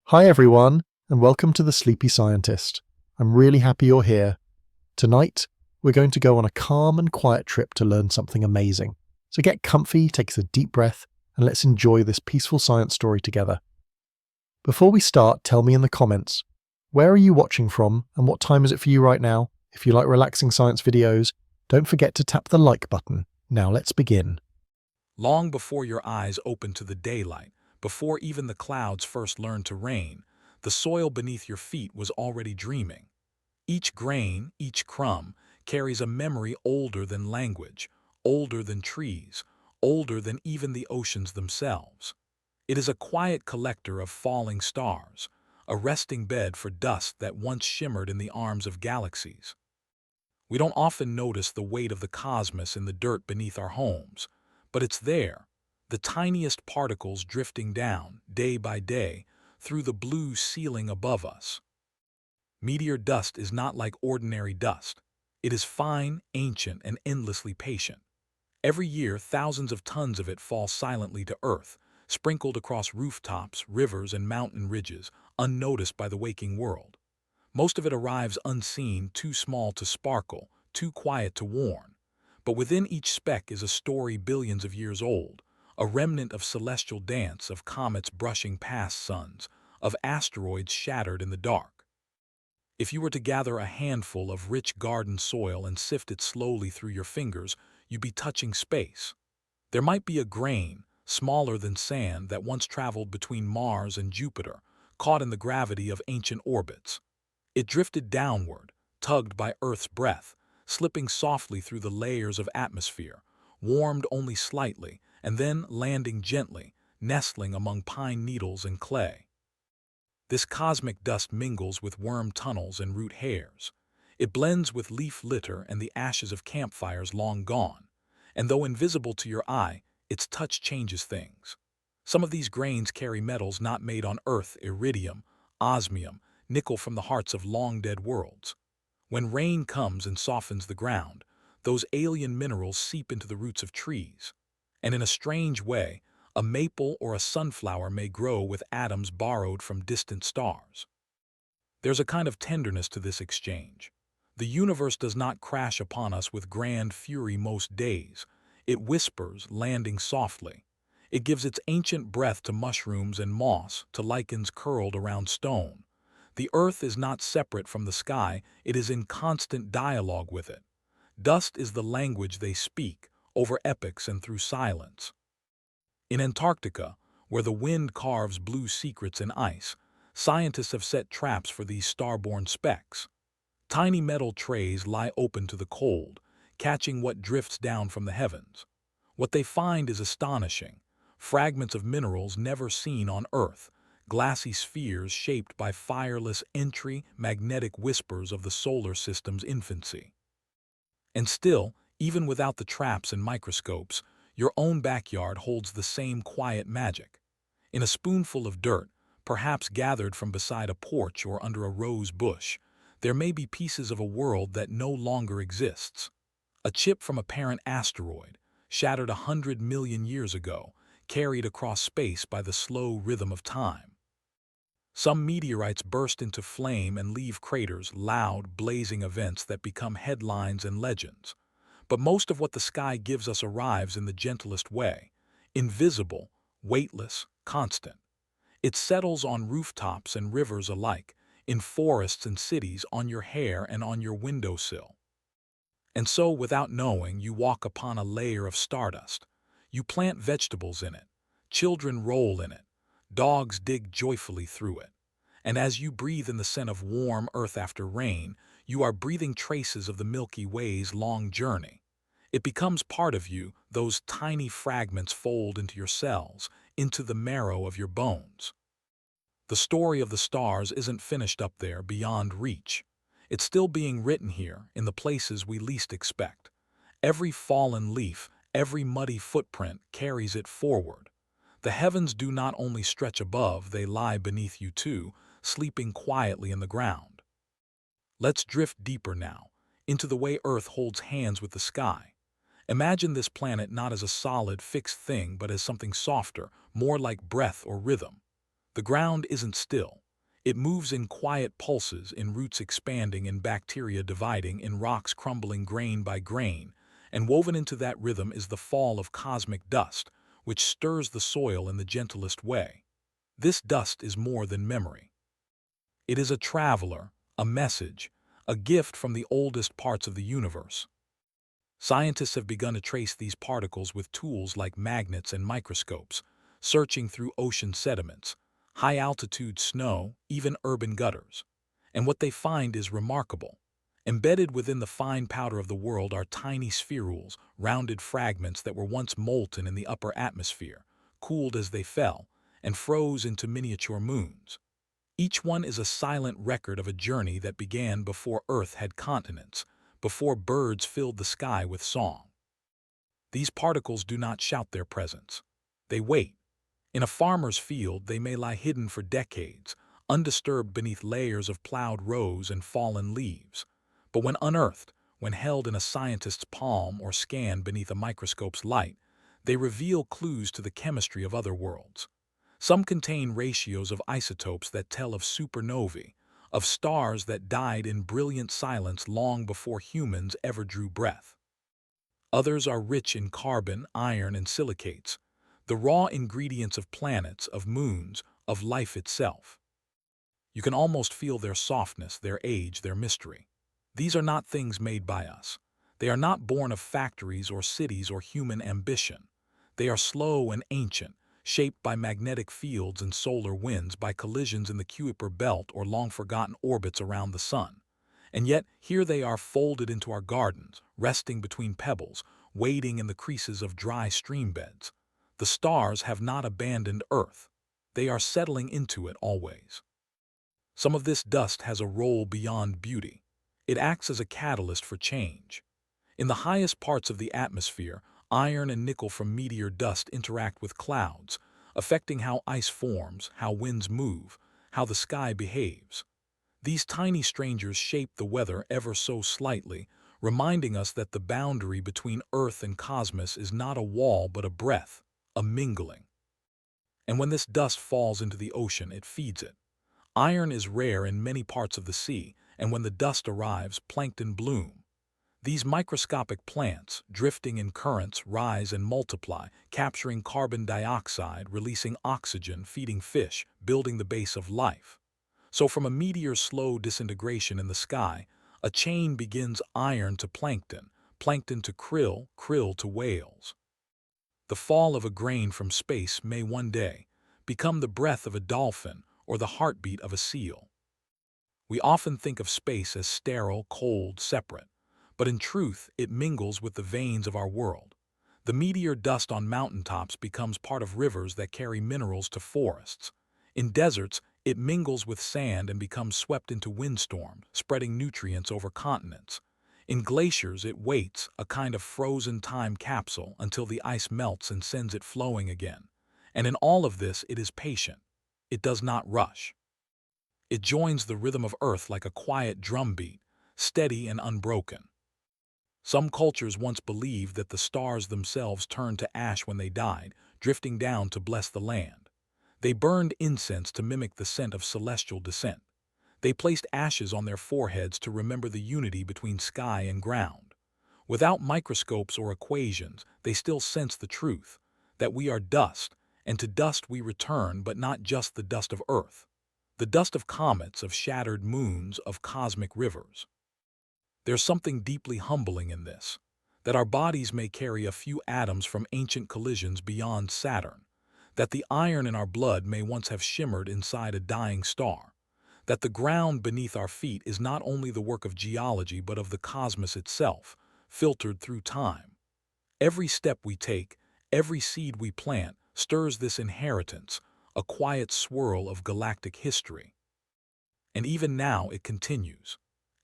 Hi everyone, and welcome to The Sleepy Scientist. I'm really happy you're here. Tonight, we're going to go on a calm and quiet trip to learn something amazing. So get comfy, take a deep breath, and let's enjoy this peaceful science story together. Before we start, tell me in the comments, where are you watching from and what time is it for you right now? If you like relaxing science videos, don't forget to tap the like button. Now let's begin. Long before your eyes opened to the daylight, before even the clouds first learned to rain, the soil beneath your feet was already dreaming. Each grain, each crumb, carries a memory older than language, older than trees, older than even the oceans themselves. It is a quiet collector of falling stars, a resting bed for dust that once shimmered in the arms of galaxies. We don't often notice the weight of the cosmos in the dirt beneath our homes, but it's there, the tiniest particles drifting down, day by day, through the blue ceiling above us. Meteor dust is not like ordinary dust. It is fine, ancient, and endlessly patient. Every year, thousands of tons of it fall silently to Earth, sprinkled across rooftops, rivers, and mountain ridges, unnoticed by the waking world. Most of it arrives unseen, too small to sparkle, too quiet to warn. But within each speck is a story billions of years old, a remnant of celestial dance, of comets brushing past suns, of asteroids shattered in the dark. If you were to gather a handful of rich garden soil and sift it slowly through your fingers, you'd be touching space. There might be a grain, smaller than sand, that once traveled between Mars and Jupiter, caught in the gravity of ancient orbits. It drifted downward, tugged by Earth's breath, slipping softly through the layers of atmosphere, warmed only slightly, and then landing gently, nestling among pine needles and clay. This cosmic dust mingles with worm tunnels and root hairs. It blends with leaf litter and the ashes of campfires long gone, and though invisible to your eye, its touch changes things. Some of these grains carry metals not made on Earth: iridium, osmium, nickel from the hearts of long-dead worlds. When rain comes and softens the ground, those alien minerals seep into the roots of trees. And in a strange way, a maple or a sunflower may grow with atoms borrowed from distant stars. There's a kind of tenderness to this exchange. The universe does not crash upon us with grand fury most days. It whispers, landing softly. It gives its ancient breath to mushrooms and moss, to lichens curled around stone. The earth is not separate from the sky, it is in constant dialogue with it. Dust is the language they speak, over epochs and through silence. In Antarctica, where the wind carves blue secrets in ice, scientists have set traps for these starborn specks. Tiny metal trays lie open to the cold, catching what drifts down from the heavens. What they find is astonishing: fragments of minerals never seen on Earth, glassy spheres shaped by fireless entry, magnetic whispers of the solar system's infancy. And still, even without the traps and microscopes, your own backyard holds the same quiet magic. In a spoonful of dirt, perhaps gathered from beside a porch or under a rose bush, there may be pieces of a world that no longer exists. A chip from a parent asteroid, shattered 100 million years ago, carried across space by the slow rhythm of time. Some meteorites burst into flame and leave craters, loud, blazing events that become headlines and legends. But most of what the sky gives us arrives in the gentlest way: invisible, weightless, constant. It settles on rooftops and rivers alike, in forests and cities, on your hair and on your windowsill. And so, without knowing, you walk upon a layer of stardust. You plant vegetables in it. Children roll in it. Dogs dig joyfully through it. And as you breathe in the scent of warm earth after rain, you are breathing traces of the Milky Way's long journey. It becomes part of you; those tiny fragments fold into your cells, into the marrow of your bones. The story of the stars isn't finished up there beyond reach. It's still being written here, in the places we least expect. Every fallen leaf, every muddy footprint carries it forward. The heavens do not only stretch above, they lie beneath you too, sleeping quietly in the ground. Let's drift deeper now, into the way Earth holds hands with the sky. Imagine this planet not as a solid, fixed thing, but as something softer, more like breath or rhythm. The ground isn't still. It moves in quiet pulses, in roots expanding, in bacteria dividing, in rocks crumbling grain by grain, and woven into that rhythm is the fall of cosmic dust, which stirs the soil in the gentlest way. This dust is more than memory. It is a traveler, a message, a gift from the oldest parts of the universe. Scientists have begun to trace these particles with tools like magnets and microscopes, searching through ocean sediments, high-altitude snow, even urban gutters. And what they find is remarkable. Embedded within the fine powder of the world are tiny spherules, rounded fragments that were once molten in the upper atmosphere, cooled as they fell, and froze into miniature moons. Each one is a silent record of a journey that began before Earth had continents, before birds filled the sky with song. These particles do not shout their presence. They wait. In a farmer's field, they may lie hidden for decades, undisturbed beneath layers of plowed rows and fallen leaves. But when unearthed, when held in a scientist's palm or scanned beneath a microscope's light, they reveal clues to the chemistry of other worlds. Some contain ratios of isotopes that tell of supernovae, of stars that died in brilliant silence long before humans ever drew breath. Others are rich in carbon, iron, and silicates, the raw ingredients of planets, of moons, of life itself. You can almost feel their softness, their age, their mystery. These are not things made by us. They are not born of factories or cities or human ambition. They are slow and ancient, shaped by magnetic fields and solar winds, by collisions in the Kuiper belt or long-forgotten orbits around the sun. And yet, here they are folded into our gardens, resting between pebbles, wading in the creases of dry stream beds. The stars have not abandoned Earth. They are settling into it always. Some of this dust has a role beyond beauty. It acts as a catalyst for change. In the highest parts of the atmosphere, iron and nickel from meteor dust interact with clouds, affecting how ice forms, how winds move, how the sky behaves. These tiny strangers shape the weather ever so slightly, reminding us that the boundary between Earth and cosmos is not a wall but a breath, a mingling. And when this dust falls into the ocean, it feeds it. Iron is rare in many parts of the sea, and when the dust arrives, plankton bloom. These microscopic plants, drifting in currents, rise and multiply, capturing carbon dioxide, releasing oxygen, feeding fish, building the base of life. So from a meteor's slow disintegration in the sky, a chain begins: iron to plankton, plankton to krill, krill to whales. The fall of a grain from space may one day become the breath of a dolphin or the heartbeat of a seal. We often think of space as sterile, cold, separate, but in truth it mingles with the veins of our world. The meteor dust on mountaintops becomes part of rivers that carry minerals to forests. In deserts, it mingles with sand and becomes swept into windstorms, spreading nutrients over continents. In glaciers, it waits, a kind of frozen time capsule, until the ice melts and sends it flowing again. And in all of this, it is patient. It does not rush. It joins the rhythm of Earth like a quiet drumbeat, steady and unbroken. Some cultures once believed that the stars themselves turned to ash when they died, drifting down to bless the land. They burned incense to mimic the scent of celestial descent. They placed ashes on their foreheads to remember the unity between sky and ground. Without microscopes or equations, they still sense the truth, that we are dust, and to dust we return, but not just the dust of Earth. The dust of comets, of shattered moons, of cosmic rivers. There's something deeply humbling in this, that our bodies may carry a few atoms from ancient collisions beyond Saturn, that the iron in our blood may once have shimmered inside a dying star, that the ground beneath our feet is not only the work of geology but of the cosmos itself, filtered through time. Every step we take, every seed we plant, stirs this inheritance, a quiet swirl of galactic history. And even now it continues.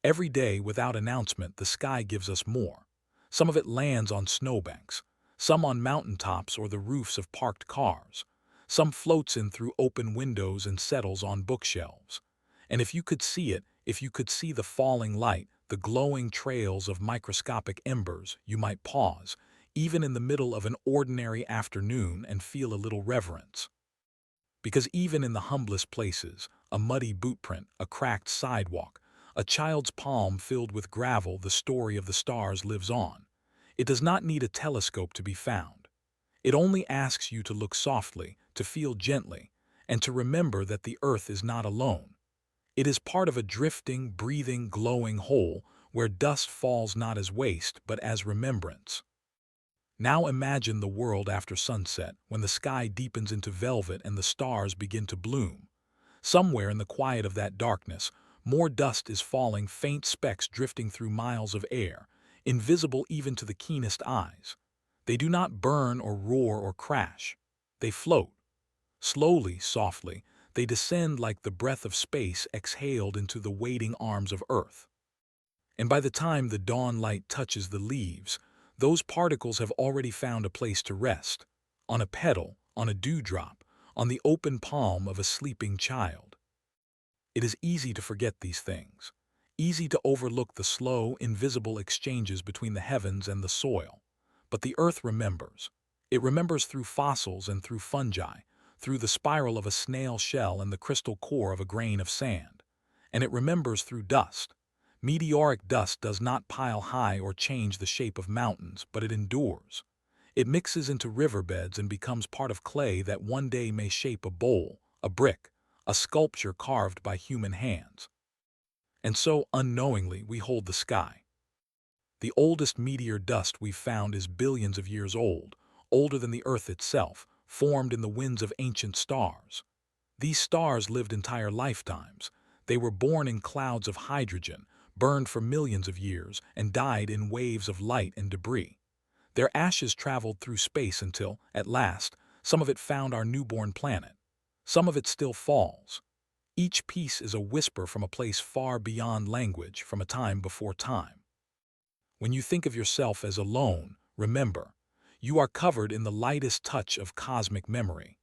Every day, without announcement, the sky gives us more. Some of it lands on snowbanks, some on mountaintops or the roofs of parked cars. Some floats in through open windows and settles on bookshelves. And if you could see it, if you could see the falling light, the glowing trails of microscopic embers, you might pause, even in the middle of an ordinary afternoon, and feel a little reverence. Because even in the humblest places, a muddy bootprint, a cracked sidewalk, a child's palm filled with gravel, the story of the stars lives on. It does not need a telescope to be found. It only asks you to look softly, to feel gently, and to remember that the earth is not alone. It is part of a drifting, breathing, glowing whole where dust falls not as waste but as remembrance. Now imagine the world after sunset, when the sky deepens into velvet and the stars begin to bloom. Somewhere in the quiet of that darkness, more dust is falling, faint specks drifting through miles of air, invisible even to the keenest eyes. They do not burn or roar or crash. They float. Slowly, softly, they descend like the breath of space exhaled into the waiting arms of Earth. And by the time the dawn light touches the leaves, those particles have already found a place to rest, on a petal, on a dewdrop, on the open palm of a sleeping child. It is easy to forget these things, easy to overlook the slow, invisible exchanges between the heavens and the soil. But the earth remembers. It remembers through fossils and through fungi, through the spiral of a snail shell and the crystal core of a grain of sand. And it remembers through dust. Meteoric dust does not pile high or change the shape of mountains, but it endures. It mixes into riverbeds and becomes part of clay that one day may shape a bowl, a brick, a sculpture carved by human hands. And so, unknowingly, we hold the sky. The oldest meteor dust we've found is billions of years old, older than the Earth itself, formed in the winds of ancient stars. These stars lived entire lifetimes. They were born in clouds of hydrogen, burned for millions of years, and died in waves of light and debris. Their ashes traveled through space until, at last, some of it found our newborn planet. Some of it still falls. Each piece is a whisper from a place far beyond language, from a time before time. When you think of yourself as alone, remember, you are covered in the lightest touch of cosmic memory.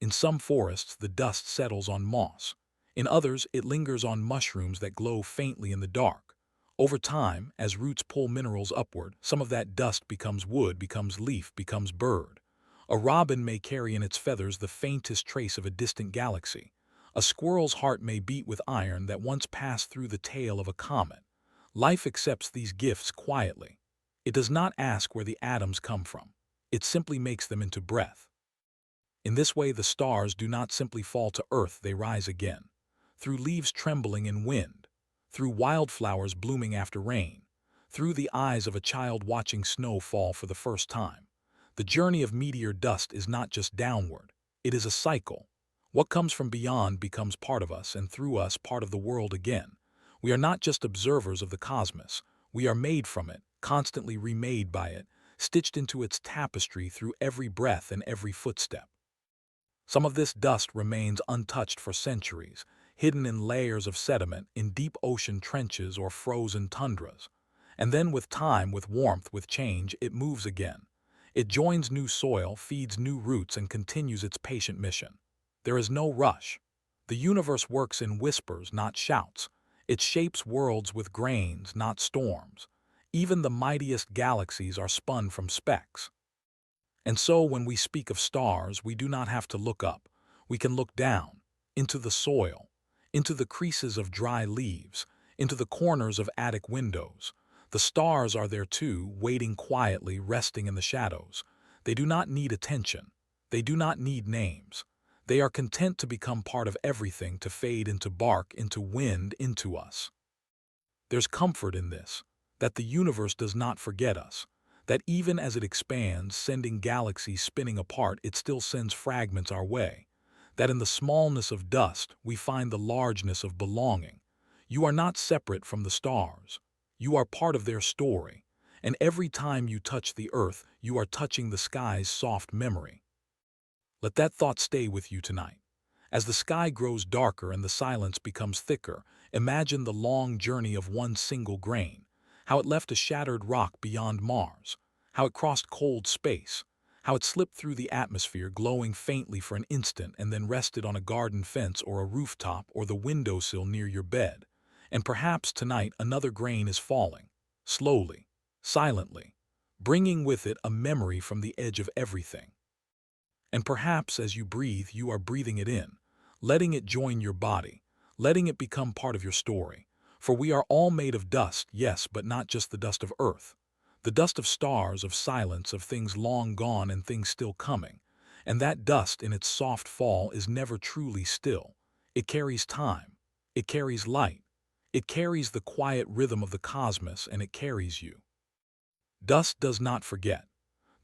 In some forests, the dust settles on moss. In others, it lingers on mushrooms that glow faintly in the dark. Over time, as roots pull minerals upward, some of that dust becomes wood, becomes leaf, becomes bird. A robin may carry in its feathers the faintest trace of a distant galaxy. A squirrel's heart may beat with iron that once passed through the tail of a comet. Life accepts these gifts quietly. It does not ask where the atoms come from. It simply makes them into breath. In this way, the stars do not simply fall to earth, they rise again. Through leaves trembling in wind, through wildflowers blooming after rain, through the eyes of a child watching snow fall for the first time. The journey of meteor dust is not just downward, it is a cycle. What comes from beyond becomes part of us, and through us part of the world again. We are not just observers of the cosmos, we are made from it, constantly remade by it, stitched into its tapestry through every breath and every footstep. Some of this dust remains untouched for centuries, hidden in layers of sediment in deep ocean trenches or frozen tundras. And then with time, with warmth, with change, it moves again. It joins new soil, feeds new roots, and continues its patient mission. There is no rush. The universe works in whispers, not shouts. It shapes worlds with grains, not storms. Even the mightiest galaxies are spun from specks. And so when we speak of stars, we do not have to look up. We can look down, into the soil, into the creases of dry leaves, into the corners of attic windows. The stars are there too, waiting quietly, resting in the shadows. They do not need attention. They do not need names. They are content to become part of everything, to fade into bark, into wind, into us. There's comfort in this, that the universe does not forget us, that even as it expands, sending galaxies spinning apart, it still sends fragments our way, that in the smallness of dust we find the largeness of belonging. You are not separate from the stars. You are part of their story, and every time you touch the earth, you are touching the sky's soft memory. Let that thought stay with you tonight. As the sky grows darker and the silence becomes thicker, imagine the long journey of one single grain, how it left a shattered rock beyond Mars, how it crossed cold space, how it slipped through the atmosphere glowing faintly for an instant and then rested on a garden fence or a rooftop or the windowsill near your bed. And perhaps tonight another grain is falling, slowly, silently, bringing with it a memory from the edge of everything. And perhaps as you breathe, you are breathing it in, letting it join your body, letting it become part of your story. For we are all made of dust, yes, but not just the dust of earth. The dust of stars, of silence, of things long gone and things still coming. And that dust in its soft fall is never truly still. It carries time. It carries light. It carries the quiet rhythm of the cosmos, and it carries you. Dust does not forget.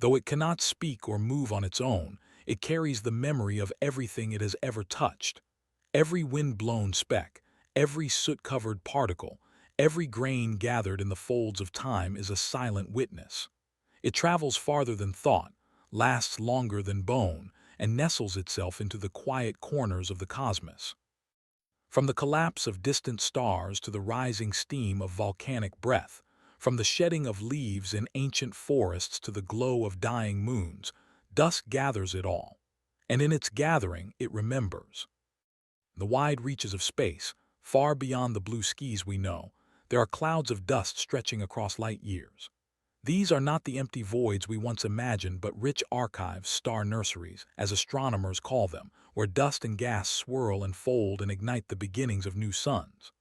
Though it cannot speak or move on its own, it carries the memory of everything it has ever touched. Every wind-blown speck, every soot-covered particle, every grain gathered in the folds of time is a silent witness. It travels farther than thought, lasts longer than bone, and nestles itself into the quiet corners of the cosmos. From the collapse of distant stars to the rising steam of volcanic breath, from the shedding of leaves in ancient forests to the glow of dying moons, dust gathers it all. And in its gathering, it remembers. The wide reaches of space, far beyond the blue skies we know, there are clouds of dust stretching across light years. These are not the empty voids we once imagined, but rich archives, star nurseries, as astronomers call them, where dust and gas swirl and fold and ignite the beginnings of new suns.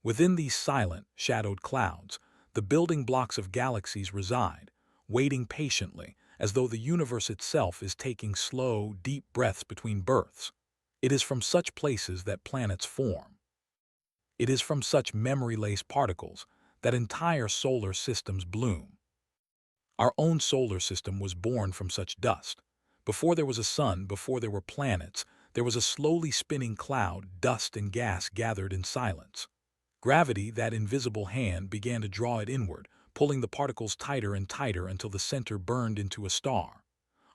Within these silent, shadowed clouds, the building blocks of galaxies reside, waiting patiently, as though the universe itself is taking slow, deep breaths between births. It is from such places that planets form. It is from such memory-laced particles that entire solar systems bloom. Our own solar system was born from such dust. Before there was a sun, before there were planets, there was a slowly spinning cloud, dust and gas gathered in silence. Gravity, that invisible hand, began to draw it inward, pulling the particles tighter and tighter until the center burned into a star.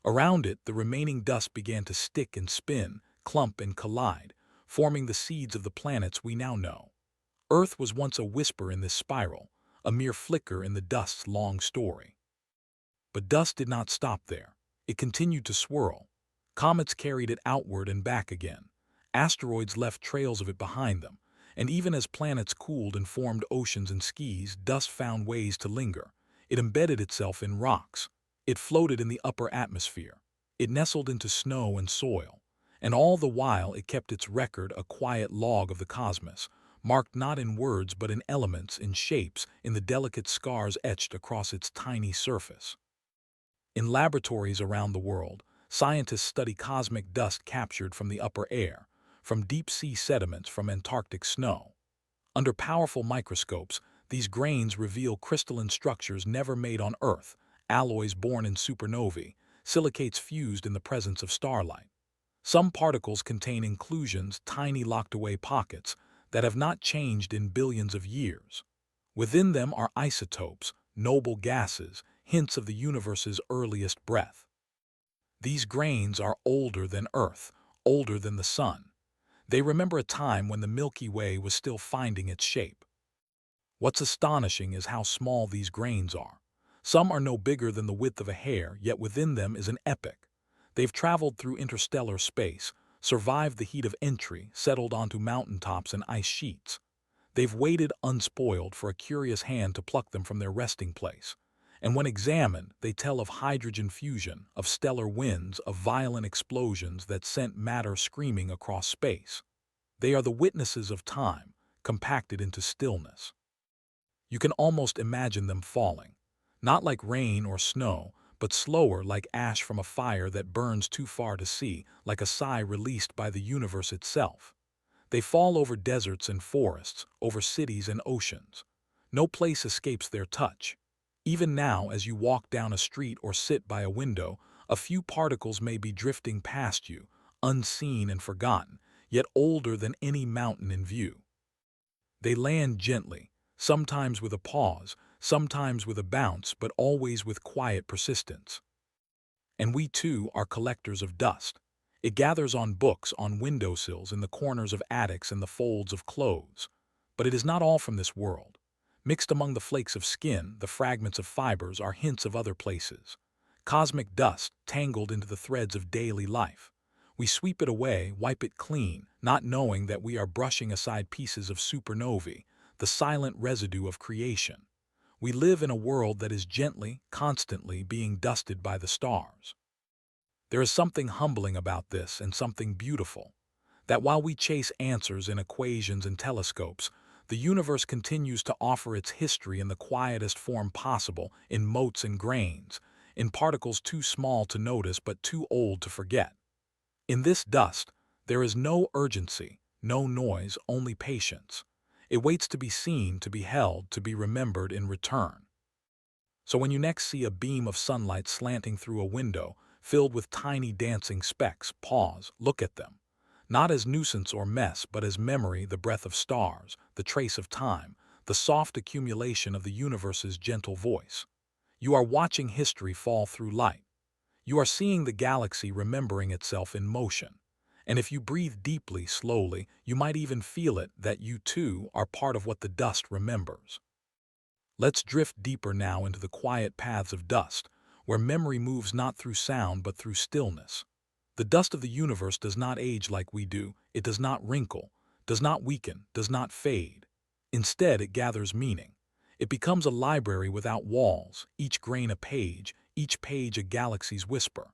Around it, the remaining dust began to stick and spin, clump and collide, forming the seeds of the planets we now know. Earth was once a whisper in this spiral, a mere flicker in the dust's long story. But dust did not stop there. It continued to swirl. Comets carried it outward and back again. Asteroids left trails of it behind them. And even as planets cooled and formed oceans and seas, dust found ways to linger. It embedded itself in rocks. It floated in the upper atmosphere. It nestled into snow and soil. And all the while it kept its record, a quiet log of the cosmos, marked not in words but in elements, in shapes, in the delicate scars etched across its tiny surface. In laboratories around the world, scientists study cosmic dust captured from the upper air, from deep-sea sediments, from Antarctic snow. Under powerful microscopes, these grains reveal crystalline structures never made on Earth, alloys born in supernovae, silicates fused in the presence of starlight. Some particles contain inclusions, tiny locked-away pockets, that have not changed in billions of years. Within them are isotopes, noble gases, hints of the universe's earliest breath. These grains are older than Earth, older than the Sun. They remember a time when the Milky Way was still finding its shape. What's astonishing is how small these grains are. Some are no bigger than the width of a hair, yet within them is an epoch. They've traveled through interstellar space, survived the heat of entry, settled onto mountaintops and ice sheets. They've waited unspoiled for a curious hand to pluck them from their resting place. And when examined, they tell of hydrogen fusion, of stellar winds, of violent explosions that sent matter screaming across space. They are the witnesses of time, compacted into stillness. You can almost imagine them falling, not like rain or snow, but slower, like ash from a fire that burns too far to see, like a sigh released by the universe itself. They fall over deserts and forests, over cities and oceans. No place escapes their touch. Even now, as you walk down a street or sit by a window, a few particles may be drifting past you, unseen and forgotten, yet older than any mountain in view. They land gently, sometimes with a pause, sometimes with a bounce, but always with quiet persistence. And we too are collectors of dust. It gathers on books, on windowsills, in the corners of attics and the folds of clothes. But it is not all from this world. Mixed among the flakes of skin, the fragments of fibers, are hints of other places. Cosmic dust tangled into the threads of daily life. We sweep it away, wipe it clean, not knowing that we are brushing aside pieces of supernovae, the silent residue of creation. We live in a world that is gently, constantly being dusted by the stars. There is something humbling about this and something beautiful. That while we chase answers in equations and telescopes, the universe continues to offer its history in the quietest form possible, in motes and grains, in particles too small to notice but too old to forget. In this dust, there is no urgency, no noise, only patience. It waits to be seen, to be held, to be remembered in return. So when you next see a beam of sunlight slanting through a window, filled with tiny dancing specks, pause, look at them. Not as nuisance or mess, but as memory, the breath of stars, the trace of time, the soft accumulation of the universe's gentle voice. You are watching history fall through light. You are seeing the galaxy remembering itself in motion. And if you breathe deeply, slowly, you might even feel it that you too are part of what the dust remembers. Let's drift deeper now into the quiet paths of dust, where memory moves not through sound but through stillness. The dust of the universe does not age like we do, it does not wrinkle, does not weaken, does not fade. Instead, it gathers meaning. It becomes a library without walls, each grain a page, each page a galaxy's whisper.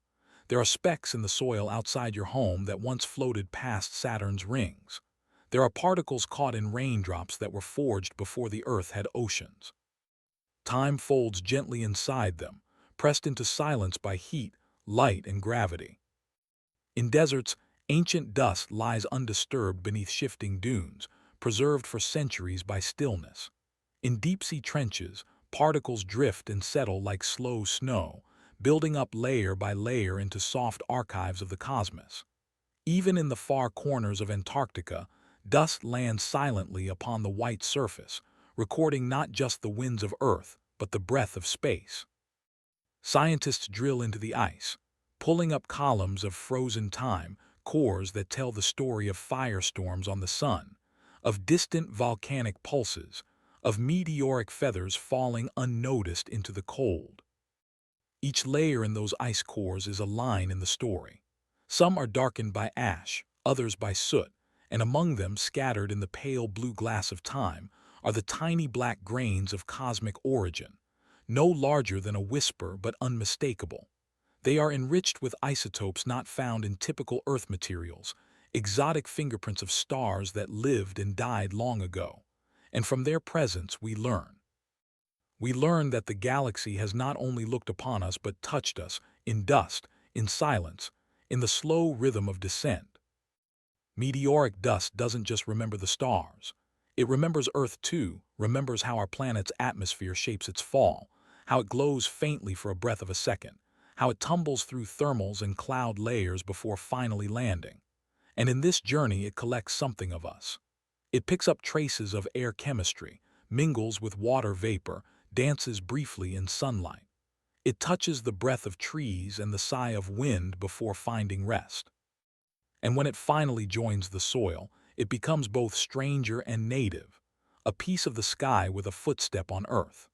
There are specks in the soil outside your home that once floated past Saturn's rings. There are particles caught in raindrops that were forged before the Earth had oceans. Time folds gently inside them, pressed into silence by heat, light, and gravity. In deserts, ancient dust lies undisturbed beneath shifting dunes, preserved for centuries by stillness. In deep-sea trenches, particles drift and settle like slow snow, building up layer by layer into soft archives of the cosmos. Even in the far corners of Antarctica, dust lands silently upon the white surface, recording not just the winds of Earth, but the breath of space. Scientists drill into the ice, pulling up columns of frozen time, cores that tell the story of firestorms on the sun, of distant volcanic pulses, of meteoric feathers falling unnoticed into the cold. Each layer in those ice cores is a line in the story. Some are darkened by ash, others by soot, and among them, scattered in the pale blue glass of time, are the tiny black grains of cosmic origin, no larger than a whisper but unmistakable. They are enriched with isotopes not found in typical Earth materials, exotic fingerprints of stars that lived and died long ago. And from their presence we learn. We learn that the galaxy has not only looked upon us but touched us, in dust, in silence, in the slow rhythm of descent. Meteoric dust doesn't just remember the stars. It remembers Earth too, remembers how our planet's atmosphere shapes its fall, how it glows faintly for a breath of a second, how it tumbles through thermals and cloud layers before finally landing. And in this journey it collects something of us. It picks up traces of air chemistry, mingles with water vapor, dances briefly in sunlight. It touches the breath of trees and the sigh of wind before finding rest. And when it finally joins the soil, it becomes both stranger and native, a piece of the sky with a footstep on earth.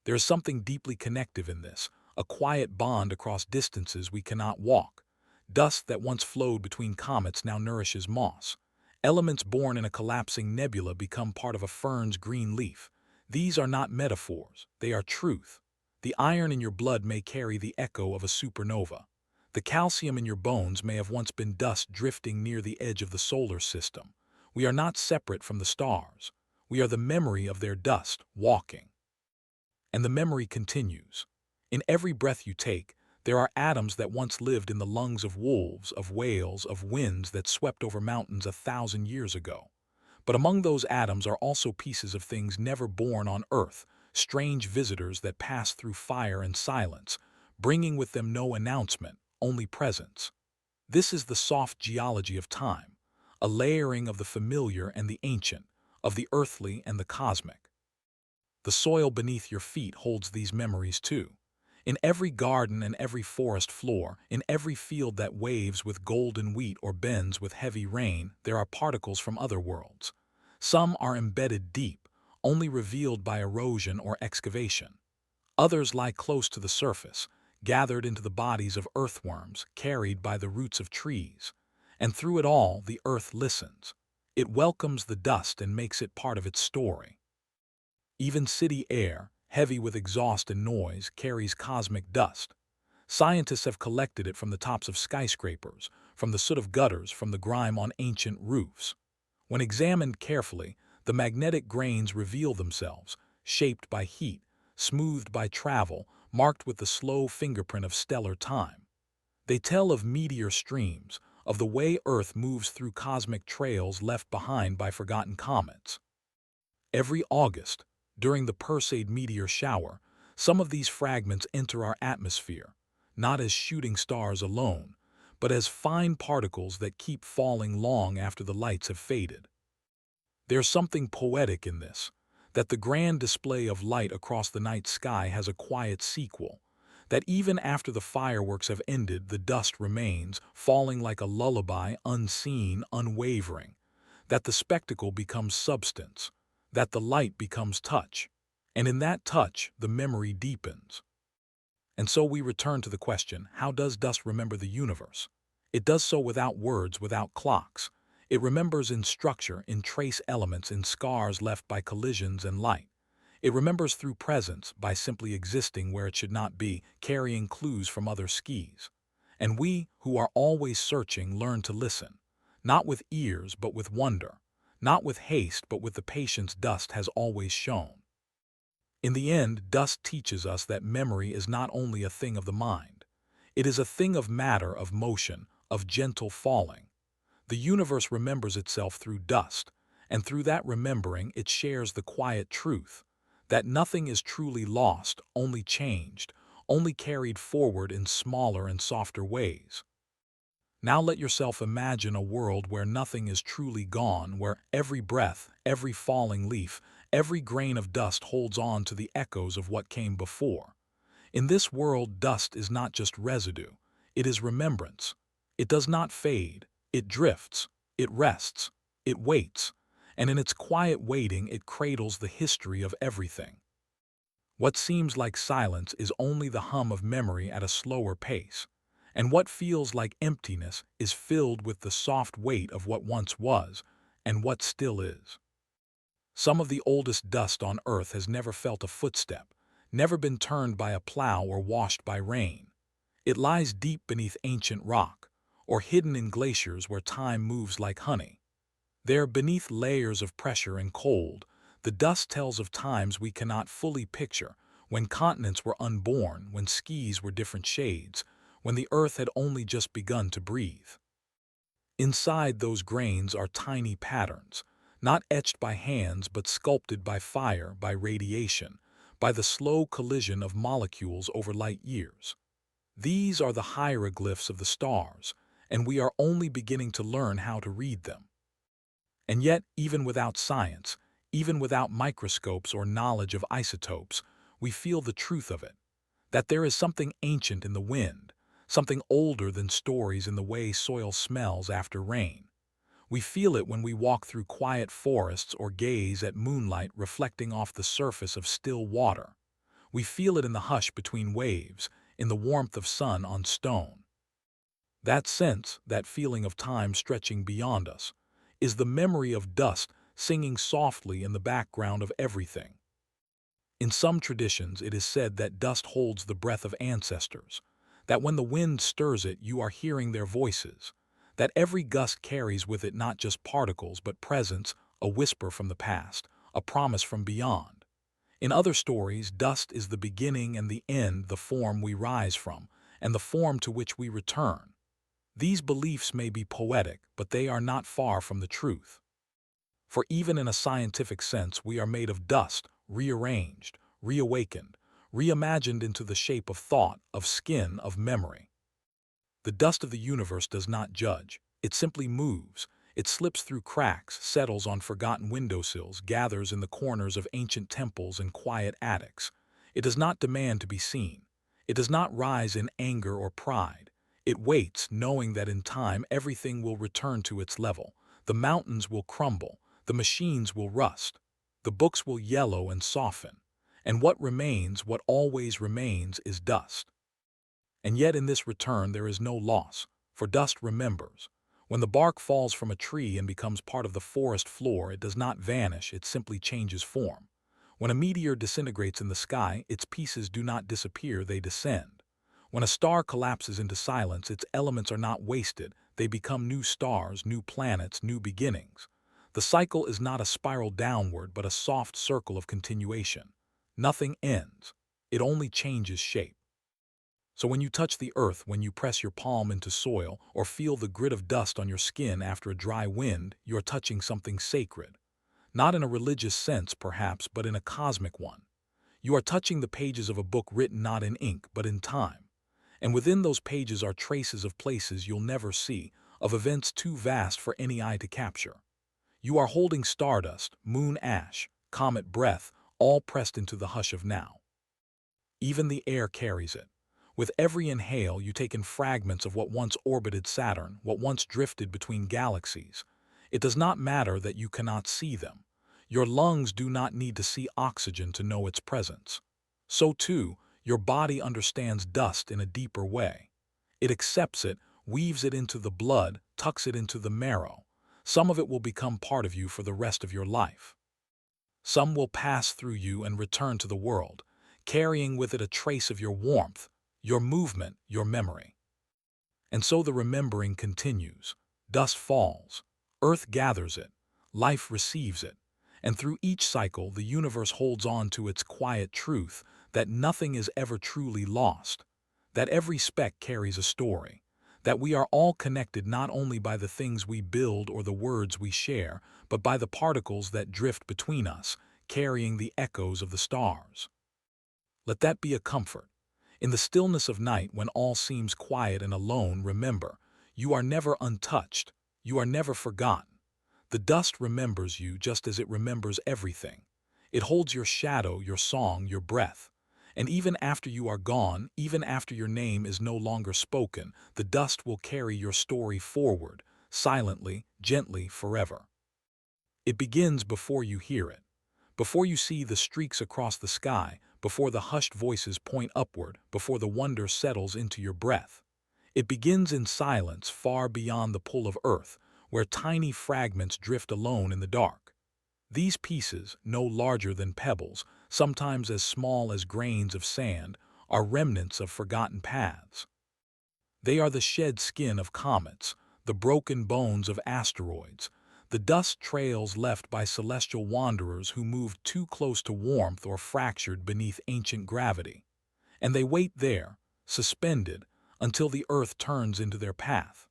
There is something deeply connective in this, a quiet bond across distances we cannot walk. Dust that once flowed between comets now nourishes moss. Elements born in a collapsing nebula become part of a fern's green leaf. These are not metaphors, they are truth. The iron in your blood may carry the echo of a supernova. The calcium in your bones may have once been dust drifting near the edge of the solar system. We are not separate from the stars. We are the memory of their dust, walking. And the memory continues. In every breath you take, there are atoms that once lived in the lungs of wolves, of whales, of winds that swept over mountains 1,000 years ago. But among those atoms are also pieces of things never born on Earth, strange visitors that pass through fire and silence, bringing with them no announcement, only presence. This is the soft geology of time, a layering of the familiar and the ancient, of the earthly and the cosmic. The soil beneath your feet holds these memories too. In every garden and every forest floor, in every field that waves with golden wheat or bends with heavy rain, there are particles from other worlds. Some are embedded deep, only revealed by erosion or excavation. Others lie close to the surface, gathered into the bodies of earthworms, carried by the roots of trees. And through it all, the earth listens. It welcomes the dust and makes it part of its story. Even city air, heavy with exhaust and noise, carries cosmic dust. Scientists have collected it from the tops of skyscrapers, from the soot of gutters, from the grime on ancient roofs. When examined carefully, the magnetic grains reveal themselves, shaped by heat, smoothed by travel, marked with the slow fingerprint of stellar time. They tell of meteor streams, of the way Earth moves through cosmic trails left behind by forgotten comets. Every August, during the Perseid meteor shower, some of these fragments enter our atmosphere, not as shooting stars alone, but as fine particles that keep falling long after the lights have faded. There's something poetic in this, that the grand display of light across the night sky has a quiet sequel, that even after the fireworks have ended, the dust remains, falling like a lullaby, unseen, unwavering, that the spectacle becomes substance, that the light becomes touch, and in that touch, the memory deepens. And so we return to the question, how does dust remember the universe? It does so without words, without clocks. It remembers in structure, in trace elements, in scars left by collisions and light. It remembers through presence, by simply existing where it should not be, carrying clues from other skis. And we, who are always searching, learn to listen, not with ears but with wonder, not with haste but with the patience dust has always shown. In the end, dust teaches us that memory is not only a thing of the mind. It is a thing of matter, of motion, of gentle falling. The universe remembers itself through dust, and through that remembering it shares the quiet truth that nothing is truly lost, only changed, only carried forward in smaller and softer ways. Now let yourself imagine a world where nothing is truly gone, where every breath, every falling leaf, every grain of dust holds on to the echoes of what came before. In this world, dust is not just residue, it is remembrance. It does not fade, it drifts, it rests, it waits, and in its quiet waiting it cradles the history of everything. What seems like silence is only the hum of memory at a slower pace, and what feels like emptiness is filled with the soft weight of what once was and what still is. Some of the oldest dust on Earth has never felt a footstep, never been turned by a plow or washed by rain. It lies deep beneath ancient rock, or hidden in glaciers where time moves like honey. There, beneath layers of pressure and cold, the dust tells of times we cannot fully picture, when continents were unborn, when skies were different shades, when the earth had only just begun to breathe. Inside those grains are tiny patterns, not etched by hands but sculpted by fire, by radiation, by the slow collision of molecules over light years. These are the hieroglyphs of the stars, and we are only beginning to learn how to read them. And yet, even without science, even without microscopes or knowledge of isotopes, we feel the truth of it, that there is something ancient in the wind, something older than stories in the way soil smells after rain. We feel it when we walk through quiet forests or gaze at moonlight reflecting off the surface of still water. We feel it in the hush between waves, in the warmth of sun on stone. That sense, that feeling of time stretching beyond us, is the memory of dust singing softly in the background of everything. In some traditions, it is said that dust holds the breath of ancestors, that when the wind stirs it, you are hearing their voices, that every gust carries with it not just particles but presence, a whisper from the past, a promise from beyond. In other stories, dust is the beginning and the end, the form we rise from, and the form to which we return. These beliefs may be poetic, but they are not far from the truth. For even in a scientific sense, we are made of dust, rearranged, reawakened, reimagined into the shape of thought, of skin, of memory. The dust of the universe does not judge. It simply moves. It slips through cracks, settles on forgotten windowsills, gathers in the corners of ancient temples and quiet attics. It does not demand to be seen. It does not rise in anger or pride. It waits, knowing that in time everything will return to its level. The mountains will crumble. The machines will rust. The books will yellow and soften. And what remains, what always remains, is dust. And yet in this return there is no loss, for dust remembers. When the bark falls from a tree and becomes part of the forest floor, it does not vanish, it simply changes form. When a meteor disintegrates in the sky, its pieces do not disappear, they descend. When a star collapses into silence, its elements are not wasted. They become new stars, new planets, new beginnings. The cycle is not a spiral downward, but a soft circle of continuation. Nothing ends. It only changes shape. So when you touch the earth, when you press your palm into soil, or feel the grit of dust on your skin after a dry wind, you are touching something sacred. Not in a religious sense, perhaps, but in a cosmic one. You are touching the pages of a book written not in ink, but in time. And within those pages are traces of places you'll never see, of events too vast for any eye to capture. You are holding stardust, moon ash, comet breath, all pressed into the hush of now. Even the air carries it. With every inhale, you take in fragments of what once orbited Saturn, what once drifted between galaxies. It does not matter that you cannot see them. Your lungs do not need to see oxygen to know its presence. So too, your body understands dust in a deeper way. It accepts it, weaves it into the blood, tucks it into the marrow. Some of it will become part of you for the rest of your life. Some will pass through you and return to the world, carrying with it a trace of your warmth, your movement, your memory. And so the remembering continues. Dust falls, earth gathers it, life receives it, and through each cycle the universe holds on to its quiet truth that nothing is ever truly lost, that every speck carries a story, that we are all connected not only by the things we build or the words we share, but by the particles that drift between us, carrying the echoes of the stars. Let that be a comfort. In the stillness of night, when all seems quiet and alone, remember, you are never untouched, you are never forgotten. The dust remembers you just as it remembers everything. It holds your shadow, your song, your breath. And even after you are gone, even after your name is no longer spoken, the dust will carry your story forward, silently, gently, forever. It begins before you hear it. Before you see the streaks across the sky, before the hushed voices point upward, before the wonder settles into your breath. It begins in silence far beyond the pull of earth, where tiny fragments drift alone in the dark. These pieces, no larger than pebbles, sometimes as small as grains of sand, are remnants of forgotten paths. They are the shed skin of comets, the broken bones of asteroids, the dust trails left by celestial wanderers who moved too close to warmth or fractured beneath ancient gravity. And they wait there, suspended, until the earth turns into their path.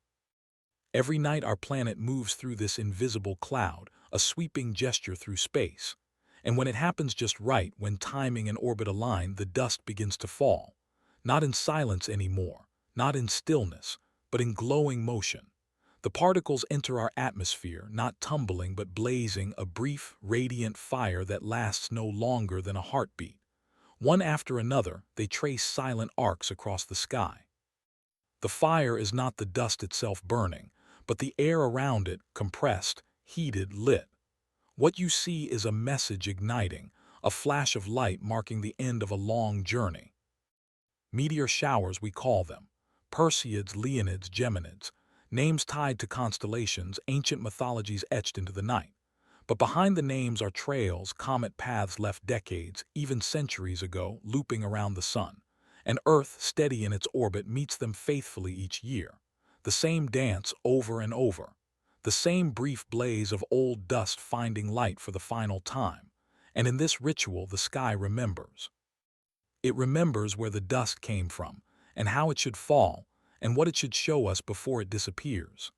Every night our planet moves through this invisible cloud, a sweeping gesture through space. And when it happens just right, when timing and orbit align, the dust begins to fall. Not in silence anymore, not in stillness, but in glowing motion. The particles enter our atmosphere, not tumbling but blazing, a brief, radiant fire that lasts no longer than a heartbeat. One after another, they trace silent arcs across the sky. The fire is not the dust itself burning, but the air around it, compressed, heated, lit. What you see is a message igniting, a flash of light marking the end of a long journey. Meteor showers, we call them. Perseids, Leonids, Geminids. Names tied to constellations, ancient mythologies etched into the night. But behind the names are trails, comet paths left decades, even centuries ago, looping around the sun. And Earth, steady in its orbit, meets them faithfully each year. The same dance over and over. The same brief blaze of old dust finding light for the final time. And in this ritual, the sky remembers. It remembers where the dust came from, and how it should fall, and what it should show us before it disappears.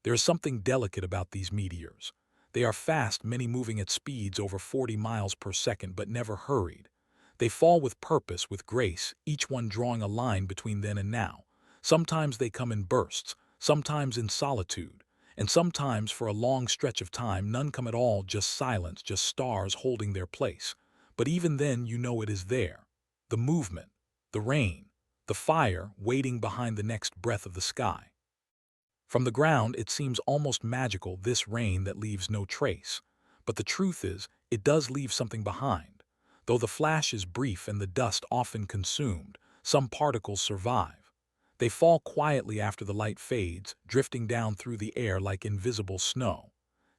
There is something delicate about these meteors. They are fast, many moving at speeds over 40 miles per second, but never hurried. They fall with purpose, with grace, each one drawing a line between then and now. Sometimes they come in bursts, sometimes in solitude, and sometimes for a long stretch of time none come at all, just silence, just stars holding their place. But even then you know it is there. The movement, the rain, the fire waiting behind the next breath of the sky. From the ground it seems almost magical, this rain that leaves no trace. But the truth is, it does leave something behind. Though the flash is brief and the dust often consumed, some particles survive. They fall quietly after the light fades, drifting down through the air like invisible snow.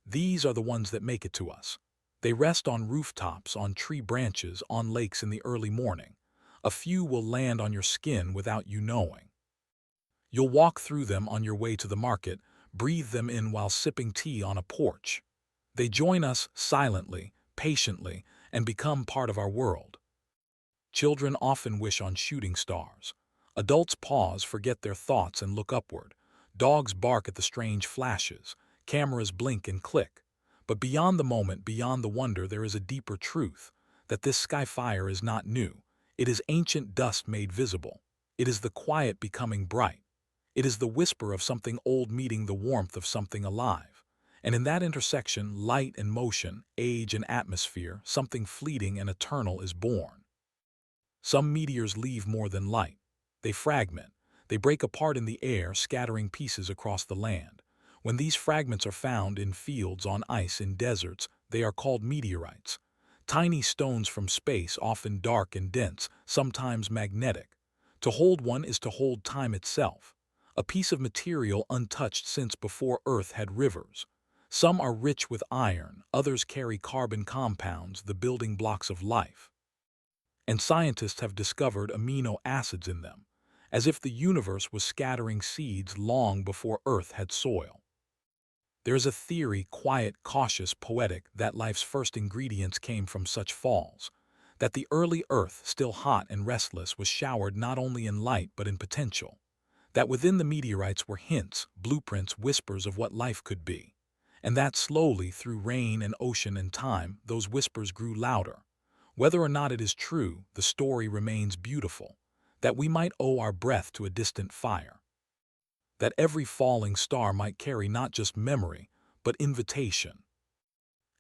These are the ones that make it to us. They rest on rooftops, on tree branches, on lakes in the early morning. A few will land on your skin without you knowing. You'll walk through them on your way to the market, breathe them in while sipping tea on a porch. They join us silently, patiently, and become part of our world. Children often wish on shooting stars. Adults pause, forget their thoughts, and look upward. Dogs bark at the strange flashes. Cameras blink and click. But beyond the moment, beyond the wonder, there is a deeper truth, that this sky fire is not new. It is ancient dust made visible. It is the quiet becoming bright. It is the whisper of something old meeting the warmth of something alive. And in that intersection, light and motion, age and atmosphere, something fleeting and eternal is born. Some meteors leave more than light. They fragment. They break apart in the air, scattering pieces across the land. When these fragments are found in fields, on ice, in deserts, they are called meteorites. Tiny stones from space, often dark and dense, sometimes magnetic. To hold one is to hold time itself. A piece of material untouched since before Earth had rivers. Some are rich with iron, others carry carbon compounds, the building blocks of life. And scientists have discovered amino acids in them, as if the universe was scattering seeds long before Earth had soil. There is a theory, quiet, cautious, poetic, that life's first ingredients came from such falls, that the early Earth, still hot and restless, was showered not only in light but in potential, that within the meteorites were hints, blueprints, whispers of what life could be, and that slowly, through rain and ocean and time, those whispers grew louder. Whether or not it is true, the story remains beautiful, that we might owe our breath to a distant fire, that every falling star might carry not just memory, but invitation.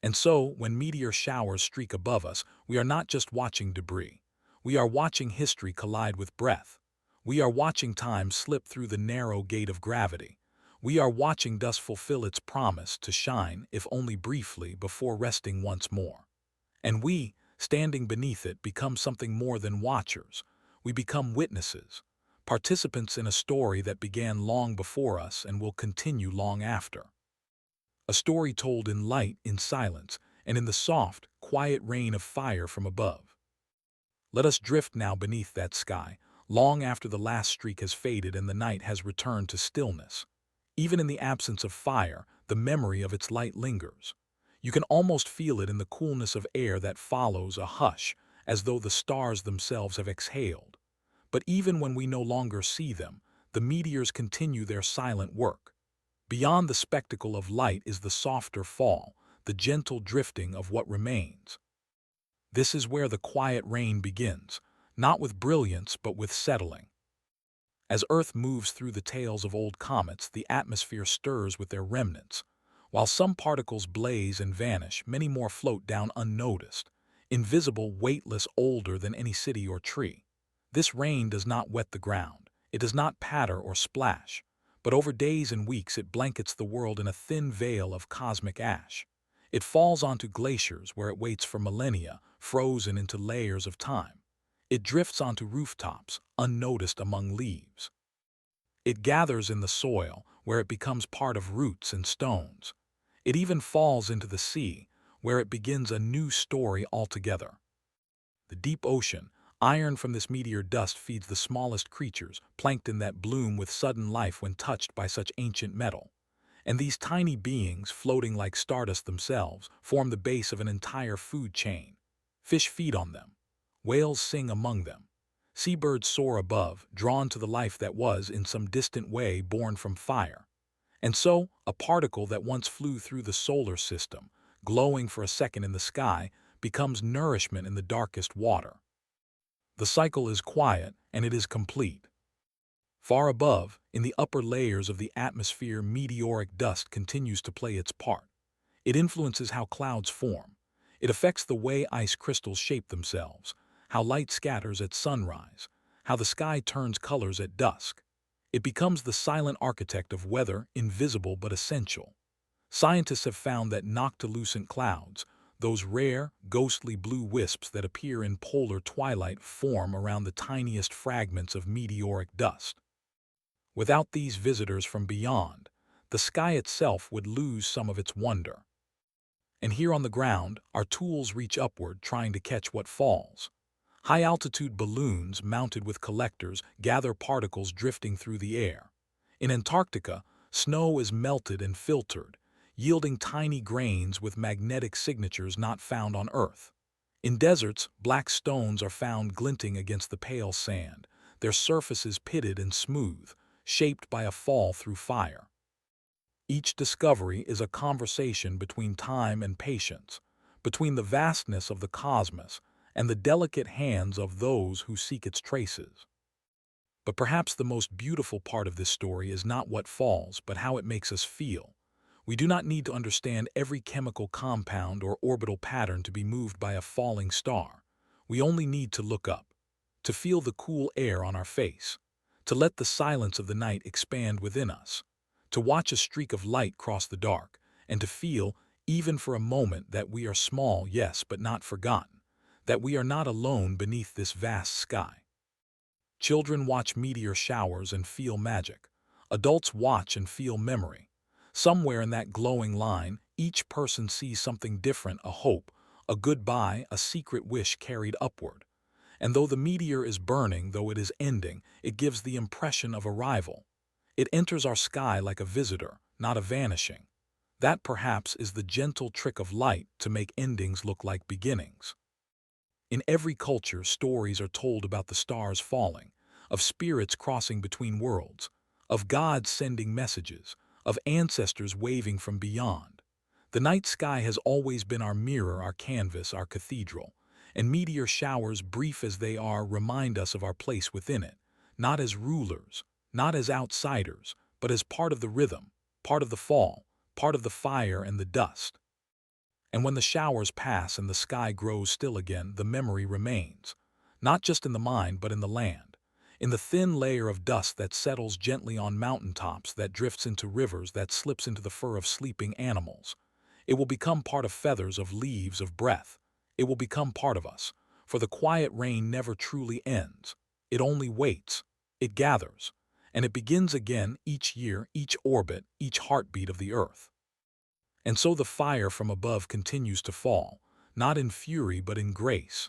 And so, when meteor showers streak above us, we are not just watching debris. We are watching history collide with breath. We are watching time slip through the narrow gate of gravity. We are watching dust fulfill its promise to shine, if only briefly, before resting once more. And we, standing beneath it, become something more than watchers. We become witnesses, participants in a story that began long before us and will continue long after. A story told in light, in silence, and in the soft, quiet rain of fire from above. Let us drift now beneath that sky, long after the last streak has faded and the night has returned to stillness. Even in the absence of fire, the memory of its light lingers. You can almost feel it in the coolness of air that follows, a hush, as though the stars themselves have exhaled. But even when we no longer see them, the meteors continue their silent work. Beyond the spectacle of light is the softer fall, the gentle drifting of what remains. This is where the quiet rain begins, not with brilliance but with settling. As Earth moves through the tails of old comets, the atmosphere stirs with their remnants. While some particles blaze and vanish, many more float down unnoticed, invisible, weightless, older than any city or tree. This rain does not wet the ground. It does not patter or splash. But over days and weeks it blankets the world in a thin veil of cosmic ash. It falls onto glaciers where it waits for millennia, frozen into layers of time. It drifts onto rooftops, unnoticed among leaves. It gathers in the soil, where it becomes part of roots and stones. It even falls into the sea, where it begins a new story altogether. The deep ocean, iron from this meteor dust, feeds the smallest creatures, plankton that bloom with sudden life when touched by such ancient metal. And these tiny beings, floating like stardust themselves, form the base of an entire food chain. Fish feed on them. Whales sing among them. Seabirds soar above, drawn to the life that was, in some distant way, born from fire. And so, a particle that once flew through the solar system, glowing for a second in the sky, becomes nourishment in the darkest water. The cycle is quiet, and it is complete. Far above, in the upper layers of the atmosphere, meteoric dust continues to play its part. It influences how clouds form. It affects the way ice crystals shape themselves, how light scatters at sunrise, how the sky turns colors at dusk. It becomes the silent architect of weather, invisible but essential. Scientists have found that noctilucent clouds, those rare, ghostly blue wisps that appear in polar twilight, form around the tiniest fragments of meteoric dust. Without these visitors from beyond, the sky itself would lose some of its wonder. And here on the ground, our tools reach upward, trying to catch what falls. High-altitude balloons mounted with collectors gather particles drifting through the air. In Antarctica, snow is melted and filtered, yielding tiny grains with magnetic signatures not found on Earth. In deserts, black stones are found glinting against the pale sand, their surfaces pitted and smooth, shaped by a fall through fire. Each discovery is a conversation between time and patience, between the vastness of the cosmos and the delicate hands of those who seek its traces. But perhaps the most beautiful part of this story is not what falls, but how it makes us feel. We do not need to understand every chemical compound or orbital pattern to be moved by a falling star. We only need to look up, to feel the cool air on our face, to let the silence of the night expand within us, to watch a streak of light cross the dark, and to feel, even for a moment, that we are small, yes, but not forgotten, that we are not alone beneath this vast sky. Children watch meteor showers and feel magic. Adults watch and feel memory. Somewhere in that glowing line, each person sees something different, a hope, a goodbye, a secret wish carried upward. And though the meteor is burning, though it is ending, it gives the impression of arrival. It enters our sky like a visitor, not a vanishing. That perhaps is the gentle trick of light to make endings look like beginnings. In every culture, stories are told about the stars falling, of spirits crossing between worlds, of gods sending messages, of ancestors waving from beyond. The night sky has always been our mirror, our canvas, our cathedral, and meteor showers, brief as they are, remind us of our place within it, not as rulers, not as outsiders, but as part of the rhythm, part of the fall, part of the fire and the dust. And when the showers pass and the sky grows still again, the memory remains, not just in the mind but in the land, in the thin layer of dust that settles gently on mountaintops, that drifts into rivers, that slips into the fur of sleeping animals. It will become part of feathers, of leaves, of breath. It will become part of us, for the quiet rain never truly ends. It only waits, it gathers, and it begins again each year, each orbit, each heartbeat of the earth. And so the fire from above continues to fall, not in fury but in grace,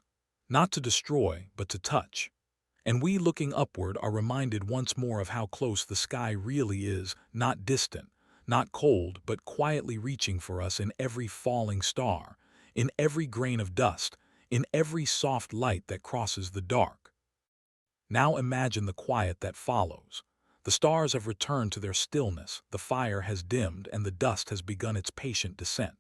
not to destroy but to touch. And we, looking upward, are reminded once more of how close the sky really is, not distant, not cold, but quietly reaching for us in every falling star, in every grain of dust, in every soft light that crosses the dark. Now imagine the quiet that follows. The stars have returned to their stillness, the fire has dimmed, and the dust has begun its patient descent.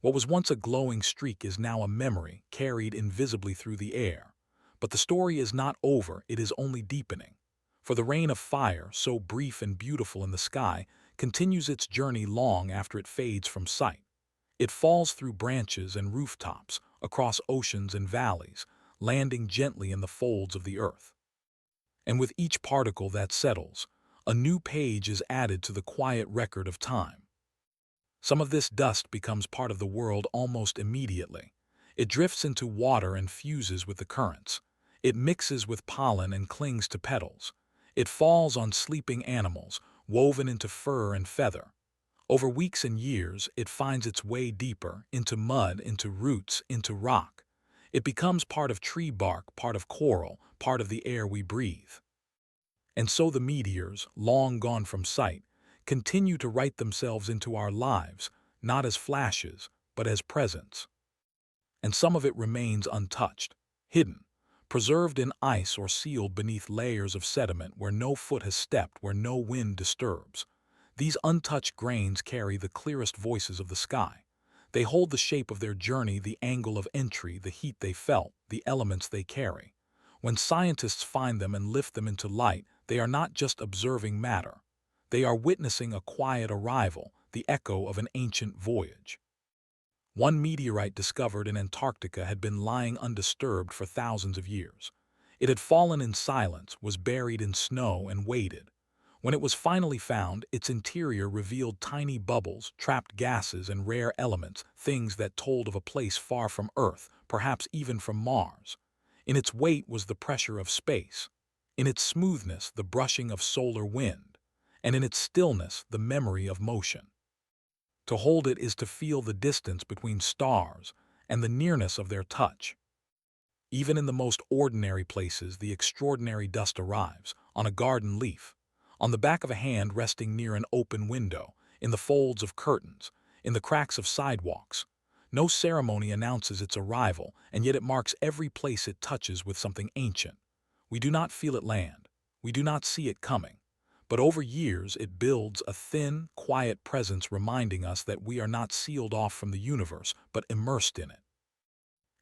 What was once a glowing streak is now a memory, carried invisibly through the air. But the story is not over, it is only deepening. For the rain of fire, so brief and beautiful in the sky, continues its journey long after it fades from sight. It falls through branches and rooftops, across oceans and valleys, landing gently in the folds of the earth. And with each particle that settles, a new page is added to the quiet record of time. Some of this dust becomes part of the world almost immediately. It drifts into water and fuses with the currents. It mixes with pollen and clings to petals. It falls on sleeping animals, woven into fur and feather. Over weeks and years, it finds its way deeper, into mud, into roots, into rock. It becomes part of tree bark, part of coral, part of the air we breathe. And so the meteors, long gone from sight, continue to write themselves into our lives, not as flashes, but as presence. And some of it remains untouched, hidden, preserved in ice or sealed beneath layers of sediment where no foot has stepped, where no wind disturbs. These untouched grains carry the clearest voices of the sky. They hold the shape of their journey, the angle of entry, the heat they felt, the elements they carry. When scientists find them and lift them into light, they are not just observing matter. They are witnessing a quiet arrival, the echo of an ancient voyage. One meteorite discovered in Antarctica had been lying undisturbed for thousands of years. It had fallen in silence, was buried in snow, and waited. When it was finally found, its interior revealed tiny bubbles, trapped gases, and rare elements, things that told of a place far from Earth, perhaps even from Mars. In its weight was the pressure of space. In its smoothness, the brushing of solar wind. And in its stillness, the memory of motion. To hold it is to feel the distance between stars and the nearness of their touch. Even in the most ordinary places, the extraordinary dust arrives, on a garden leaf, on the back of a hand resting near an open window, in the folds of curtains, in the cracks of sidewalks. No ceremony announces its arrival, and yet it marks every place it touches with something ancient. We do not feel it land. We do not see it coming. But over years, it builds a thin, quiet presence reminding us that we are not sealed off from the universe, but immersed in it.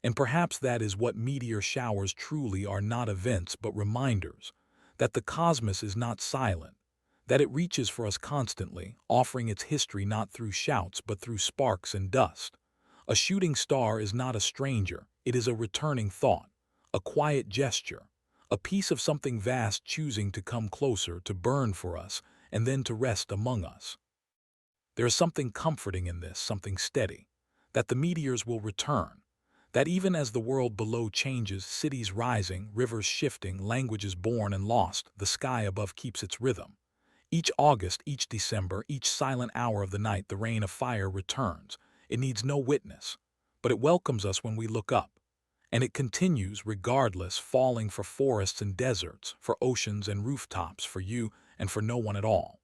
And perhaps that is what meteor showers truly are, not events but reminders, that the cosmos is not silent, that it reaches for us constantly, offering its history not through shouts but through sparks and dust. A shooting star is not a stranger, it is a returning thought, a quiet gesture, a piece of something vast choosing to come closer, to burn for us, and then to rest among us. There is something comforting in this, something steady, that the meteors will return, that even as the world below changes, cities rising, rivers shifting, languages born and lost, the sky above keeps its rhythm. Each August, each December, each silent hour of the night, the rain of fire returns. It needs no witness, but it welcomes us when we look up. And it continues regardless, falling for forests and deserts, for oceans and rooftops, for you and for no one at all.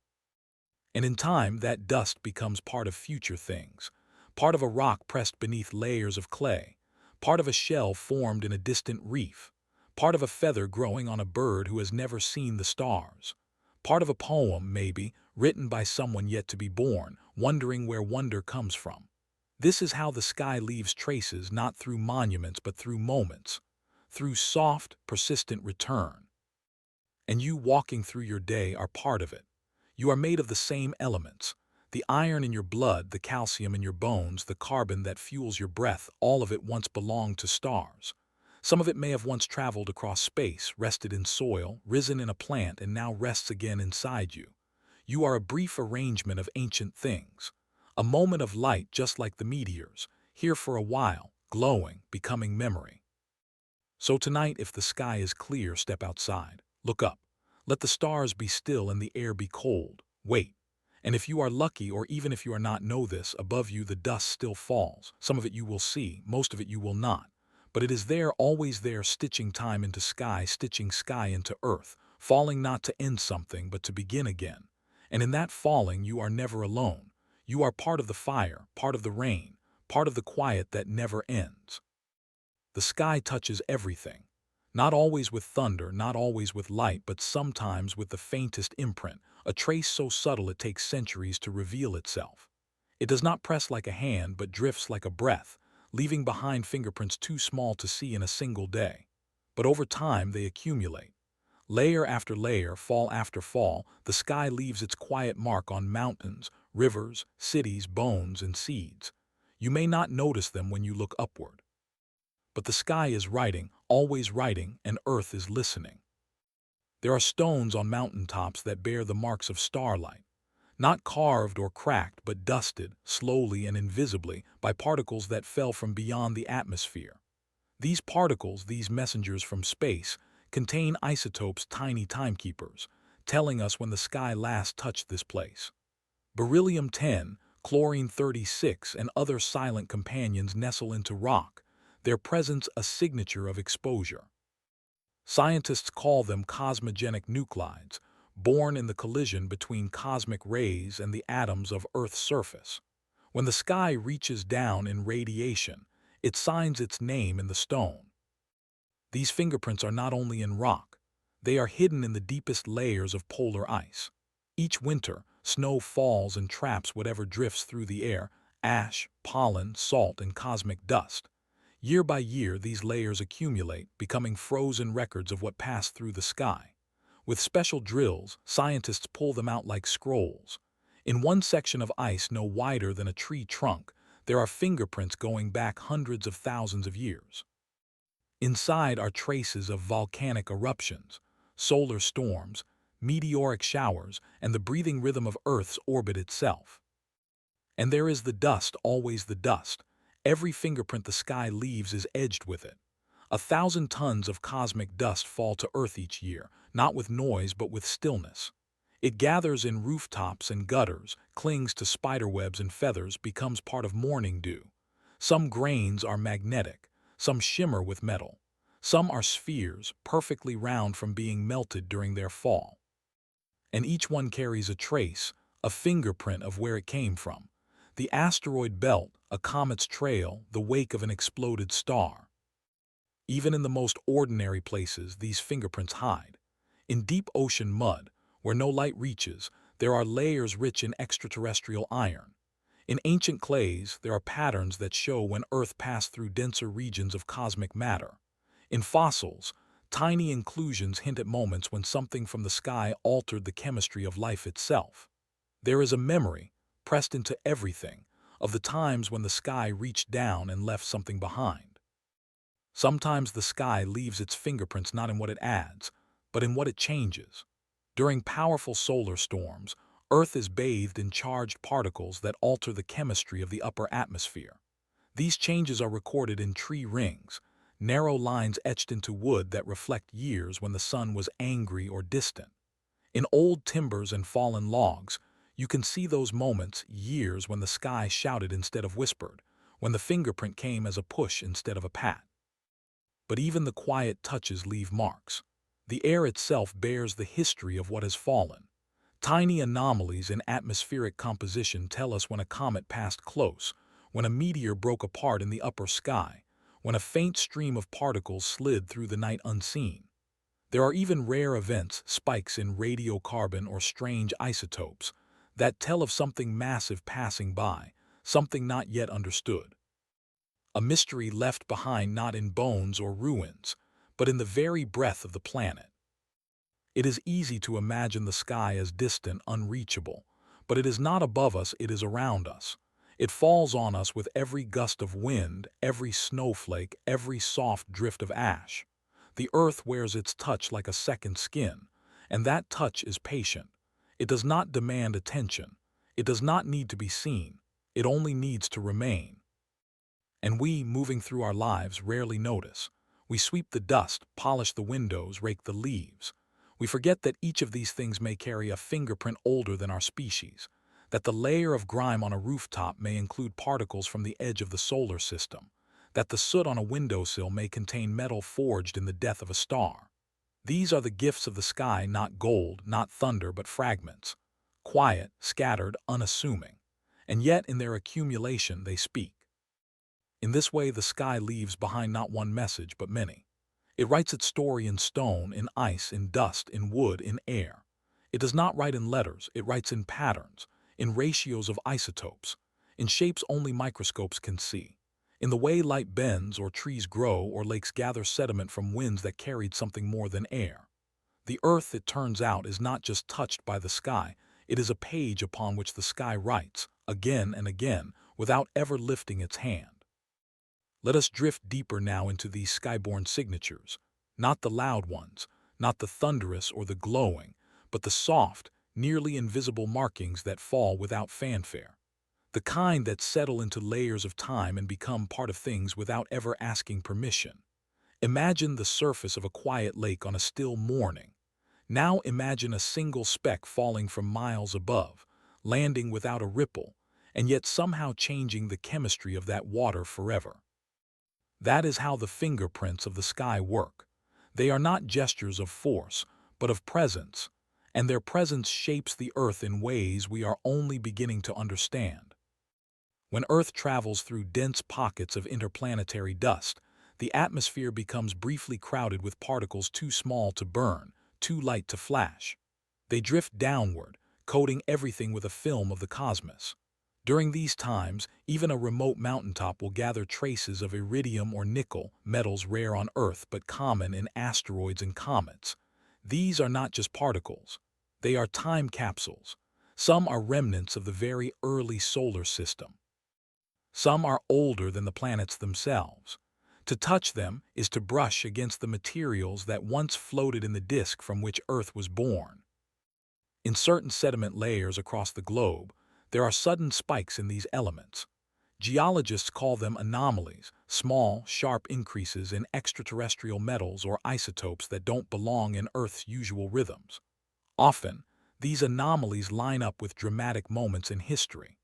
And in time, that dust becomes part of future things, part of a rock pressed beneath layers of clay, part of a shell formed in a distant reef, part of a feather growing on a bird who has never seen the stars, part of a poem, maybe, written by someone yet to be born, wondering where wonder comes from. This is how the sky leaves traces, not through monuments but through moments, through soft, persistent return. And you walking through your day are part of it. You are made of the same elements. The iron in your blood, the calcium in your bones, the carbon that fuels your breath, all of it once belonged to stars. Some of it may have once traveled across space, rested in soil, risen in a plant, and now rests again inside you. You are a brief arrangement of ancient things. A moment of light just like the meteors, here for a while, glowing, becoming memory. So tonight, if the sky is clear, step outside. Look up. Let the stars be still and the air be cold. Wait. And if you are lucky, or even if you are not, know this, above you the dust still falls. Some of it you will see, most of it you will not. But it is there, always there, stitching time into sky, stitching sky into earth, falling not to end something, but to begin again. And in that falling, you are never alone. You are part of the fire, part of the rain, part of the quiet that never ends. The sky touches everything. Not always with thunder, not always with light, but sometimes with the faintest imprint, a trace so subtle it takes centuries to reveal itself. It does not press like a hand, but drifts like a breath, leaving behind fingerprints too small to see in a single day. But over time they accumulate. Layer after layer, fall after fall, the sky leaves its quiet mark on mountains, rivers, cities, bones, and seeds. You may not notice them when you look upward. But the sky is writing, always writing, and earth is listening. There are stones on mountaintops that bear the marks of starlight, not carved or cracked, but dusted, slowly and invisibly, by particles that fell from beyond the atmosphere. These particles, these messengers from space, contain isotopes, tiny timekeepers, telling us when the sky last touched this place. Beryllium-10, chlorine-36, and other silent companions nestle into rock, their presence a signature of exposure. Scientists call them cosmogenic nuclides, born in the collision between cosmic rays and the atoms of Earth's surface. When the sky reaches down in radiation, it signs its name in the stone. These fingerprints are not only in rock, they are hidden in the deepest layers of polar ice. Each winter, snow falls and traps whatever drifts through the air, ash, pollen, salt, and cosmic dust. Year by year, these layers accumulate, becoming frozen records of what passed through the sky. With special drills, scientists pull them out like scrolls. In one section of ice no wider than a tree trunk, there are fingerprints going back hundreds of thousands of years. Inside are traces of volcanic eruptions, solar storms, meteoric showers, and the breathing rhythm of Earth's orbit itself. And there is the dust, always the dust. Every fingerprint the sky leaves is edged with it. 1,000 tons of cosmic dust fall to Earth each year, not with noise but with stillness. It gathers in rooftops and gutters, clings to spiderwebs and feathers, becomes part of morning dew. Some grains are magnetic, some shimmer with metal. Some are spheres, perfectly round from being melted during their fall. And each one carries a trace, a fingerprint of where it came from. The asteroid belt, a comet's trail, the wake of an exploded star. Even in the most ordinary places, these fingerprints hide. In deep ocean mud, where no light reaches, there are layers rich in extraterrestrial iron. In ancient clays, there are patterns that show when Earth passed through denser regions of cosmic matter. In fossils, tiny inclusions hint at moments when something from the sky altered the chemistry of life itself. There is a memory, pressed into everything, of the times when the sky reached down and left something behind. Sometimes the sky leaves its fingerprints not in what it adds, but in what it changes. During powerful solar storms, Earth is bathed in charged particles that alter the chemistry of the upper atmosphere. These changes are recorded in tree rings, narrow lines etched into wood that reflect years when the sun was angry or distant. In old timbers and fallen logs, you can see those moments, years when the sky shouted instead of whispered, when the fingerprint came as a push instead of a pat. But even the quiet touches leave marks. The air itself bears the history of what has fallen. Tiny anomalies in atmospheric composition tell us when a comet passed close, when a meteor broke apart in the upper sky, when a faint stream of particles slid through the night unseen. There are even rare events, spikes in radiocarbon or strange isotopes, that tell of something massive passing by, something not yet understood. A mystery left behind not in bones or ruins, but in the very breath of the planet. It is easy to imagine the sky as distant, unreachable, but it is not above us, it is around us. It falls on us with every gust of wind, every snowflake, every soft drift of ash. The earth wears its touch like a second skin, and that touch is patient. It does not demand attention. It does not need to be seen. It only needs to remain. And we, moving through our lives, rarely notice. We sweep the dust, polish the windows, rake the leaves. We forget that each of these things may carry a fingerprint older than our species, that the layer of grime on a rooftop may include particles from the edge of the solar system, that the soot on a windowsill may contain metal forged in the death of a star. These are the gifts of the sky, not gold, not thunder, but fragments. Quiet, scattered, unassuming. And yet in their accumulation they speak. In this way the sky leaves behind not one message, but many. It writes its story in stone, in ice, in dust, in wood, in air. It does not write in letters, it writes in patterns, in ratios of isotopes, in shapes only microscopes can see, in the way light bends, or trees grow, or lakes gather sediment from winds that carried something more than air. The earth, it turns out, is not just touched by the sky, it is a page upon which the sky writes, again and again, without ever lifting its hand. Let us drift deeper now into these skyborne signatures, not the loud ones, not the thunderous or the glowing, but the soft, nearly invisible markings that fall without fanfare, the kind that settle into layers of time and become part of things without ever asking permission. Imagine the surface of a quiet lake on a still morning. Now imagine a single speck falling from miles above, landing without a ripple, and yet somehow changing the chemistry of that water forever. That is how the fingerprints of the sky work. They are not gestures of force, but of presence, and their presence shapes the earth in ways we are only beginning to understand. When Earth travels through dense pockets of interplanetary dust, the atmosphere becomes briefly crowded with particles too small to burn, too light to flash. They drift downward, coating everything with a film of the cosmos. During these times, even a remote mountaintop will gather traces of iridium or nickel, metals rare on Earth but common in asteroids and comets. These are not just particles. They are time capsules. Some are remnants of the very early solar system. Some are older than the planets themselves. To touch them is to brush against the materials that once floated in the disk from which Earth was born. In certain sediment layers across the globe, there are sudden spikes in these elements. Geologists call them anomalies, small, sharp increases in extraterrestrial metals or isotopes that don't belong in Earth's usual rhythms. Often, these anomalies line up with dramatic moments in history.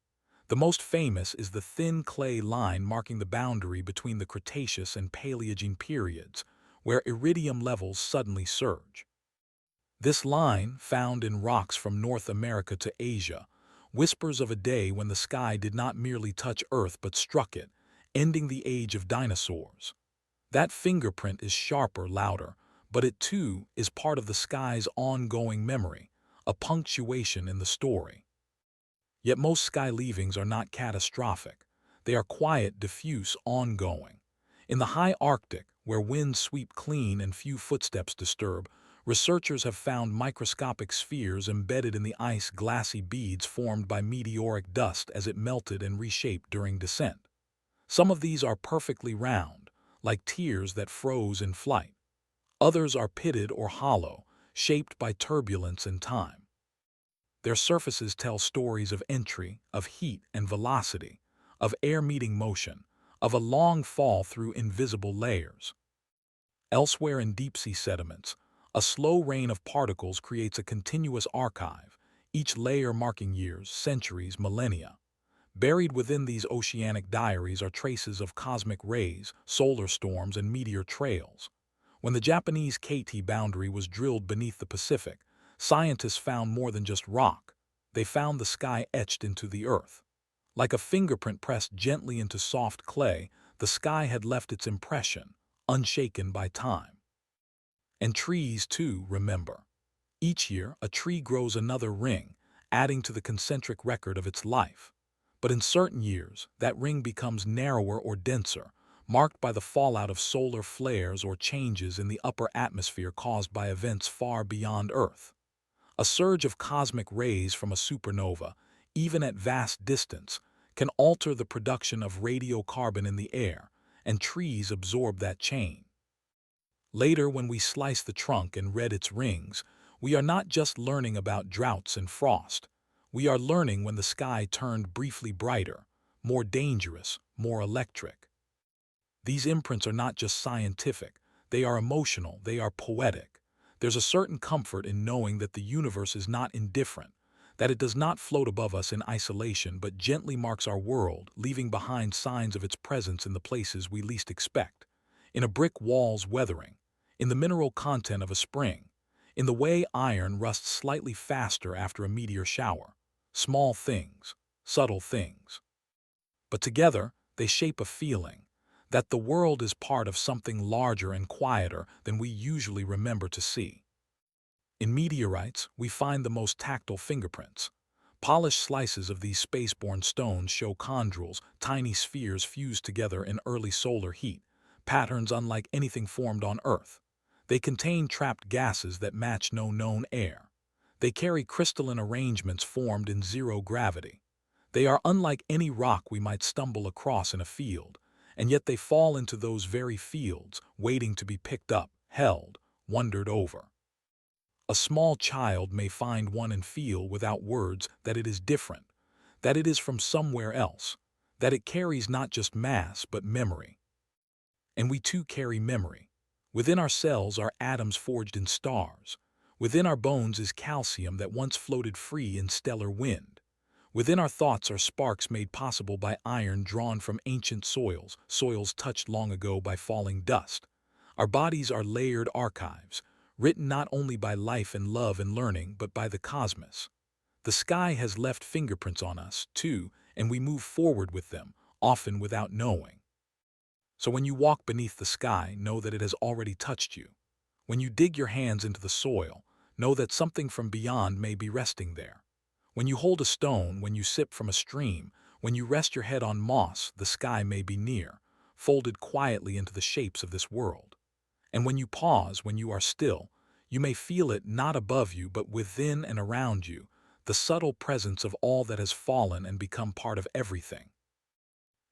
The most famous is the thin clay line marking the boundary between the Cretaceous and Paleogene periods, where iridium levels suddenly surge. This line, found in rocks from North America to Asia, whispers of a day when the sky did not merely touch Earth but struck it, ending the age of dinosaurs. That fingerprint is sharper, louder, but it too is part of the sky's ongoing memory, a punctuation in the story. Yet most sky leavings are not catastrophic. They are quiet, diffuse, ongoing. In the high Arctic, where winds sweep clean and few footsteps disturb, researchers have found microscopic spheres embedded in the ice, glassy beads formed by meteoric dust as it melted and reshaped during descent. Some of these are perfectly round, like tears that froze in flight. Others are pitted or hollow, shaped by turbulence and time. Their surfaces tell stories of entry, of heat and velocity, of air meeting motion, of a long fall through invisible layers. Elsewhere in deep-sea sediments, a slow rain of particles creates a continuous archive, each layer marking years, centuries, millennia. Buried within these oceanic diaries are traces of cosmic rays, solar storms, and meteor trails. When the Japanese KT boundary was drilled beneath the Pacific, scientists found more than just rock. They found the sky etched into the earth. Like a fingerprint pressed gently into soft clay, the sky had left its impression, unshaken by time. And trees, too, remember. Each year, a tree grows another ring, adding to the concentric record of its life. But in certain years, that ring becomes narrower or denser, marked by the fallout of solar flares or changes in the upper atmosphere caused by events far beyond Earth. A surge of cosmic rays from a supernova, even at vast distance, can alter the production of radiocarbon in the air, and trees absorb that chain. Later, when we slice the trunk and read its rings, we are not just learning about droughts and frost. We are learning when the sky turned briefly brighter, more dangerous, more electric. These imprints are not just scientific, they are emotional, they are poetic. There's a certain comfort in knowing that the universe is not indifferent, that it does not float above us in isolation but gently marks our world, leaving behind signs of its presence in the places we least expect. In a brick wall's weathering, in the mineral content of a spring, in the way iron rusts slightly faster after a meteor shower. Small things, subtle things. But together, they shape a feeling that the world is part of something larger and quieter than we usually remember to see. In meteorites, we find the most tactile fingerprints. Polished slices of these spaceborne stones show chondrules, tiny spheres fused together in early solar heat, patterns unlike anything formed on Earth. They contain trapped gases that match no known air. They carry crystalline arrangements formed in zero gravity. They are unlike any rock we might stumble across in a field, and yet they fall into those very fields, waiting to be picked up, held, wondered over. A small child may find one and feel without words that it is different, that it is from somewhere else, that it carries not just mass but memory. And we too carry memory. Within our cells are atoms forged in stars. Within our bones is calcium that once floated free in stellar wind. Within our thoughts are sparks made possible by iron drawn from ancient soils, soils touched long ago by falling dust. Our bodies are layered archives, written not only by life and love and learning, but by the cosmos. The sky has left fingerprints on us, too, and we move forward with them, often without knowing. So when you walk beneath the sky, know that it has already touched you. When you dig your hands into the soil, know that something from beyond may be resting there. When you hold a stone, when you sip from a stream, when you rest your head on moss, the sky may be near, folded quietly into the shapes of this world. And when you pause, when you are still, you may feel it not above you but within and around you, the subtle presence of all that has fallen and become part of everything.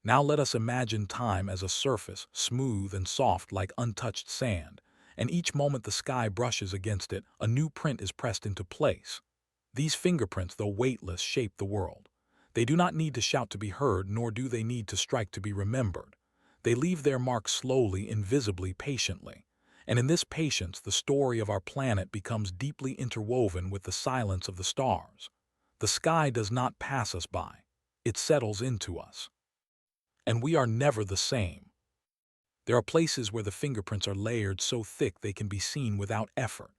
Now let us imagine time as a surface, smooth and soft like untouched sand, and each moment the sky brushes against it, a new print is pressed into place. These fingerprints, though weightless, shape the world. They do not need to shout to be heard, nor do they need to strike to be remembered. They leave their mark slowly, invisibly, patiently. And in this patience, the story of our planet becomes deeply interwoven with the silence of the stars. The sky does not pass us by. It settles into us. And we are never the same. There are places where the fingerprints are layered so thick they can be seen without effort.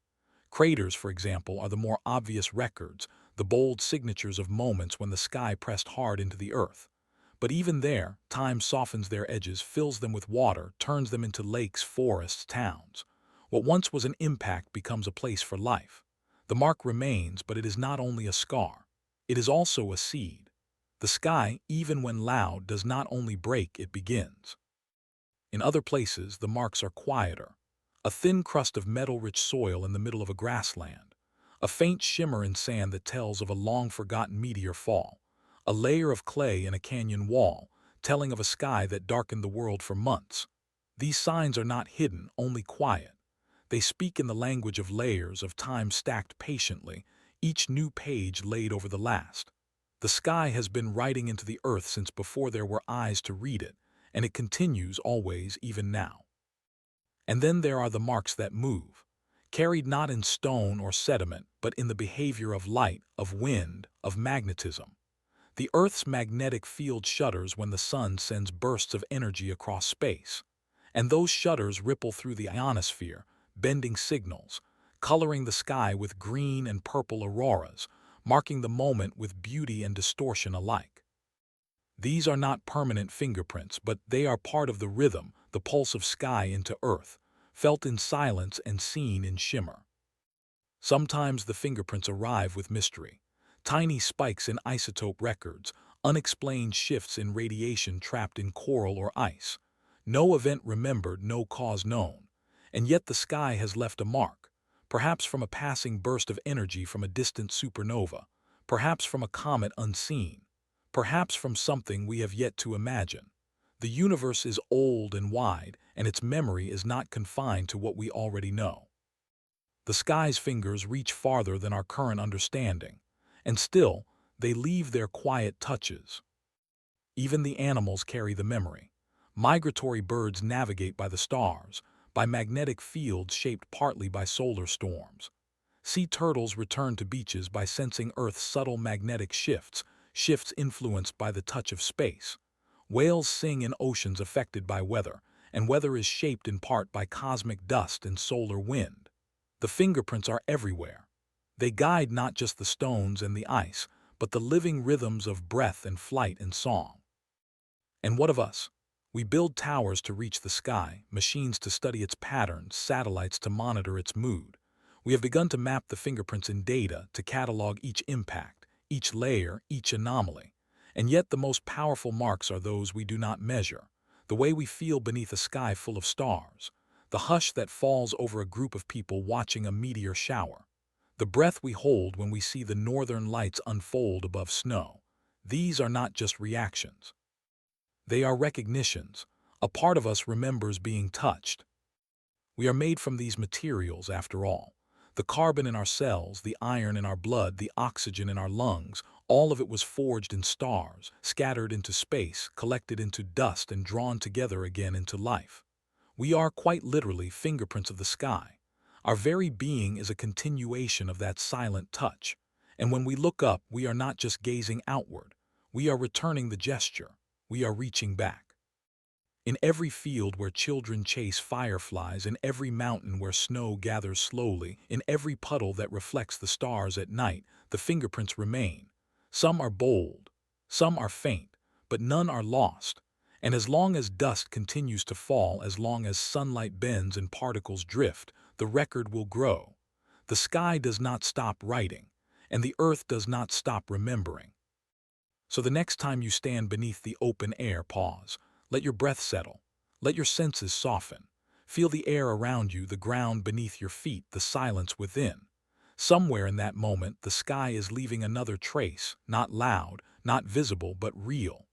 Craters, for example, are the more obvious records, the bold signatures of moments when the sky pressed hard into the earth. But even there, time softens their edges, fills them with water, turns them into lakes, forests, towns. What once was an impact becomes a place for life. The mark remains, but it is not only a scar. It is also a seed. The sky, even when loud, does not only break, it begins. In other places, the marks are quieter. A thin crust of metal-rich soil in the middle of a grassland. A faint shimmer in sand that tells of a long-forgotten meteor fall. A layer of clay in a canyon wall, telling of a sky that darkened the world for months. These signs are not hidden, only quiet. They speak in the language of layers, of time stacked patiently, each new page laid over the last. The sky has been writing into the earth since before there were eyes to read it, and it continues always, even now. And then there are the marks that move, carried not in stone or sediment, but in the behavior of light, of wind, of magnetism. The Earth's magnetic field shudders when the sun sends bursts of energy across space, and those shudders ripple through the ionosphere, bending signals, coloring the sky with green and purple auroras, marking the moment with beauty and distortion alike. These are not permanent fingerprints, but they are part of the rhythm, the pulse of sky into earth, felt in silence and seen in shimmer. Sometimes the fingerprints arrive with mystery. Tiny spikes in isotope records, unexplained shifts in radiation trapped in coral or ice. No event remembered, no cause known. And yet the sky has left a mark, perhaps from a passing burst of energy from a distant supernova, perhaps from a comet unseen, perhaps from something we have yet to imagine. The universe is old and wide, and its memory is not confined to what we already know. The sky's fingers reach farther than our current understanding, and still, they leave their quiet touches. Even the animals carry the memory. Migratory birds navigate by the stars, by magnetic fields shaped partly by solar storms. Sea turtles return to beaches by sensing Earth's subtle magnetic shifts, shifts influenced by the touch of space. Whales sing in oceans affected by weather, and weather is shaped in part by cosmic dust and solar wind. The fingerprints are everywhere. They guide not just the stones and the ice, but the living rhythms of breath and flight and song. And what of us? We build towers to reach the sky, machines to study its patterns, satellites to monitor its mood. We have begun to map the fingerprints in data, to catalog each impact, each layer, each anomaly. And yet the most powerful marks are those we do not measure, the way we feel beneath a sky full of stars, the hush that falls over a group of people watching a meteor shower, the breath we hold when we see the northern lights unfold above snow. These are not just reactions. They are recognitions. A part of us remembers being touched. We are made from these materials, after all. The carbon in our cells, the iron in our blood, the oxygen in our lungs, all of it was forged in stars, scattered into space, collected into dust, and drawn together again into life. We are quite literally fingerprints of the sky. Our very being is a continuation of that silent touch. And when we look up, we are not just gazing outward. We are returning the gesture. We are reaching back. In every field where children chase fireflies, in every mountain where snow gathers slowly, in every puddle that reflects the stars at night, the fingerprints remain. Some are bold, some are faint, but none are lost. And as long as dust continues to fall, as long as sunlight bends and particles drift, the record will grow. The sky does not stop writing, and the earth does not stop remembering. So the next time you stand beneath the open air, pause. Let your breath settle. Let your senses soften. Feel the air around you, the ground beneath your feet, the silence within. Somewhere in that moment, the sky is leaving another trace, not loud, not visible, but real.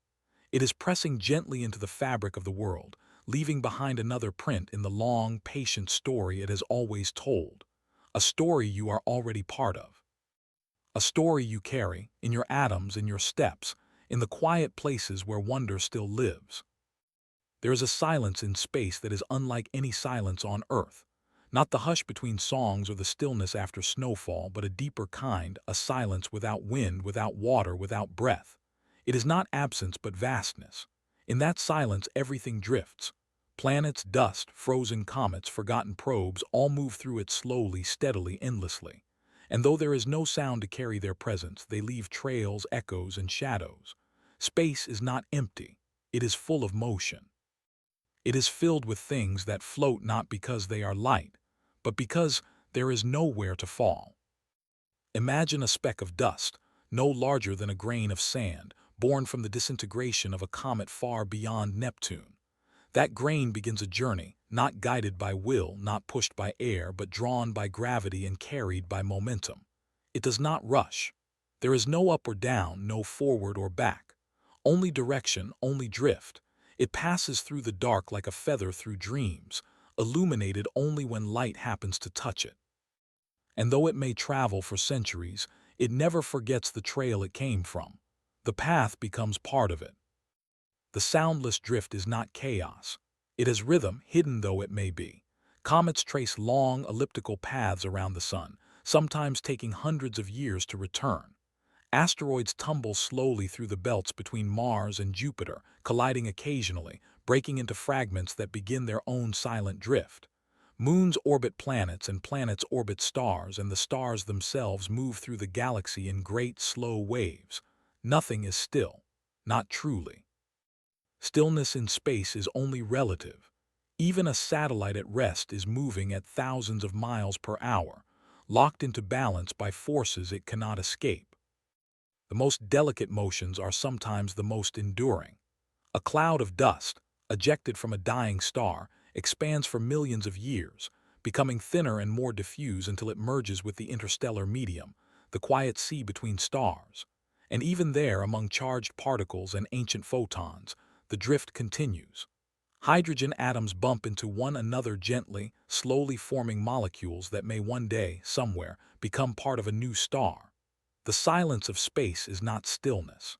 It is pressing gently into the fabric of the world, leaving behind another print in the long, patient story it has always told. A story you are already part of. A story you carry, in your atoms, in your steps, in the quiet places where wonder still lives. There is a silence in space that is unlike any silence on Earth. Not the hush between songs or the stillness after snowfall, but a deeper kind, a silence without wind, without water, without breath. It is not absence but vastness. In that silence everything drifts. Planets, dust, frozen comets, forgotten probes all move through it slowly, steadily, endlessly. And though there is no sound to carry their presence, they leave trails, echoes, and shadows. Space is not empty. It is full of motion. It is filled with things that float not because they are light, but because there is nowhere to fall. Imagine a speck of dust, no larger than a grain of sand, born from the disintegration of a comet far beyond Neptune. That grain begins a journey, not guided by will, not pushed by air, but drawn by gravity and carried by momentum. It does not rush. There is no up or down, no forward or back. Only direction, only drift. It passes through the dark like a feather through dreams, illuminated only when light happens to touch it. And though it may travel for centuries, it never forgets the trail it came from. The path becomes part of it. The soundless drift is not chaos. It is rhythm, hidden though it may be. Comets trace long, elliptical paths around the sun, sometimes taking hundreds of years to return. Asteroids tumble slowly through the belts between Mars and Jupiter, colliding occasionally, breaking into fragments that begin their own silent drift. Moons orbit planets and planets orbit stars, and the stars themselves move through the galaxy in great, slow waves. Nothing is still, not truly. Stillness in space is only relative. Even a satellite at rest is moving at thousands of miles per hour, locked into balance by forces it cannot escape. The most delicate motions are sometimes the most enduring. A cloud of dust, ejected from a dying star, expands for millions of years, becoming thinner and more diffuse until it merges with the interstellar medium, the quiet sea between stars. And even there, among charged particles and ancient photons, the drift continues. Hydrogen atoms bump into one another gently, slowly forming molecules that may one day, somewhere, become part of a new star. The silence of space is not stillness.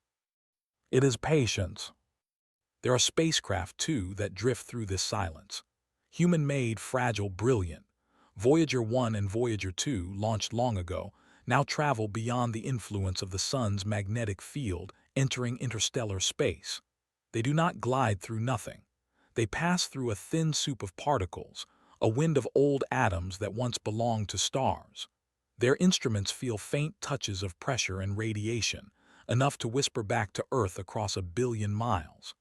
It is patience. There are spacecraft, too, that drift through this silence. Human-made, fragile, brilliant. Voyager 1 and Voyager 2, launched long ago, now travel beyond the influence of the sun's magnetic field, entering interstellar space. They do not glide through nothing. They pass through a thin soup of particles, a wind of old atoms that once belonged to stars. Their instruments feel faint touches of pressure and radiation, enough to whisper back to Earth across 1 billion miles.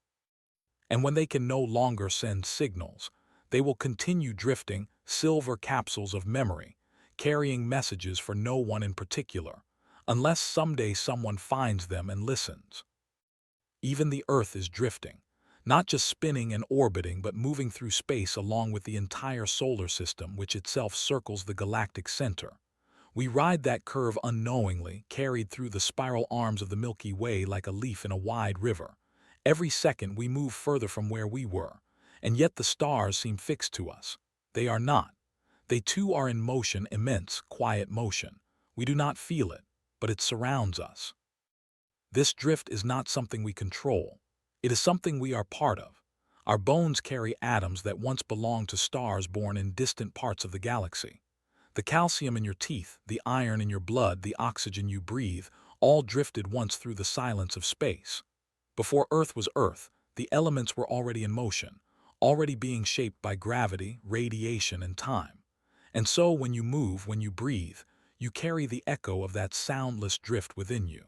And when they can no longer send signals, they will continue drifting, silver capsules of memory, carrying messages for no one in particular, unless someday someone finds them and listens. Even the Earth is drifting, not just spinning and orbiting, but moving through space along with the entire solar system, which itself circles the galactic center. We ride that curve unknowingly, carried through the spiral arms of the Milky Way like a leaf in a wide river. Every second we move further from where we were, and yet the stars seem fixed to us. They are not. They too are in motion, immense, quiet motion. We do not feel it, but it surrounds us. This drift is not something we control. It is something we are part of. Our bones carry atoms that once belonged to stars born in distant parts of the galaxy. The calcium in your teeth, the iron in your blood, the oxygen you breathe, all drifted once through the silence of space. Before Earth was Earth, the elements were already in motion, already being shaped by gravity, radiation, and time. And so when you move, when you breathe, you carry the echo of that soundless drift within you.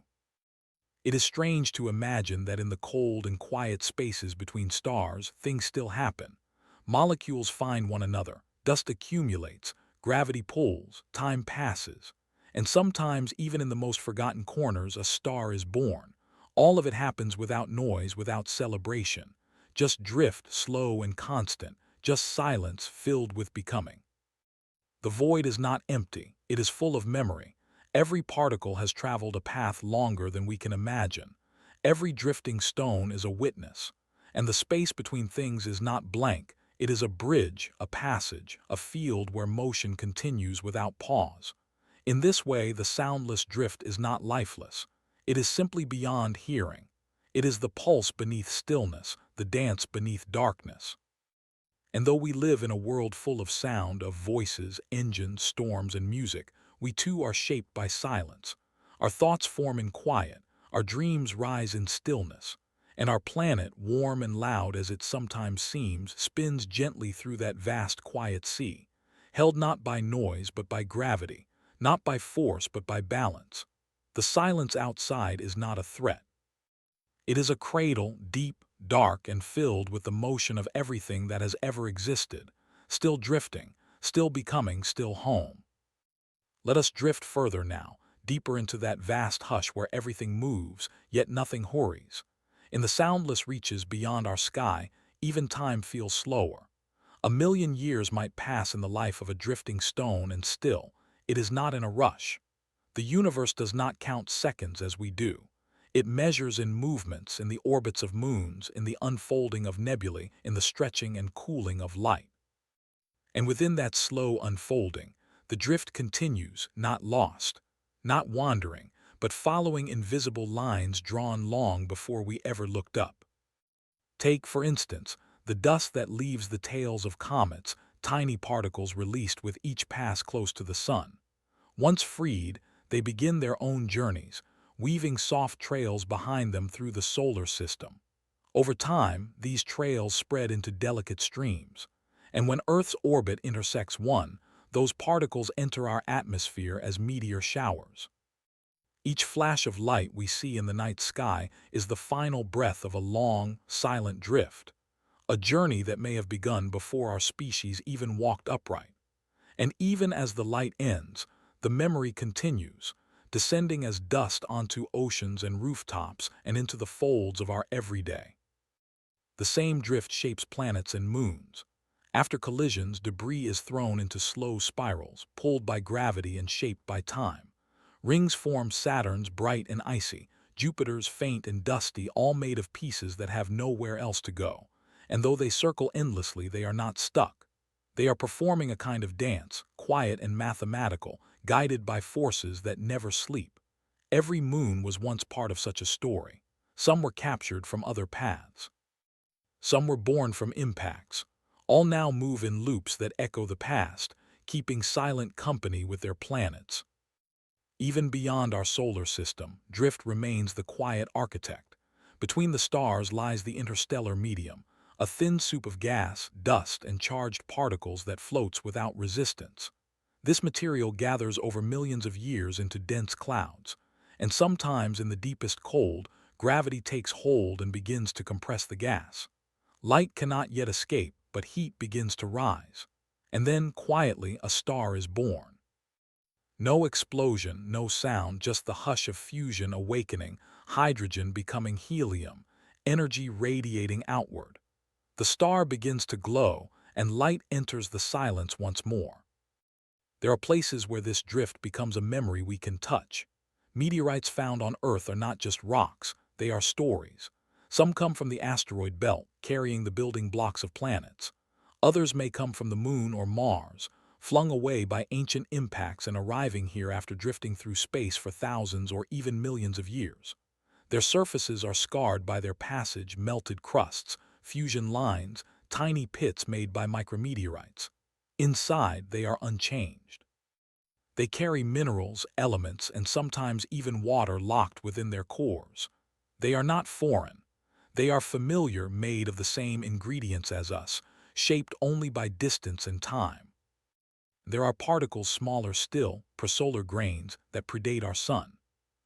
It is strange to imagine that in the cold and quiet spaces between stars, things still happen. Molecules find one another, dust accumulates, gravity pulls, time passes. And sometimes, even in the most forgotten corners, a star is born. All of it happens without noise, without celebration. Just drift, slow and constant, just silence filled with becoming. The void is not empty, it is full of memory. Every particle has traveled a path longer than we can imagine. Every drifting stone is a witness. And the space between things is not blank, it is a bridge, a passage, a field where motion continues without pause. In this way, the soundless drift is not lifeless. It is simply beyond hearing. It is the pulse beneath stillness, the dance beneath darkness. And though we live in a world full of sound, of voices, engines, storms, and music, we too are shaped by silence. Our thoughts form in quiet, our dreams rise in stillness. And our planet, warm and loud as it sometimes seems, spins gently through that vast quiet sea, held not by noise but by gravity, not by force but by balance. The silence outside is not a threat. It is a cradle, deep, dark, and filled with the motion of everything that has ever existed, still drifting, still becoming, still home. Let us drift further now, deeper into that vast hush where everything moves, yet nothing hurries. In the soundless reaches beyond our sky, even time feels slower. A million years might pass in the life of a drifting stone, and still, it is not in a rush. The universe does not count seconds as we do. It measures in movements, in the orbits of moons, in the unfolding of nebulae, in the stretching and cooling of light. And within that slow unfolding, the drift continues, not lost, not wandering, but following invisible lines drawn long before we ever looked up. Take, for instance, the dust that leaves the tails of comets, tiny particles released with each pass close to the sun. Once freed, they begin their own journeys, weaving soft trails behind them through the solar system. Over time, these trails spread into delicate streams. And when Earth's orbit intersects one, those particles enter our atmosphere as meteor showers. Each flash of light we see in the night sky is the final breath of a long, silent drift, a journey that may have begun before our species even walked upright. And even as the light ends, the memory continues, descending as dust onto oceans and rooftops and into the folds of our everyday. The same drift shapes planets and moons. After collisions, debris is thrown into slow spirals, pulled by gravity and shaped by time. Rings form Saturn's bright and icy, Jupiter's faint and dusty, all made of pieces that have nowhere else to go. And though they circle endlessly, they are not stuck. They are performing a kind of dance, quiet and mathematical, guided by forces that never sleep. Every moon was once part of such a story. Some were captured from other paths. Some were born from impacts. All now move in loops that echo the past, keeping silent company with their planets. Even beyond our solar system, drift remains the quiet architect. Between the stars lies the interstellar medium, a thin soup of gas, dust, and charged particles that floats without resistance. This material gathers over millions of years into dense clouds, and sometimes in the deepest cold, gravity takes hold and begins to compress the gas. Light cannot yet escape, but heat begins to rise. And then, quietly, a star is born. No explosion, no sound, just the hush of fusion awakening, hydrogen becoming helium, energy radiating outward. The star begins to glow, and light enters the silence once more. There are places where this drift becomes a memory we can touch. Meteorites found on Earth are not just rocks, they are stories. Some come from the asteroid belt, carrying the building blocks of planets. Others may come from the Moon or Mars, flung away by ancient impacts and arriving here after drifting through space for thousands or even millions of years. Their surfaces are scarred by their passage, melted crusts, fusion lines, tiny pits made by micrometeorites. Inside, they are unchanged. They carry minerals, elements, and sometimes even water locked within their cores. They are not foreign. They are familiar, made of the same ingredients as us, shaped only by distance and time. There are particles smaller still, prosolar grains, that predate our sun.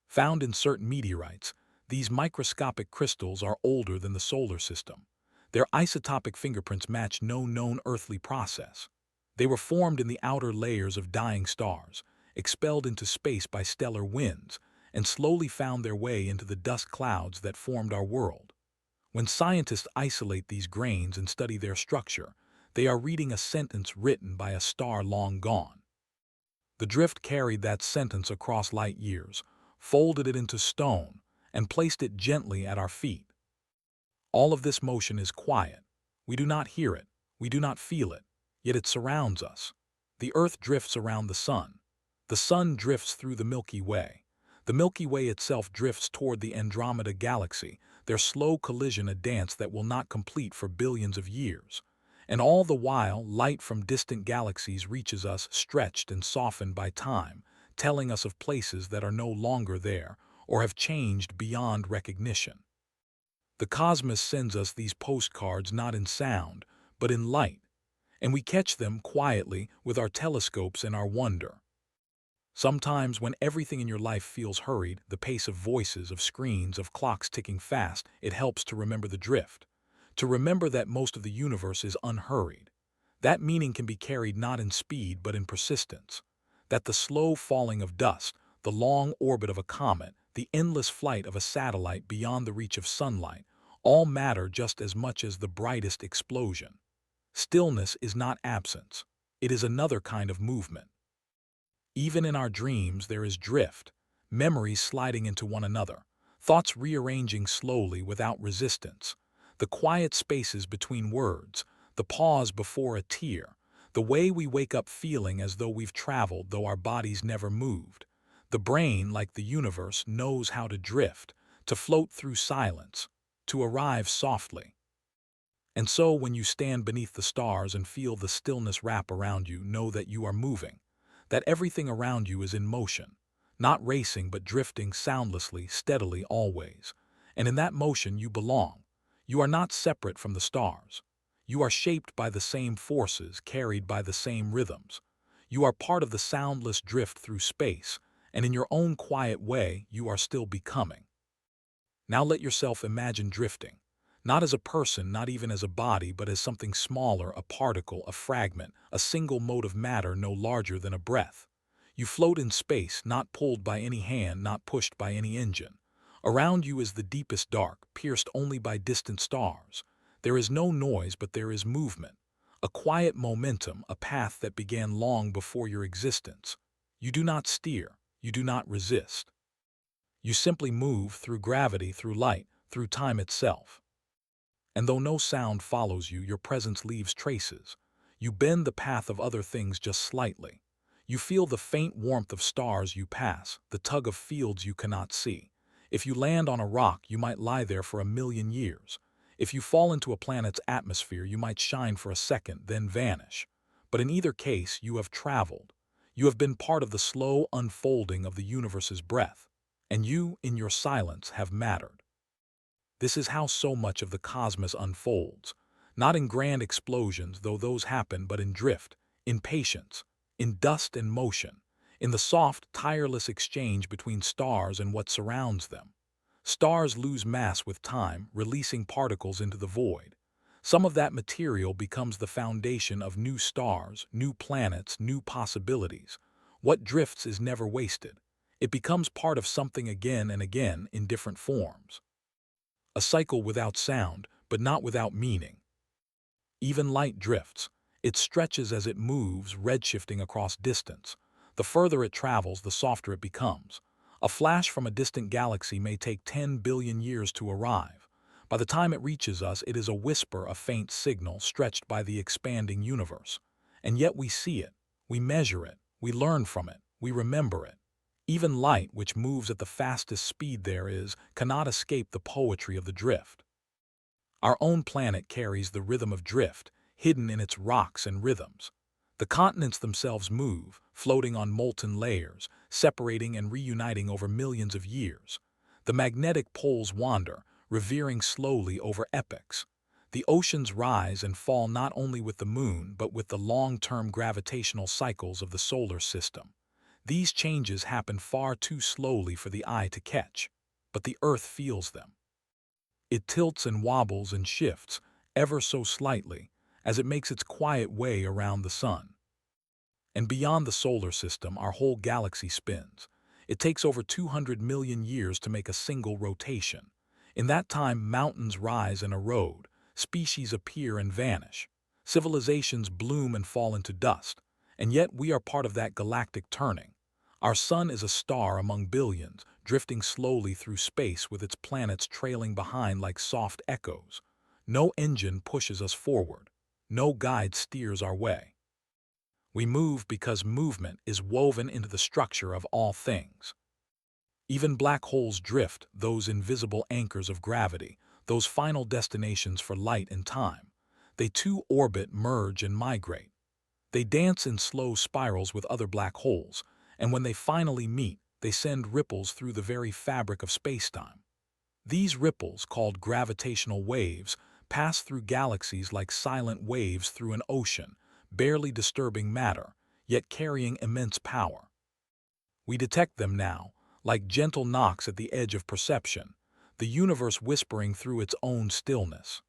Found in certain meteorites, these microscopic crystals are older than the solar system. Their isotopic fingerprints match no known earthly process. They were formed in the outer layers of dying stars, expelled into space by stellar winds, and slowly found their way into the dust clouds that formed our world. When scientists isolate these grains and study their structure, they are reading a sentence written by a star long gone. The drift carried that sentence across light years, folded it into stone, and placed it gently at our feet. All of this motion is quiet. We do not hear it, we do not feel it, yet it surrounds us. The Earth drifts around the Sun. The Sun drifts through the Milky Way. The Milky Way itself drifts toward the Andromeda Galaxy, their slow collision a dance that will not complete for billions of years. And all the while, light from distant galaxies reaches us, stretched and softened by time, telling us of places that are no longer there or have changed beyond recognition. The cosmos sends us these postcards not in sound, but in light, and we catch them quietly with our telescopes and our wonder. Sometimes when everything in your life feels hurried, the pace of voices, of screens, of clocks ticking fast, it helps to remember the drift. To remember that most of the universe is unhurried. That meaning can be carried not in speed but in persistence. That the slow falling of dust, the long orbit of a comet, the endless flight of a satellite beyond the reach of sunlight, all matter just as much as the brightest explosion. Stillness is not absence. It is another kind of movement. Even in our dreams there is drift, memories sliding into one another, thoughts rearranging slowly without resistance, the quiet spaces between words, the pause before a tear, the way we wake up feeling as though we've traveled though our bodies never moved. The brain, like the universe, knows how to drift, to float through silence, to arrive softly. And so when you stand beneath the stars and feel the stillness wrap around you, know that you are moving, that everything around you is in motion, not racing but drifting soundlessly, steadily, always. And in that motion you belong. You are not separate from the stars. You are shaped by the same forces, carried by the same rhythms. You are part of the soundless drift through space, and in your own quiet way you are still becoming. Now let yourself imagine drifting, not as a person, not even as a body, but as something smaller, a particle, a fragment, a single mode of matter no larger than a breath. You float in space, not pulled by any hand, not pushed by any engine. Around you is the deepest dark, pierced only by distant stars. There is no noise, but there is movement. A quiet momentum, a path that began long before your existence. You do not steer, you do not resist. You simply move through gravity, through light, through time itself. And though no sound follows you, your presence leaves traces. You bend the path of other things just slightly. You feel the faint warmth of stars you pass, the tug of fields you cannot see. If you land on a rock, you might lie there for 1,000,000 years. If you fall into a planet's atmosphere, you might shine for a second, then vanish. But in either case, you have traveled. You have been part of the slow unfolding of the universe's breath. And you, in your silence, have mattered. This is how so much of the cosmos unfolds, not in grand explosions, though those happen, but in drift, in patience, in dust and motion, in the soft, tireless exchange between stars and what surrounds them. Stars lose mass with time, releasing particles into the void. Some of that material becomes the foundation of new stars, new planets, new possibilities. What drifts is never wasted. It becomes part of something again and again in different forms. A cycle without sound, but not without meaning. Even light drifts. It stretches as it moves, redshifting across distance. The further it travels, the softer it becomes. A flash from a distant galaxy may take 10 billion years to arrive. By the time it reaches us, it is a whisper, a faint signal stretched by the expanding universe. And yet we see it, we measure it, we learn from it, we remember it. Even light, which moves at the fastest speed there is, cannot escape the poetry of the drift. Our own planet carries the rhythm of drift, hidden in its rocks and rhythms. The continents themselves move, floating on molten layers, separating and reuniting over millions of years. The magnetic poles wander, revering slowly over epochs. The oceans rise and fall not only with the moon, but with the long-term gravitational cycles of the solar system. These changes happen far too slowly for the eye to catch, but the Earth feels them. It tilts and wobbles and shifts, ever so slightly, as it makes its quiet way around the sun. And beyond the solar system, our whole galaxy spins. It takes over 200 million years to make a single rotation. In that time, mountains rise and erode, species appear and vanish, civilizations bloom and fall into dust, and yet we are part of that galactic turning. Our sun is a star among billions, drifting slowly through space with its planets trailing behind like soft echoes. No engine pushes us forward. No guide steers our way. We move because movement is woven into the structure of all things. Even black holes drift, those invisible anchors of gravity, those final destinations for light and time. They too orbit, merge, and migrate. They dance in slow spirals with other black holes, and when they finally meet, they send ripples through the very fabric of spacetime. These ripples, called gravitational waves, pass through galaxies like silent waves through an ocean, barely disturbing matter, yet carrying immense power. We detect them now, like gentle knocks at the edge of perception, the universe whispering through its own stillness.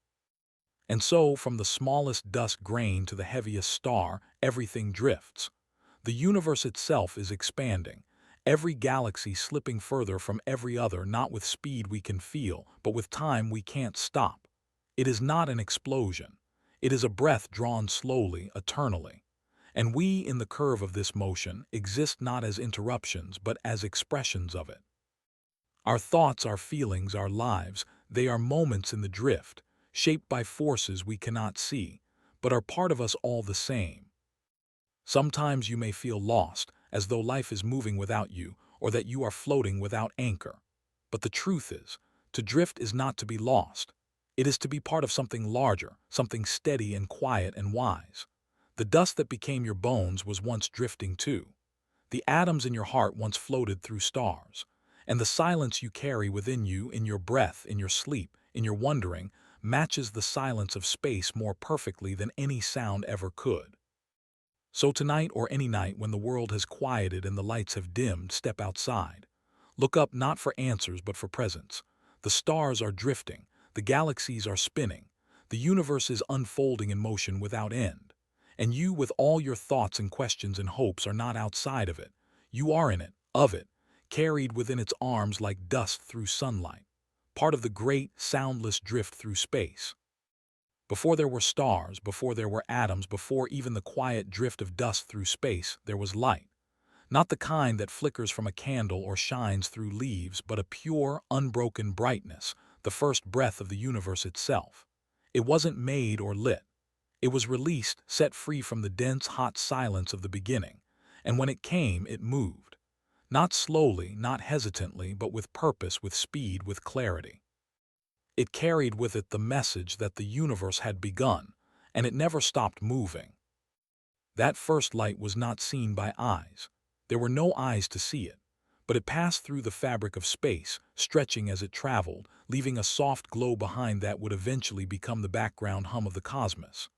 And so, from the smallest dust grain to the heaviest star, everything drifts. The universe itself is expanding, every galaxy slipping further from every other, not with speed we can feel, but with time we can't stop. It is not an explosion. It is a breath drawn slowly, eternally. And we, in the curve of this motion, exist not as interruptions, but as expressions of it. Our thoughts, our feelings, our lives, they are moments in the drift, shaped by forces we cannot see, but are part of us all the same. Sometimes you may feel lost, as though life is moving without you, or that you are floating without anchor. But the truth is, to drift is not to be lost. It is to be part of something larger, something steady and quiet and wise. The dust that became your bones was once drifting too. The atoms in your heart once floated through stars. And the silence you carry within you, in your breath, in your sleep, in your wondering, matches the silence of space more perfectly than any sound ever could. So tonight, or any night when the world has quieted and the lights have dimmed, step outside. Look up not for answers but for presence. The stars are drifting, the galaxies are spinning, the universe is unfolding in motion without end. And you, with all your thoughts and questions and hopes, are not outside of it. You are in it, of it, carried within its arms like dust through sunlight, part of the great, soundless drift through space. Before there were stars, before there were atoms, before even the quiet drift of dust through space, there was light. Not the kind that flickers from a candle or shines through leaves, but a pure, unbroken brightness, the first breath of the universe itself. It wasn't made or lit. It was released, set free from the dense, hot silence of the beginning. And when it came, it moved. Not slowly, not hesitantly, but with purpose, with speed, with clarity. It carried with it the message that the universe had begun, and it never stopped moving. That first light was not seen by eyes. There were no eyes to see it, but it passed through the fabric of space, stretching as it traveled, leaving a soft glow behind that would eventually become the background hum of the cosmos.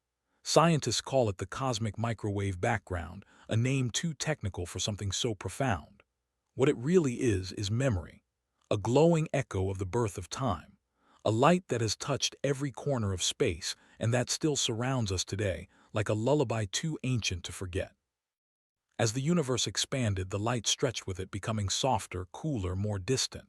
Scientists call it the cosmic microwave background, a name too technical for something so profound. What it really is memory, a glowing echo of the birth of time, a light that has touched every corner of space and that still surrounds us today, like a lullaby too ancient to forget. As the universe expanded, the light stretched with it, becoming softer, cooler, more distant.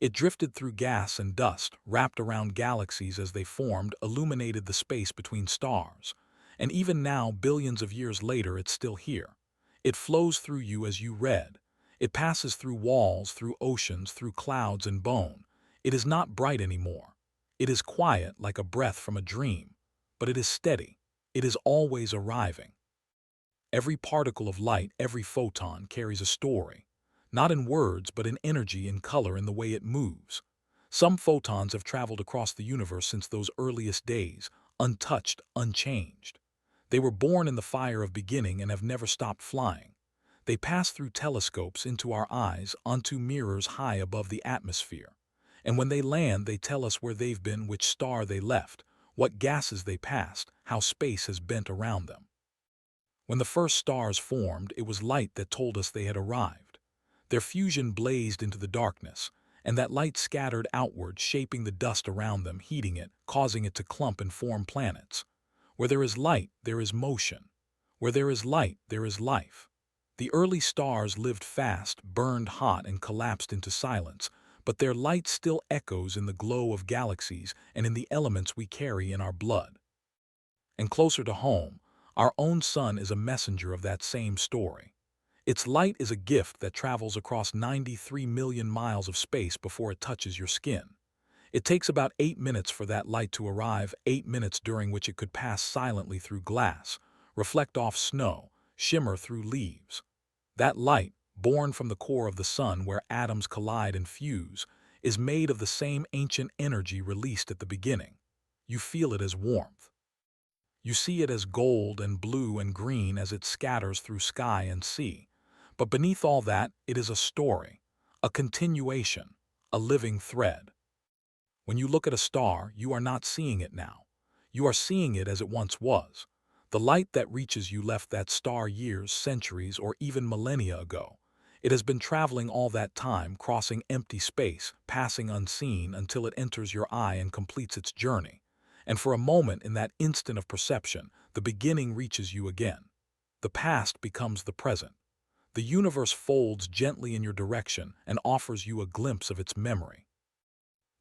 It drifted through gas and dust, wrapped around galaxies as they formed, illuminated the space between stars. And even now, billions of years later, it's still here. It flows through you as you read. It passes through walls, through oceans, through clouds and bone. It is not bright anymore. It is quiet, like a breath from a dream. But it is steady. It is always arriving. Every particle of light, every photon, carries a story. Not in words, but in energy, in color, in the way it moves. Some photons have traveled across the universe since those earliest days, untouched, unchanged. They were born in the fire of beginning and have never stopped flying. They pass through telescopes, into our eyes, onto mirrors high above the atmosphere. And when they land, they tell us where they've been, which star they left, what gases they passed, how space has bent around them. When the first stars formed, it was light that told us they had arrived. Their fusion blazed into the darkness, and that light scattered outward, shaping the dust around them, heating it, causing it to clump and form planets. Where there is light, there is motion. Where there is light, there is life. The early stars lived fast, burned hot, and collapsed into silence, but their light still echoes in the glow of galaxies and in the elements we carry in our blood. And closer to home, our own sun is a messenger of that same story. Its light is a gift that travels across 93 million miles of space before it touches your skin. It takes about 8 minutes for that light to arrive, 8 minutes during which it could pass silently through glass, reflect off snow, shimmer through leaves. That light, born from the core of the sun where atoms collide and fuse, is made of the same ancient energy released at the beginning. You feel it as warmth. You see it as gold and blue and green as it scatters through sky and sea. But beneath all that, it is a story, a continuation, a living thread. When you look at a star, you are not seeing it now. You are seeing it as it once was. The light that reaches you left that star years, centuries, or even millennia ago. It has been traveling all that time, crossing empty space, passing unseen until it enters your eye and completes its journey. And for a moment, in that instant of perception, the beginning reaches you again. The past becomes the present. The universe folds gently in your direction and offers you a glimpse of its memory.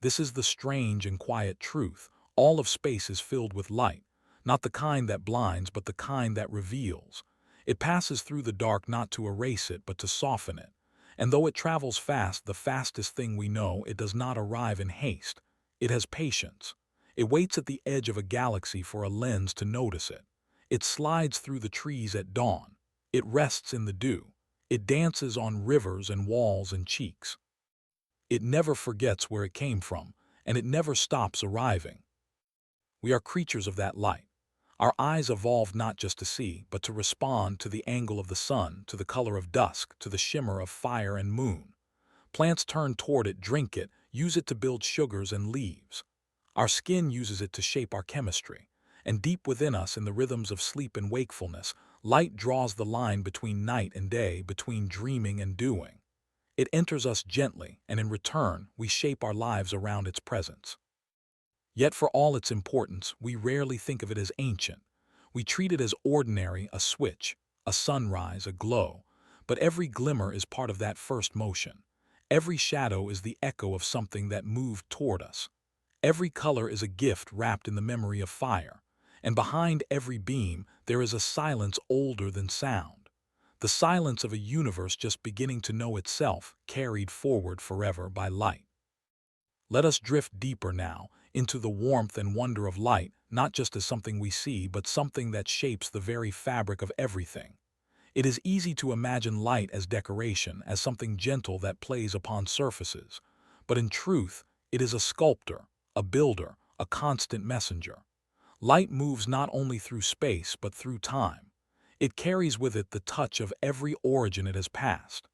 This is the strange and quiet truth. All of space is filled with light, not the kind that blinds, but the kind that reveals. It passes through the dark not to erase it, but to soften it. And though it travels fast, the fastest thing we know, it does not arrive in haste. It has patience. It waits at the edge of a galaxy for a lens to notice it. It slides through the trees at dawn. It rests in the dew. It dances on rivers and walls and cheeks. It never forgets where it came from, and it never stops arriving. We are creatures of that light. Our eyes evolved not just to see, but to respond to the angle of the sun, to the color of dusk, to the shimmer of fire and moon. Plants turn toward it, drink it, use it to build sugars and leaves. Our skin uses it to shape our chemistry. And deep within us, in the rhythms of sleep and wakefulness, light draws the line between night and day, between dreaming and doing. It enters us gently, and in return, we shape our lives around its presence. Yet for all its importance, we rarely think of it as ancient. We treat it as ordinary, a switch, a sunrise, a glow. But every glimmer is part of that first motion. Every shadow is the echo of something that moved toward us. Every color is a gift wrapped in the memory of fire. And behind every beam, there is a silence older than sound. The silence of a universe just beginning to know itself, carried forward forever by light. Let us drift deeper now, into the warmth and wonder of light, not just as something we see, but something that shapes the very fabric of everything. It is easy to imagine light as decoration, as something gentle that plays upon surfaces. But in truth, it is a sculptor, a builder, a constant messenger. Light moves not only through space, but through time. It carries with it the touch of every origin it has passed.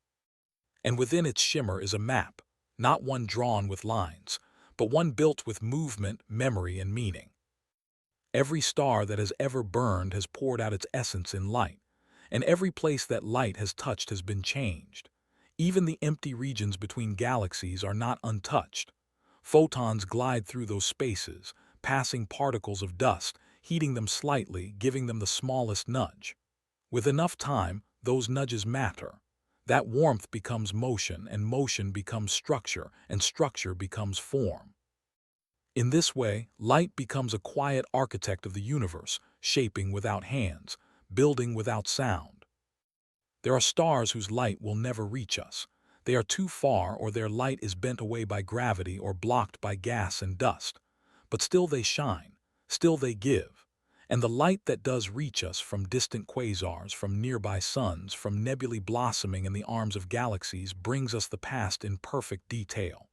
And within its shimmer is a map, not one drawn with lines, but one built with movement, memory, and meaning. Every star that has ever burned has poured out its essence in light, and every place that light has touched has been changed. Even the empty regions between galaxies are not untouched. Photons glide through those spaces, passing particles of dust, heating them slightly, giving them the smallest nudge. With enough time, those nudges matter. That warmth becomes motion, and motion becomes structure, and structure becomes form. In this way, light becomes a quiet architect of the universe, shaping without hands, building without sound. There are stars whose light will never reach us. They are too far, or their light is bent away by gravity or blocked by gas and dust. But still they shine, still they give. And the light that does reach us, from distant quasars, from nearby suns, from nebulae blossoming in the arms of galaxies, brings us the past in perfect detail.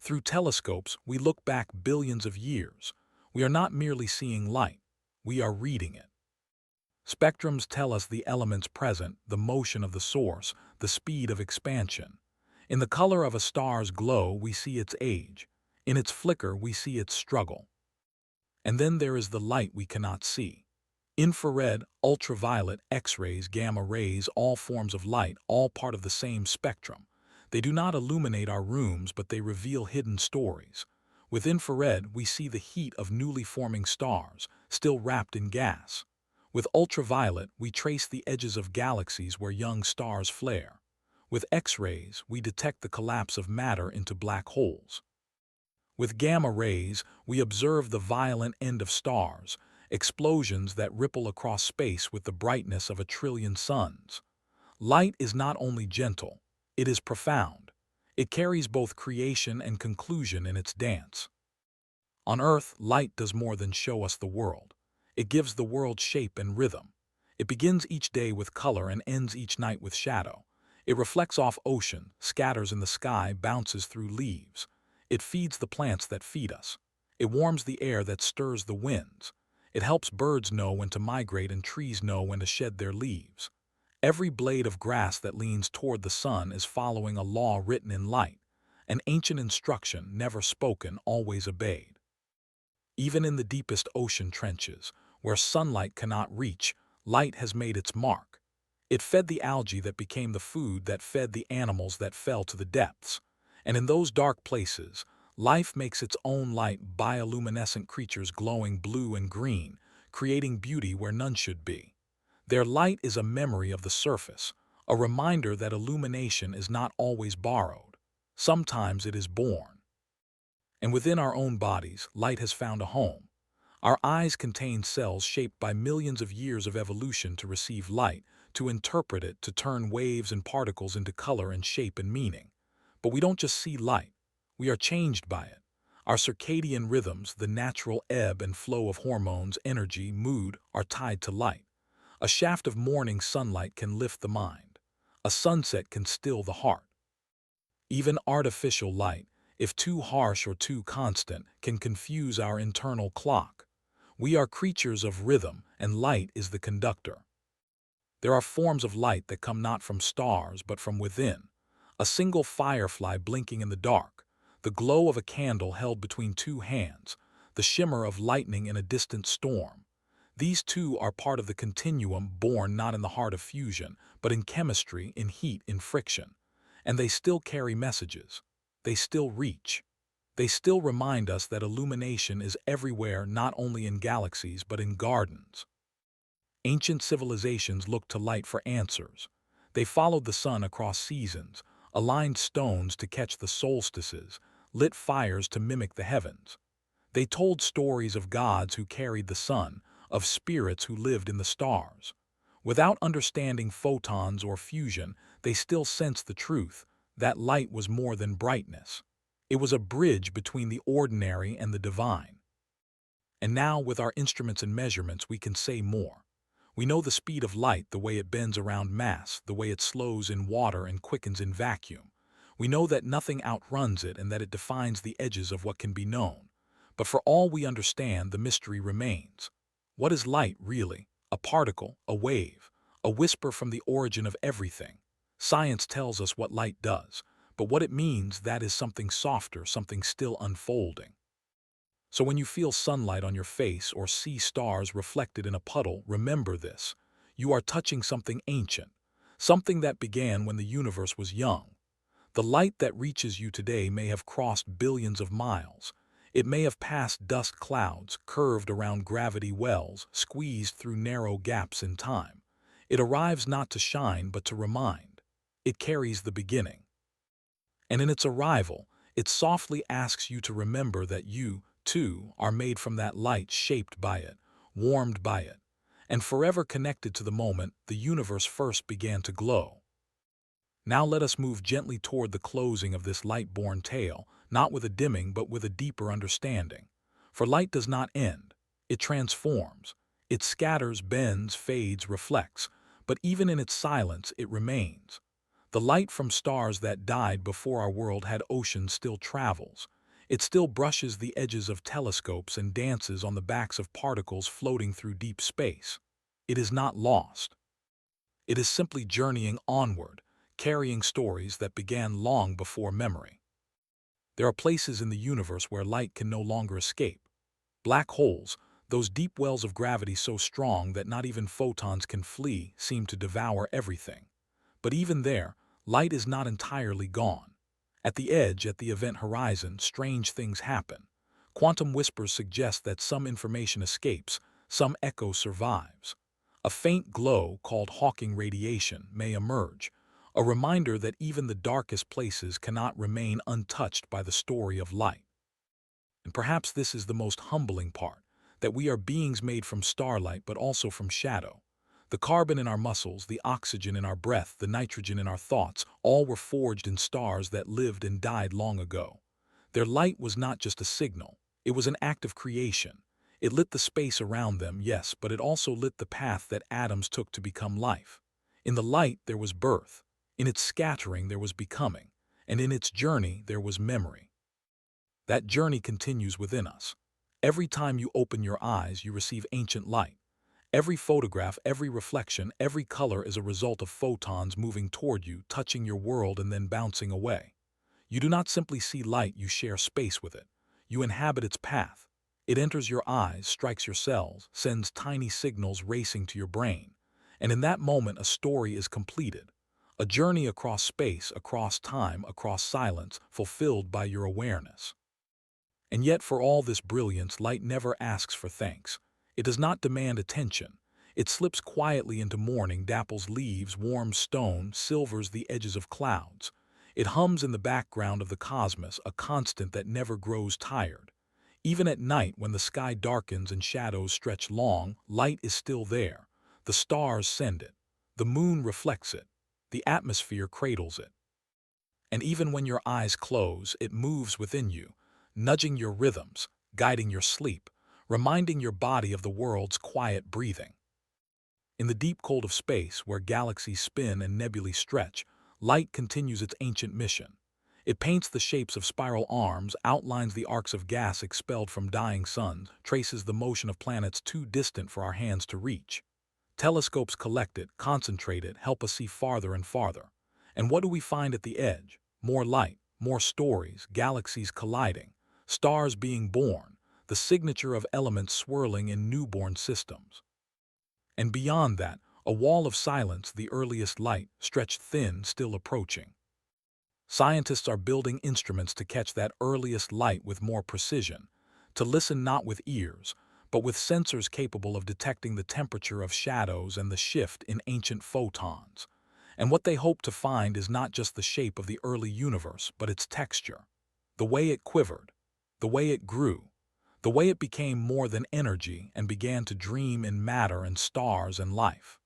Through telescopes, we look back billions of years. We are not merely seeing light, we are reading it. Spectrums tell us the elements present, the motion of the source, the speed of expansion. In the color of a star's glow, we see its age. In its flicker, we see its struggle. And then there is the light we cannot see. Infrared, ultraviolet, X-rays, gamma rays, all forms of light, all part of the same spectrum. They do not illuminate our rooms, but they reveal hidden stories. With infrared, we see the heat of newly forming stars, still wrapped in gas. With ultraviolet, we trace the edges of galaxies where young stars flare. With X-rays, we detect the collapse of matter into black holes. With gamma rays, we observe the violent end of stars, explosions that ripple across space with the brightness of 1,000,000,000,000 suns. Light is not only gentle, it is profound. It carries both creation and conclusion in its dance. On Earth, light does more than show us the world. It gives the world shape and rhythm. It begins each day with color and ends each night with shadow. It reflects off ocean, scatters in the sky, bounces through leaves. It feeds the plants that feed us. It warms the air that stirs the winds. It helps birds know when to migrate and trees know when to shed their leaves. Every blade of grass that leans toward the sun is following a law written in light. an ancient instruction never spoken, always obeyed. Even in the deepest ocean trenches, where sunlight cannot reach, light has made its mark. It fed the algae that became the food that fed the animals that fell to the depths. And in those dark places, life makes its own light, bioluminescent creatures glowing blue and green, creating beauty where none should be. Their light is a memory of the surface, a reminder that illumination is not always borrowed. Sometimes it is born. And within our own bodies, light has found a home. Our eyes contain cells shaped by millions of years of evolution to receive light, to interpret it, to turn waves and particles into color and shape and meaning. But we don't just see light. We are changed by it. Our circadian rhythms, the natural ebb and flow of hormones, energy, mood, are tied to light. A shaft of morning sunlight can lift the mind. A sunset can still the heart. Even artificial light, if too harsh or too constant, can confuse our internal clock. We are creatures of rhythm, and light is the conductor. There are forms of light that come not from stars but from within. A single firefly blinking in the dark, the glow of a candle held between two hands, the shimmer of lightning in a distant storm. These two are part of the continuum, born not in the heart of fusion, but in chemistry, in heat, in friction. And they still carry messages. They still reach. They still remind us that illumination is everywhere, not only in galaxies but in gardens. Ancient civilizations looked to light for answers. They followed the sun across seasons, aligned stones to catch the solstices, lit fires to mimic the heavens. They told stories of gods who carried the sun, of spirits who lived in the stars. Without understanding photons or fusion, they still sensed the truth that light was more than brightness. It was a bridge between the ordinary and the divine. And now, with our instruments and measurements, we can say more. We know the speed of light, the way it bends around mass, the way it slows in water and quickens in vacuum. We know that nothing outruns it and that it defines the edges of what can be known. But for all we understand, the mystery remains. What is light, really? A particle, a wave, a whisper from the origin of everything. Science tells us what light does, but what it means, that is something softer, something still unfolding. So when you feel sunlight on your face or see stars reflected in a puddle, remember this. You are touching something ancient, something that began when the universe was young. The light that reaches you today may have crossed billions of miles. It may have passed dust clouds, curved around gravity wells, squeezed through narrow gaps in time. It arrives not to shine but to remind. It carries the beginning. And in its arrival, it softly asks you to remember that you, too, are made from that light, shaped by it, warmed by it, and forever connected to the moment the universe first began to glow. Now let us move gently toward the closing of this light-born tale, not with a dimming but with a deeper understanding. For light does not end. It transforms. It scatters, bends, fades, reflects, but even in its silence it remains. The light from stars that died before our world had oceans still travels. It still brushes the edges of telescopes and dances on the backs of particles floating through deep space. It is not lost. It is simply journeying onward, carrying stories that began long before memory. There are places in the universe where light can no longer escape. Black holes, those deep wells of gravity so strong that not even photons can flee, seem to devour everything. But even there, light is not entirely gone. At the edge, at the event horizon, strange things happen. Quantum whispers suggest that some information escapes, some echo survives. A faint glow, called Hawking radiation, may emerge, a reminder that even the darkest places cannot remain untouched by the story of light. And perhaps this is the most humbling part, that we are beings made from starlight but also from shadow. The carbon in our muscles, the oxygen in our breath, the nitrogen in our thoughts, all were forged in stars that lived and died long ago. Their light was not just a signal, it was an act of creation. It lit the space around them, yes, but it also lit the path that atoms took to become life. In the light there was birth, in its scattering there was becoming, and in its journey there was memory. That journey continues within us. Every time you open your eyes, you receive ancient light. Every photograph, every reflection, every color is a result of photons moving toward you, touching your world and then bouncing away. You do not simply see light, you share space with it. You inhabit its path. It enters your eyes, strikes your cells, sends tiny signals racing to your brain. And in that moment, a story is completed. A journey across space, across time, across silence, fulfilled by your awareness. And yet, for all this brilliance, light never asks for thanks. It does not demand attention. It slips quietly into morning, dapples leaves, warms stone, silvers the edges of clouds. It hums in the background of the cosmos, a constant that never grows tired. Even at night, when the sky darkens and shadows stretch long, light is still there. The stars send it. The moon reflects it. The atmosphere cradles it. And even when your eyes close, it moves within you, nudging your rhythms, guiding your sleep, reminding your body of the world's quiet breathing. In the deep cold of space, where galaxies spin and nebulae stretch, light continues its ancient mission. It paints the shapes of spiral arms, outlines the arcs of gas expelled from dying suns, traces the motion of planets too distant for our hands to reach. Telescopes collect it, concentrate it, help us see farther and farther. And what do we find at the edge? More light, more stories, galaxies colliding, stars being born, the signature of elements swirling in newborn systems. And beyond that, a wall of silence, the earliest light, stretched thin, still approaching. Scientists are building instruments to catch that earliest light with more precision, to listen not with ears, but with sensors capable of detecting the temperature of shadows and the shift in ancient photons. And what they hope to find is not just the shape of the early universe, but its texture, the way it quivered, the way it grew, the way it became more than energy and began to dream in matter and stars and life.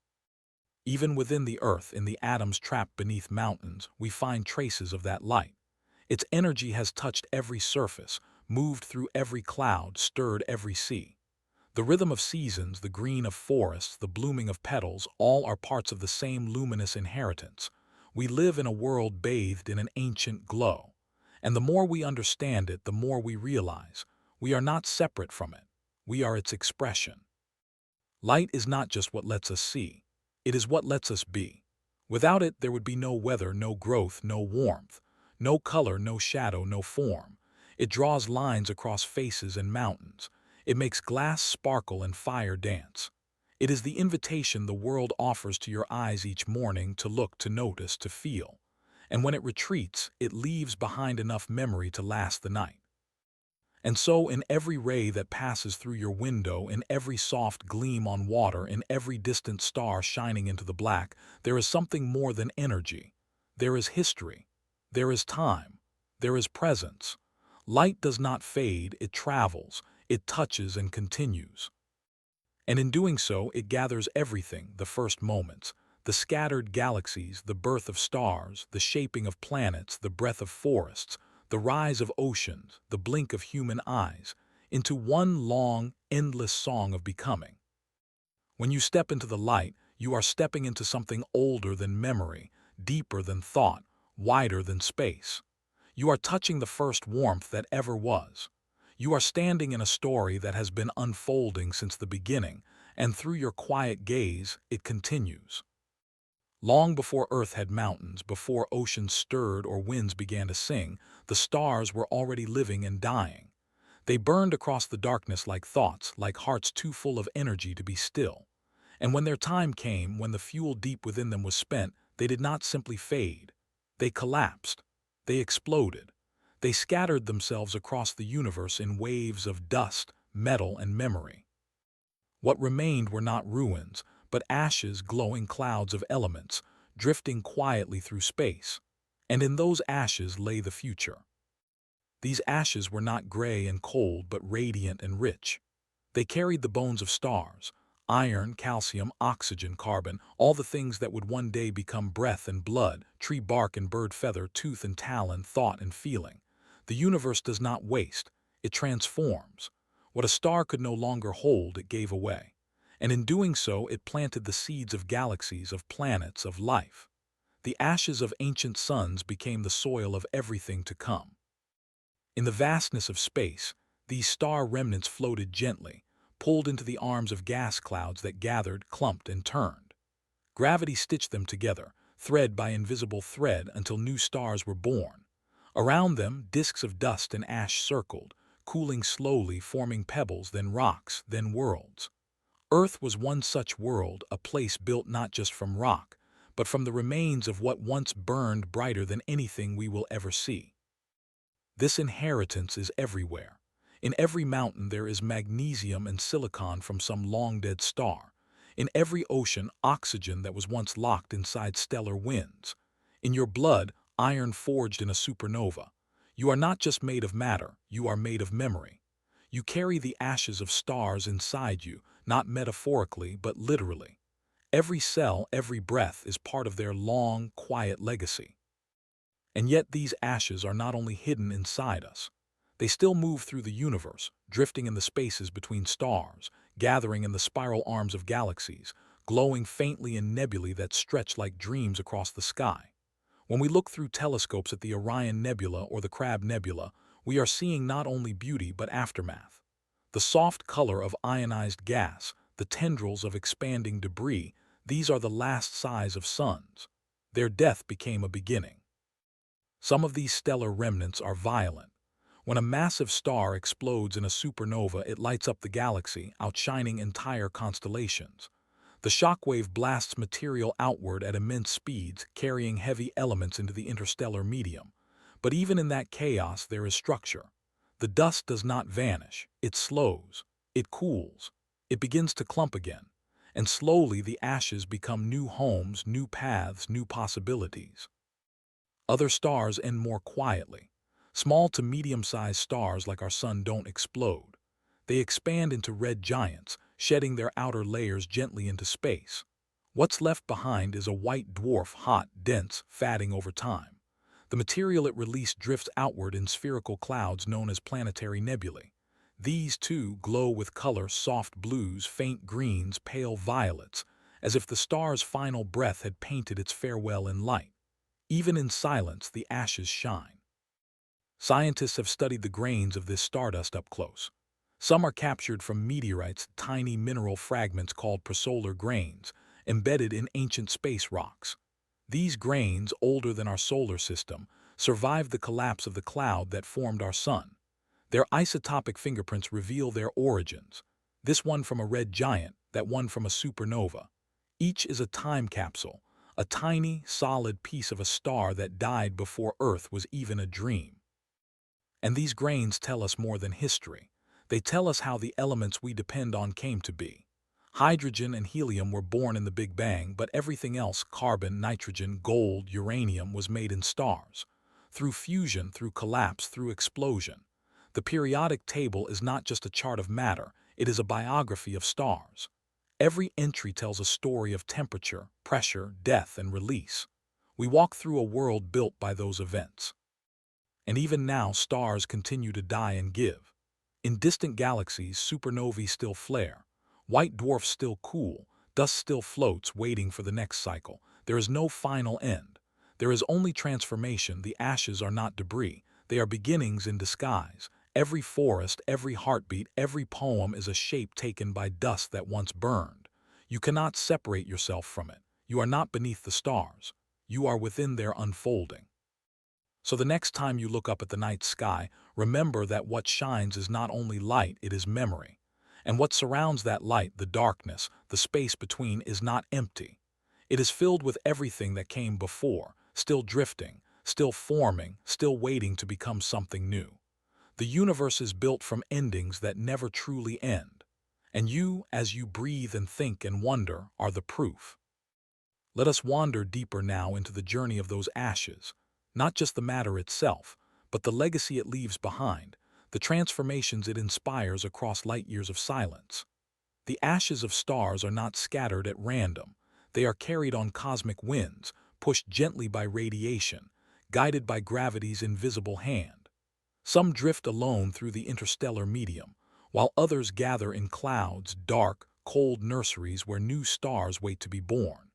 Even within the earth, in the atoms trapped beneath mountains, we find traces of that light. Its energy has touched every surface, moved through every cloud, stirred every sea. The rhythm of seasons, the green of forests, the blooming of petals, all are parts of the same luminous inheritance. We live in a world bathed in an ancient glow. And the more we understand it, the more we realize we are not separate from it. We are its expression. Light is not just what lets us see. It is what lets us be. Without it, there would be no weather, no growth, no warmth, no color, no shadow, no form. It draws lines across faces and mountains. It makes glass sparkle and fire dance. It is the invitation the world offers to your eyes each morning to look, to notice, to feel. And when it retreats, it leaves behind enough memory to last the night. And so, in every ray that passes through your window, in every soft gleam on water, in every distant star shining into the black, there is something more than energy. There is history. There is time. There is presence. Light does not fade, it travels, it touches and continues. And in doing so, it gathers everything: the first moments, the scattered galaxies, the birth of stars, the shaping of planets, the breath of forests, the rise of oceans, the blink of human eyes, into one long, endless song of becoming. When you step into the light, you are stepping into something older than memory, deeper than thought, wider than space. You are touching the first warmth that ever was. You are standing in a story that has been unfolding since the beginning, and through your quiet gaze, it continues. Long before Earth had mountains, before oceans stirred or winds began to sing, the stars were already living and dying. They burned across the darkness like thoughts, like hearts too full of energy to be still. And when their time came, when the fuel deep within them was spent, they did not simply fade. They collapsed. They exploded. They scattered themselves across the universe in waves of dust, metal, and memory. What remained were not ruins, but ashes, glowing clouds of elements, drifting quietly through space. And in those ashes lay the future. These ashes were not gray and cold, but radiant and rich. They carried the bones of stars: iron, calcium, oxygen, carbon, all the things that would one day become breath and blood, tree bark and bird feather, tooth and talon, thought and feeling. The universe does not waste, it transforms. What a star could no longer hold, it gave away. And in doing so, it planted the seeds of galaxies, of planets, of life. The ashes of ancient suns became the soil of everything to come. In the vastness of space, these star remnants floated gently, pulled into the arms of gas clouds that gathered, clumped, and turned. Gravity stitched them together, thread by invisible thread, until new stars were born. Around them, disks of dust and ash circled, cooling slowly, forming pebbles, then rocks, then worlds. Earth was one such world, a place built not just from rock, but from the remains of what once burned brighter than anything we will ever see. This inheritance is everywhere. In every mountain there is magnesium and silicon from some long-dead star. In every ocean, oxygen that was once locked inside stellar winds. In your blood, iron forged in a supernova. You are not just made of matter, you are made of memory. You carry the ashes of stars inside you, not metaphorically, but literally. Every cell, every breath is part of their long, quiet legacy. And yet these ashes are not only hidden inside us. They still move through the universe, drifting in the spaces between stars, gathering in the spiral arms of galaxies, glowing faintly in nebulae that stretch like dreams across the sky. When we look through telescopes at the Orion Nebula or the Crab Nebula, we are seeing not only beauty but aftermath. The soft color of ionized gas, the tendrils of expanding debris, these are the last sighs of suns. Their death became a beginning. Some of these stellar remnants are violent. When a massive star explodes in a supernova, it lights up the galaxy, outshining entire constellations. The shockwave blasts material outward at immense speeds, carrying heavy elements into the interstellar medium. But even in that chaos, there is structure. The dust does not vanish, it slows, it cools, it begins to clump again. And slowly the ashes become new homes, new paths, new possibilities. Other stars end more quietly. Small to medium-sized stars like our sun don't explode. They expand into red giants, shedding their outer layers gently into space. What's left behind is a white dwarf, hot, dense, fatting over time. The material it released drifts outward in spherical clouds known as planetary nebulae. These, too, glow with color: soft blues, faint greens, pale violets, as if the star's final breath had painted its farewell in light. Even in silence, the ashes shine. Scientists have studied the grains of this stardust up close. Some are captured from meteorites, tiny mineral fragments called prosolar grains, embedded in ancient space rocks. These grains, older than our solar system, survived the collapse of the cloud that formed our sun. Their isotopic fingerprints reveal their origins. This one from a red giant, that one from a supernova. Each is a time capsule, a tiny, solid piece of a star that died before Earth was even a dream. And these grains tell us more than history. They tell us how the elements we depend on came to be. Hydrogen and helium were born in the Big Bang, but everything else, carbon, nitrogen, gold, uranium, was made in stars. Through fusion, through collapse, through explosion. The periodic table is not just a chart of matter, it is a biography of stars. Every entry tells a story of temperature, pressure, death, and release. We walk through a world built by those events. And even now, stars continue to die and give. In distant galaxies, supernovae still flare. White dwarfs still cool. Dust still floats, waiting for the next cycle. There is no final end. There is only transformation. The ashes are not debris. They are beginnings in disguise. Every forest, every heartbeat, every poem is a shape taken by dust that once burned. You cannot separate yourself from it. You are not beneath the stars. You are within their unfolding. So the next time you look up at the night sky, remember that what shines is not only light, it is memory. And what surrounds that light, the darkness, the space between, is not empty. It is filled with everything that came before, still drifting, still forming, still waiting to become something new. The universe is built from endings that never truly end. And you, as you breathe and think and wonder, are the proof. Let us wander deeper now into the journey of those ashes, not just the matter itself, but the legacy it leaves behind, the transformations it inspires across light years of silence. The ashes of stars are not scattered at random. They are carried on cosmic winds, pushed gently by radiation, guided by gravity's invisible hand. Some drift alone through the interstellar medium, while others gather in clouds, dark, cold nurseries where new stars wait to be born.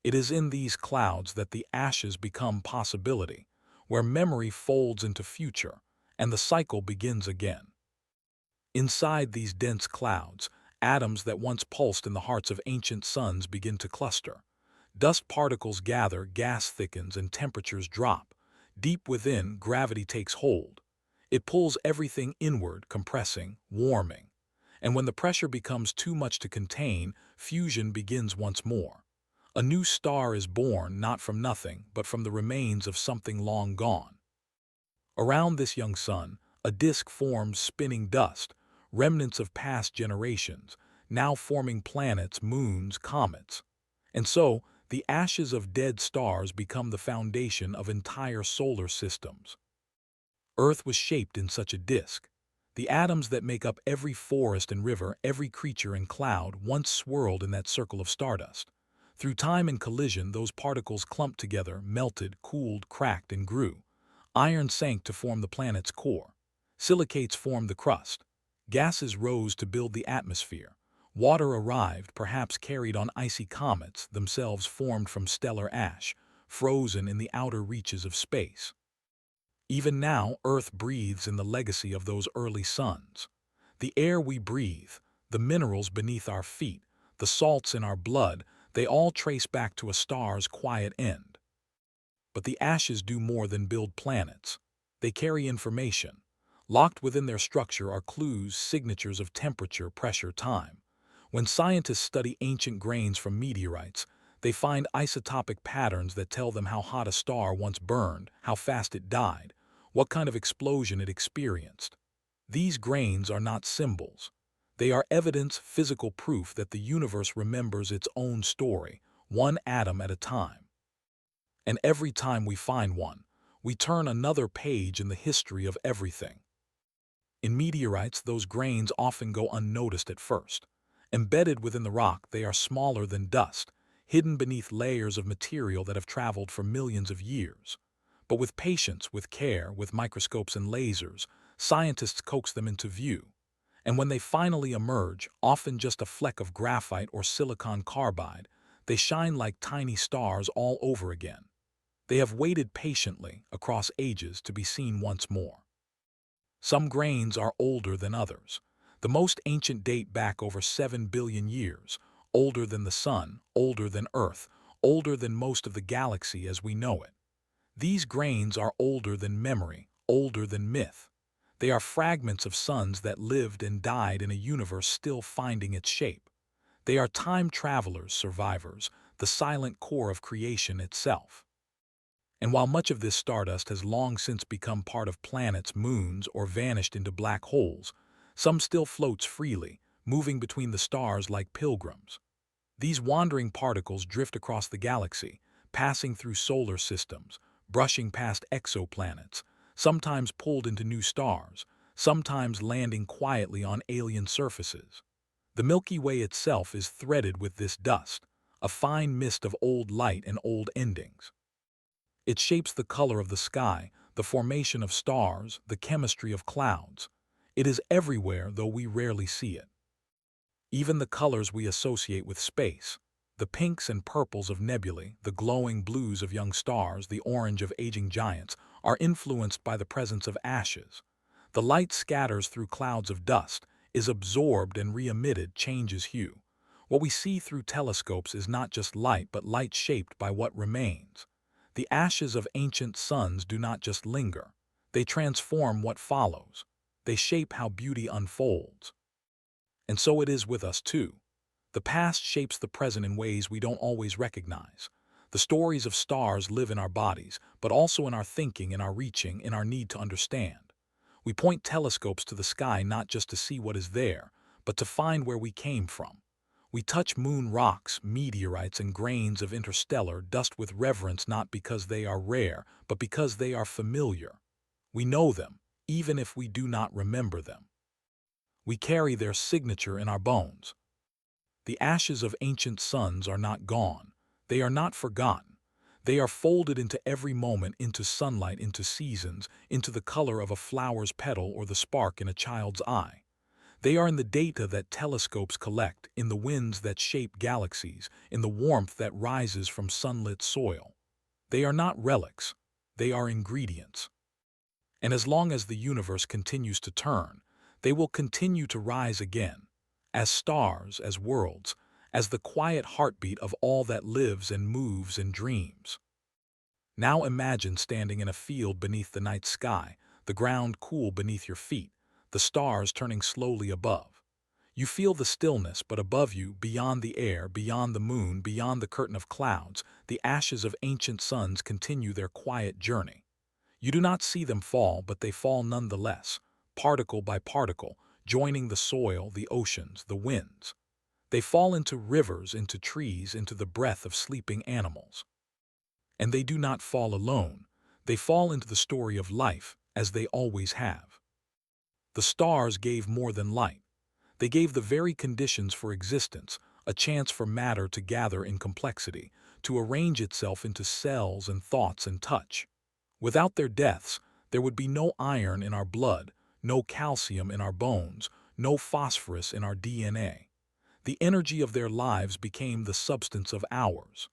It is in these clouds that the ashes become possibility, where memory folds into future, and the cycle begins again. Inside these dense clouds, atoms that once pulsed in the hearts of ancient suns begin to cluster. Dust particles gather, gas thickens, and temperatures drop. Deep within, gravity takes hold. It pulls everything inward, compressing, warming. And when the pressure becomes too much to contain, fusion begins once more. A new star is born not from nothing, but from the remains of something long gone. Around this young sun, a disk forms spinning dust, remnants of past generations, now forming planets, moons, comets. And so, the ashes of dead stars become the foundation of entire solar systems. Earth was shaped in such a disk. The atoms that make up every forest and river, every creature and cloud, once swirled in that circle of stardust. Through time and collision, those particles clumped together, melted, cooled, cracked, and grew. Iron sank to form the planet's core. Silicates formed the crust. Gases rose to build the atmosphere. Water arrived, perhaps carried on icy comets, themselves formed from stellar ash, frozen in the outer reaches of space. Even now, Earth breathes in the legacy of those early suns. The air we breathe, the minerals beneath our feet, the salts in our blood, they all trace back to a star's quiet end. But the ashes do more than build planets. They carry information. Locked within their structure are clues, signatures of temperature, pressure, time. When scientists study ancient grains from meteorites, they find isotopic patterns that tell them how hot a star once burned, how fast it died, what kind of explosion it experienced. These grains are not symbols. They are evidence, physical proof that the universe remembers its own story, one atom at a time. And every time we find one, we turn another page in the history of everything. In meteorites, those grains often go unnoticed at first. Embedded within the rock, they are smaller than dust, hidden beneath layers of material that have traveled for millions of years. But with patience, with care, with microscopes and lasers, scientists coax them into view. And when they finally emerge, often just a fleck of graphite or silicon carbide, they shine like tiny stars all over again. They have waited patiently, across ages, to be seen once more. Some grains are older than others. The most ancient date back over 7 billion years, older than the Sun, older than Earth, older than most of the galaxy as we know it. These grains are older than memory, older than myth. They are fragments of suns that lived and died in a universe still finding its shape. They are time travelers, survivors, the silent core of creation itself. And while much of this stardust has long since become part of planets, moons, or vanished into black holes, some still floats freely, moving between the stars like pilgrims. These wandering particles drift across the galaxy, passing through solar systems, brushing past exoplanets, sometimes pulled into new stars, sometimes landing quietly on alien surfaces. The Milky Way itself is threaded with this dust, a fine mist of old light and old endings. It shapes the color of the sky, the formation of stars, the chemistry of clouds. It is everywhere, though we rarely see it. Even the colors we associate with space, the pinks and purples of nebulae, the glowing blues of young stars, the orange of aging giants, are influenced by the presence of ashes. The light scatters through clouds of dust, is absorbed and re-emitted, changes hue. What we see through telescopes is not just light, but light shaped by what remains. The ashes of ancient suns do not just linger. They transform what follows. They shape how beauty unfolds. And so it is with us too. The past shapes the present in ways we don't always recognize. The stories of stars live in our bodies, but also in our thinking, in our reaching, in our need to understand. We point telescopes to the sky not just to see what is there, but to find where we came from. We touch moon rocks, meteorites, and grains of interstellar dust with reverence, not because they are rare, but because they are familiar. We know them, even if we do not remember them. We carry their signature in our bones. The ashes of ancient suns are not gone. They are not forgotten. They are folded into every moment, into sunlight, into seasons, into the color of a flower's petal or the spark in a child's eye. They are in the data that telescopes collect, in the winds that shape galaxies, in the warmth that rises from sunlit soil. They are not relics. They are ingredients. And as long as the universe continues to turn, they will continue to rise again, as stars, as worlds, as the quiet heartbeat of all that lives and moves and dreams. Now imagine standing in a field beneath the night sky, the ground cool beneath your feet, the stars turning slowly above. You feel the stillness, but above you, beyond the air, beyond the moon, beyond the curtain of clouds, the ashes of ancient suns continue their quiet journey. You do not see them fall, but they fall nonetheless, particle by particle, joining the soil, the oceans, the winds. They fall into rivers, into trees, into the breath of sleeping animals. And they do not fall alone. They fall into the story of life, as they always have. The stars gave more than light. They gave the very conditions for existence, a chance for matter to gather in complexity, to arrange itself into cells and thoughts and touch. Without their deaths, there would be no iron in our blood, no calcium in our bones, no phosphorus in our DNA. The energy of their lives became the substance of ours.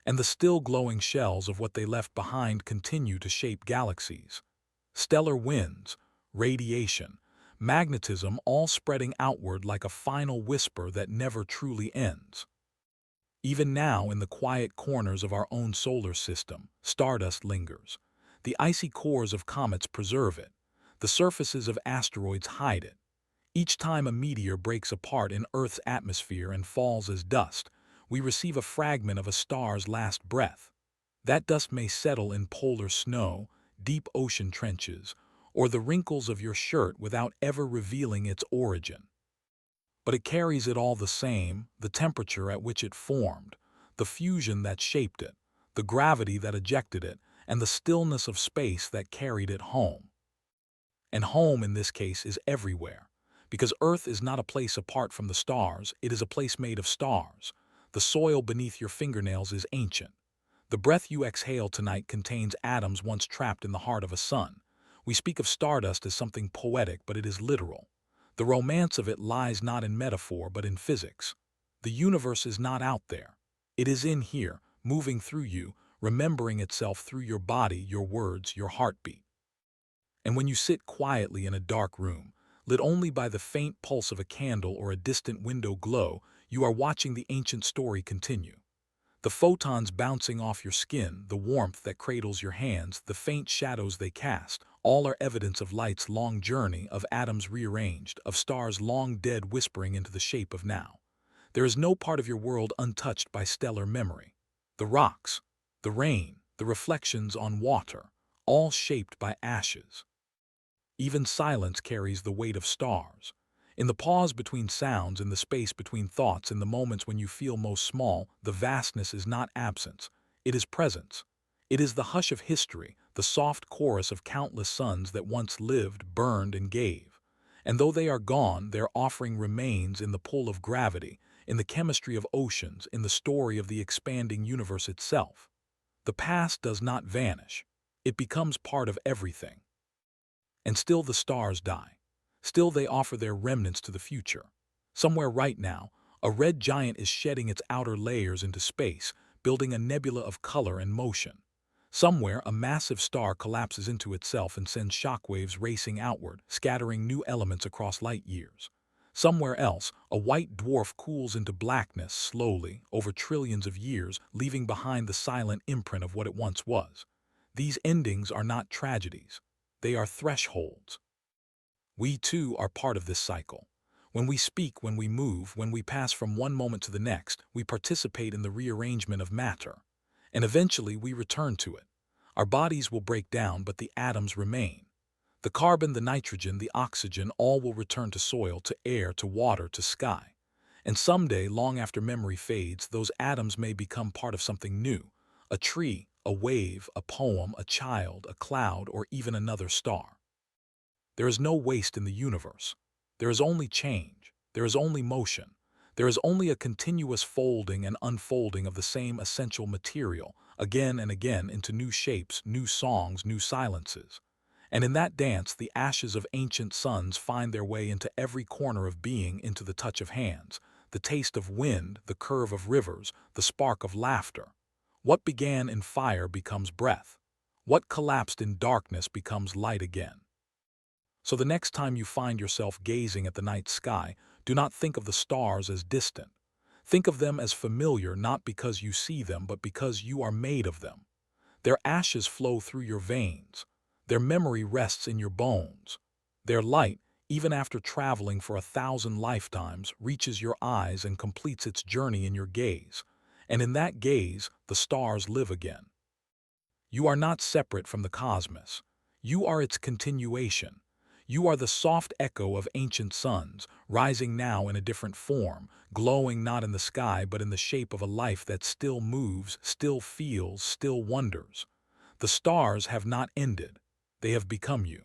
And the still glowing shells of what they left behind continue to shape galaxies. Stellar winds, radiation, magnetism, all spreading outward like a final whisper that never truly ends. Even now, in the quiet corners of our own solar system, stardust lingers. The icy cores of comets preserve it. The surfaces of asteroids hide it. Each time a meteor breaks apart in Earth's atmosphere and falls as dust, we receive a fragment of a star's last breath. That dust may settle in polar snow, deep ocean trenches, or the wrinkles of your shirt without ever revealing its origin. But it carries it all the same, the temperature at which it formed, the fusion that shaped it, the gravity that ejected it, and the stillness of space that carried it home. And home in this case is everywhere, because Earth is not a place apart from the stars, it is a place made of stars. The soil beneath your fingernails is ancient. The breath you exhale tonight contains atoms once trapped in the heart of a sun. We speak of stardust as something poetic, but it is literal. The romance of it lies not in metaphor, but in physics. The universe is not out there. It is in here, moving through you, remembering itself through your body, your words, your heartbeat. And when you sit quietly in a dark room, lit only by the faint pulse of a candle or a distant window glow, you are watching the ancient story continue. The photons bouncing off your skin, the warmth that cradles your hands, the faint shadows they cast, all are evidence of light's long journey, of atoms rearranged, of stars long dead whispering into the shape of now. There is no part of your world untouched by stellar memory. The rocks, the rain, the reflections on water, all shaped by ashes. Even silence carries the weight of stars. In the pause between sounds, in the space between thoughts, in the moments when you feel most small, the vastness is not absence, it is presence. It is the hush of history, the soft chorus of countless suns that once lived, burned, and gave. And though they are gone, their offering remains in the pull of gravity, in the chemistry of oceans, in the story of the expanding universe itself. The past does not vanish. It becomes part of everything. And still the stars die. Still they offer their remnants to the future. Somewhere right now, a red giant is shedding its outer layers into space, building a nebula of color and motion. Somewhere, a massive star collapses into itself and sends shockwaves racing outward, scattering new elements across light years. Somewhere else, a white dwarf cools into blackness slowly, over trillions of years, leaving behind the silent imprint of what it once was. These endings are not tragedies. They are thresholds. We too are part of this cycle. When we speak, when we move, when we pass from one moment to the next, we participate in the rearrangement of matter. And eventually we return to it. Our bodies will break down, but the atoms remain. The carbon, the nitrogen, the oxygen, all will return to soil, to air, to water, to sky. And someday, long after memory fades, those atoms may become part of something new. A tree, a wave, a poem, a child, a cloud, or even another star. There is no waste in the universe. There is only change. There is only motion. There is only a continuous folding and unfolding of the same essential material, again and again, into new shapes, new songs, new silences. And in that dance, the ashes of ancient suns find their way into every corner of being, into the touch of hands, the taste of wind, the curve of rivers, the spark of laughter. What began in fire becomes breath. What collapsed in darkness becomes light again. So the next time you find yourself gazing at the night sky, do not think of the stars as distant. Think of them as familiar, not because you see them, but because you are made of them. Their ashes flow through your veins. Their memory rests in your bones. Their light, even after traveling for 1,000 lifetimes, reaches your eyes and completes its journey in your gaze. And in that gaze, the stars live again. You are not separate from the cosmos. You are its continuation. You are the soft echo of ancient suns, rising now in a different form, glowing not in the sky but in the shape of a life that still moves, still feels, still wonders. The stars have not ended. They have become you.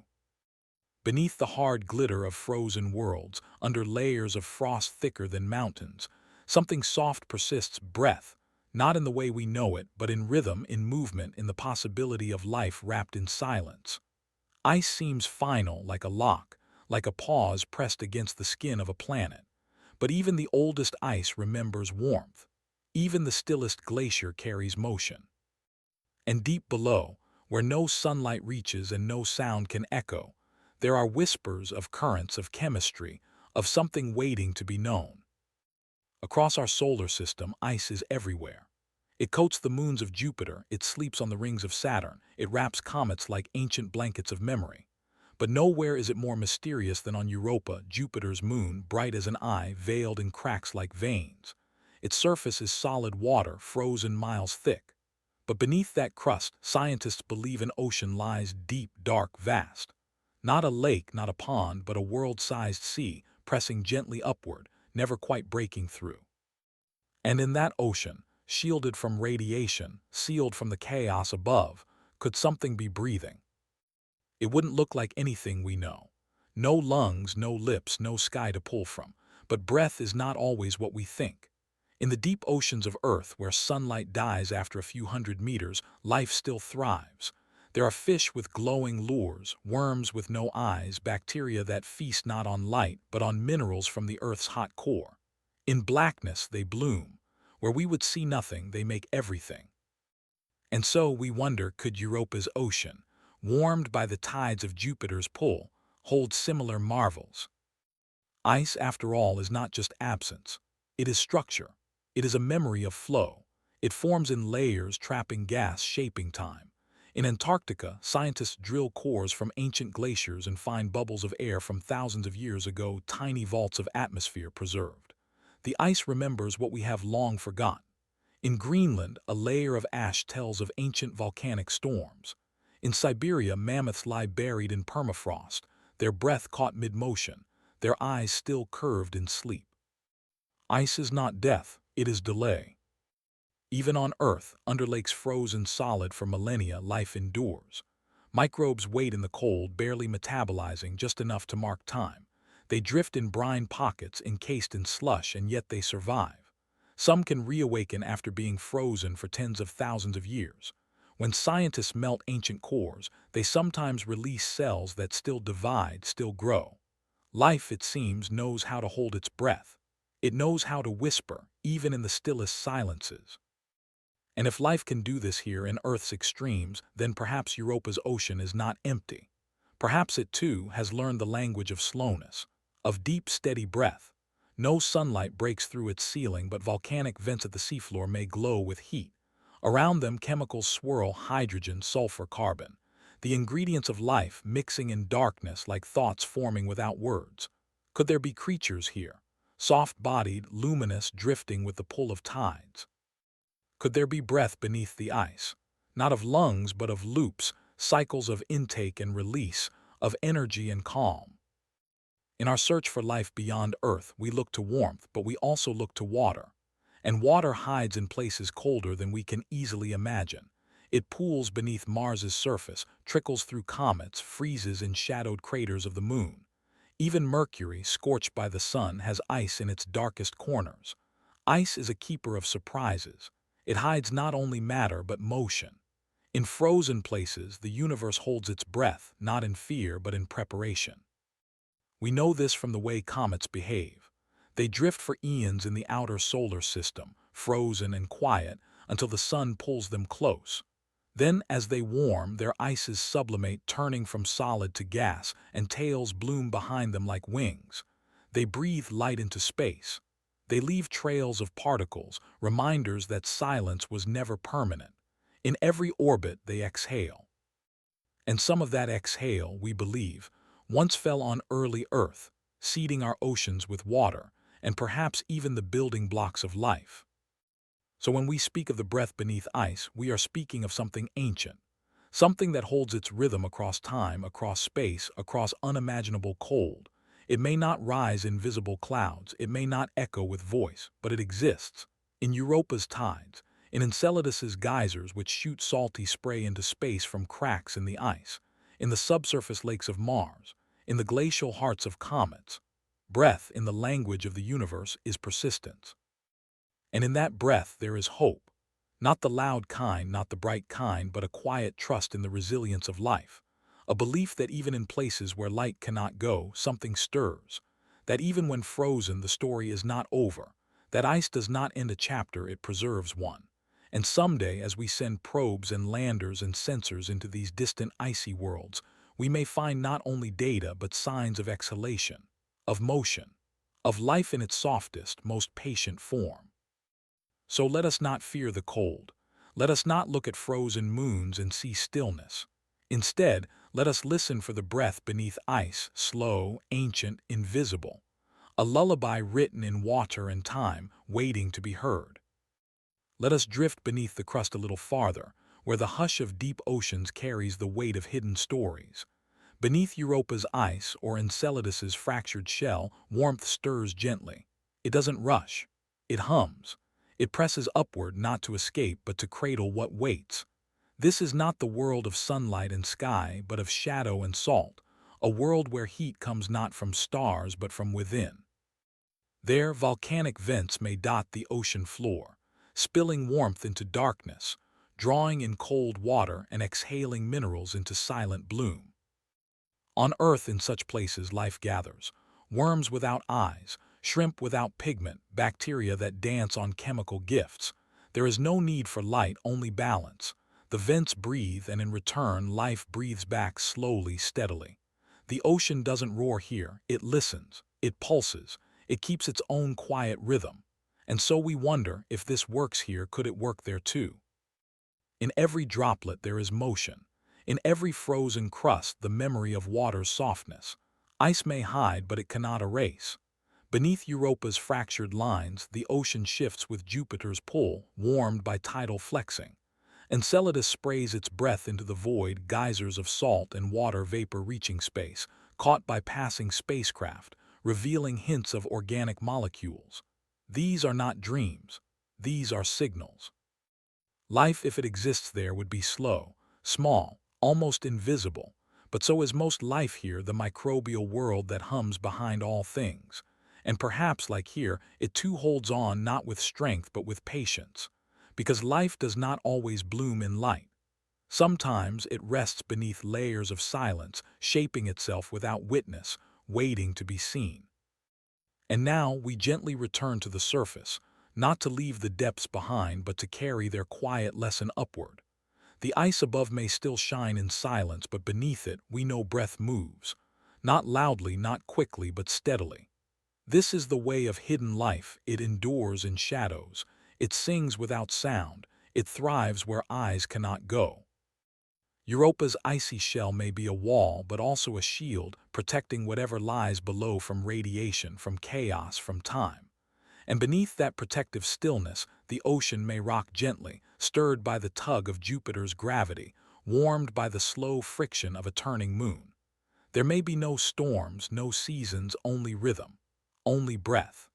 Beneath the hard glitter of frozen worlds, under layers of frost thicker than mountains, something soft persists: breath, not in the way we know it, but in rhythm, in movement, in the possibility of life wrapped in silence. Ice seems final, like a lock, like a pause pressed against the skin of a planet. But even the oldest ice remembers warmth. Even the stillest glacier carries motion. And deep below, where no sunlight reaches and no sound can echo, there are whispers of currents, of chemistry, of something waiting to be known. Across our solar system, ice is everywhere. It coats the moons of Jupiter, it sleeps on the rings of Saturn, it wraps comets like ancient blankets of memory. But nowhere is it more mysterious than on Europa, Jupiter's moon, bright as an eye, veiled in cracks like veins. Its surface is solid water, frozen miles thick. But beneath that crust, scientists believe an ocean lies deep, dark, vast. Not a lake, not a pond, but a world-sized sea, pressing gently upward, never quite breaking through. And in that ocean, shielded from radiation, sealed from the chaos above, could something be breathing? It wouldn't look like anything we know. No lungs, no lips, no sky to pull from. But breath is not always what we think. In the deep oceans of Earth, where sunlight dies after a few hundred meters, life still thrives. There are fish with glowing lures, worms with no eyes, bacteria that feast not on light, but on minerals from the Earth's hot core. In blackness they bloom. Where we would see nothing, they make everything. And so we wonder, could Europa's ocean, warmed by the tides of Jupiter's pull, hold similar marvels? Ice, after all, is not just absence. It is structure. It is a memory of flow. It forms in layers, trapping gas, shaping time. In Antarctica, scientists drill cores from ancient glaciers and find bubbles of air from thousands of years ago, tiny vaults of atmosphere preserved. The ice remembers what we have long forgotten. In Greenland, a layer of ash tells of ancient volcanic storms. In Siberia, mammoths lie buried in permafrost, their breath caught mid-motion, their eyes still curved in sleep. Ice is not death, it is delay. Even on Earth, under lakes frozen solid for millennia, life endures. Microbes wait in the cold, barely metabolizing, just enough to mark time. They drift in brine pockets, encased in slush, and yet they survive. Some can reawaken after being frozen for tens of thousands of years. When scientists melt ancient cores, they sometimes release cells that still divide, still grow. Life, it seems, knows how to hold its breath. It knows how to whisper, even in the stillest silences. And if life can do this here in Earth's extremes, then perhaps Europa's ocean is not empty. Perhaps it, too, has learned the language of slowness, of deep, steady breath. No sunlight breaks through its ceiling, but volcanic vents at the seafloor may glow with heat. Around them, chemicals swirl: hydrogen, sulfur, carbon. The ingredients of life mixing in darkness like thoughts forming without words. Could there be creatures here, soft-bodied, luminous, drifting with the pull of tides? Could there be breath beneath the ice? Not of lungs, but of loops, cycles of intake and release, of energy and calm. In our search for life beyond Earth, we look to warmth, but we also look to water. And water hides in places colder than we can easily imagine. It pools beneath Mars's surface, trickles through comets, freezes in shadowed craters of the moon. Even Mercury, scorched by the sun, has ice in its darkest corners. Ice is a keeper of surprises. It hides not only matter but motion. In frozen places, the universe holds its breath, not in fear but in preparation. We know this from the way comets behave. They drift for eons in the outer solar system, frozen and quiet, until the sun pulls them close. Then, as they warm, their ices sublimate, turning from solid to gas, and tails bloom behind them like wings. They breathe light into space. They leave trails of particles, reminders that silence was never permanent. In every orbit they exhale. And some of that exhale, we believe, once fell on early Earth, seeding our oceans with water, and perhaps even the building blocks of life. So when we speak of the breath beneath ice, we are speaking of something ancient, something that holds its rhythm across time, across space, across unimaginable cold. It may not rise in visible clouds, it may not echo with voice, but it exists. In Europa's tides, in Enceladus's geysers which shoot salty spray into space from cracks in the ice, in the subsurface lakes of Mars, in the glacial hearts of comets. Breath, in the language of the universe, is persistence. And in that breath there is hope. Not the loud kind, not the bright kind, but a quiet trust in the resilience of life. A belief that even in places where light cannot go, something stirs. That even when frozen, the story is not over. That ice does not end a chapter, it preserves one. And someday, as we send probes and landers and sensors into these distant icy worlds, we may find not only data but signs of exhalation, of motion, of life in its softest, most patient form. So let us not fear the cold. Let us not look at frozen moons and see stillness. Instead, let us listen for the breath beneath ice, slow, ancient, invisible. A lullaby written in water and time, waiting to be heard. Let us drift beneath the crust a little farther, where the hush of deep oceans carries the weight of hidden stories. Beneath Europa's ice or Enceladus's fractured shell, warmth stirs gently. It doesn't rush. It hums. It presses upward not to escape but to cradle what waits. This is not the world of sunlight and sky, but of shadow and salt, a world where heat comes not from stars but from within. There, volcanic vents may dot the ocean floor, spilling warmth into darkness, drawing in cold water and exhaling minerals into silent bloom. On Earth, in such places, life gathers. Worms without eyes, shrimp without pigment, bacteria that dance on chemical gifts. There is no need for light, only balance. The vents breathe, and in return, life breathes back slowly, steadily. The ocean doesn't roar here, it listens, it pulses, it keeps its own quiet rhythm. And so we wonder, if this works here, could it work there too? In every droplet there is motion. In every frozen crust, the memory of water's softness. Ice may hide, but it cannot erase. Beneath Europa's fractured lines, the ocean shifts with Jupiter's pull, warmed by tidal flexing. Enceladus sprays its breath into the void, geysers of salt and water vapor reaching space, caught by passing spacecraft, revealing hints of organic molecules. These are not dreams. These are signals. Life, if it exists there, would be slow, small, almost invisible, but so is most life here, the microbial world that hums behind all things. And perhaps, like here, it too holds on not with strength but with patience. Because life does not always bloom in light. Sometimes it rests beneath layers of silence, shaping itself without witness, waiting to be seen. And now we gently return to the surface, not to leave the depths behind but to carry their quiet lesson upward. The ice above may still shine in silence, but beneath it we know breath moves. Not loudly, not quickly, but steadily. This is the way of hidden life. It endures in shadows. It sings without sound. It thrives where eyes cannot go. Europa's icy shell may be a wall, but also a shield, protecting whatever lies below from radiation, from chaos, from time. And beneath that protective stillness, the ocean may rock gently, stirred by the tug of Jupiter's gravity, warmed by the slow friction of a turning moon. There may be no storms, no seasons, only rhythm, only breath.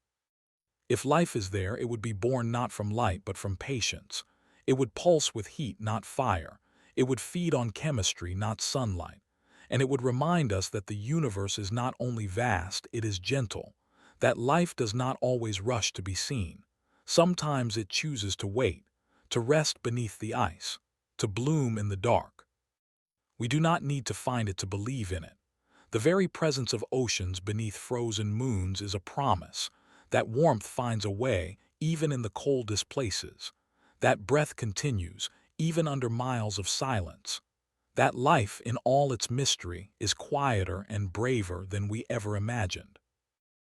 If life is there, it would be born not from light but from patience. It would pulse with heat, not fire. It would feed on chemistry, not sunlight. And it would remind us that the universe is not only vast, it is gentle. That life does not always rush to be seen. Sometimes it chooses to wait, to rest beneath the ice, to bloom in the dark. We do not need to find it to believe in it. The very presence of oceans beneath frozen moons is a promise. That warmth finds a way, even in the coldest places. That breath continues, even under miles of silence. That life, in all its mystery, is quieter and braver than we ever imagined.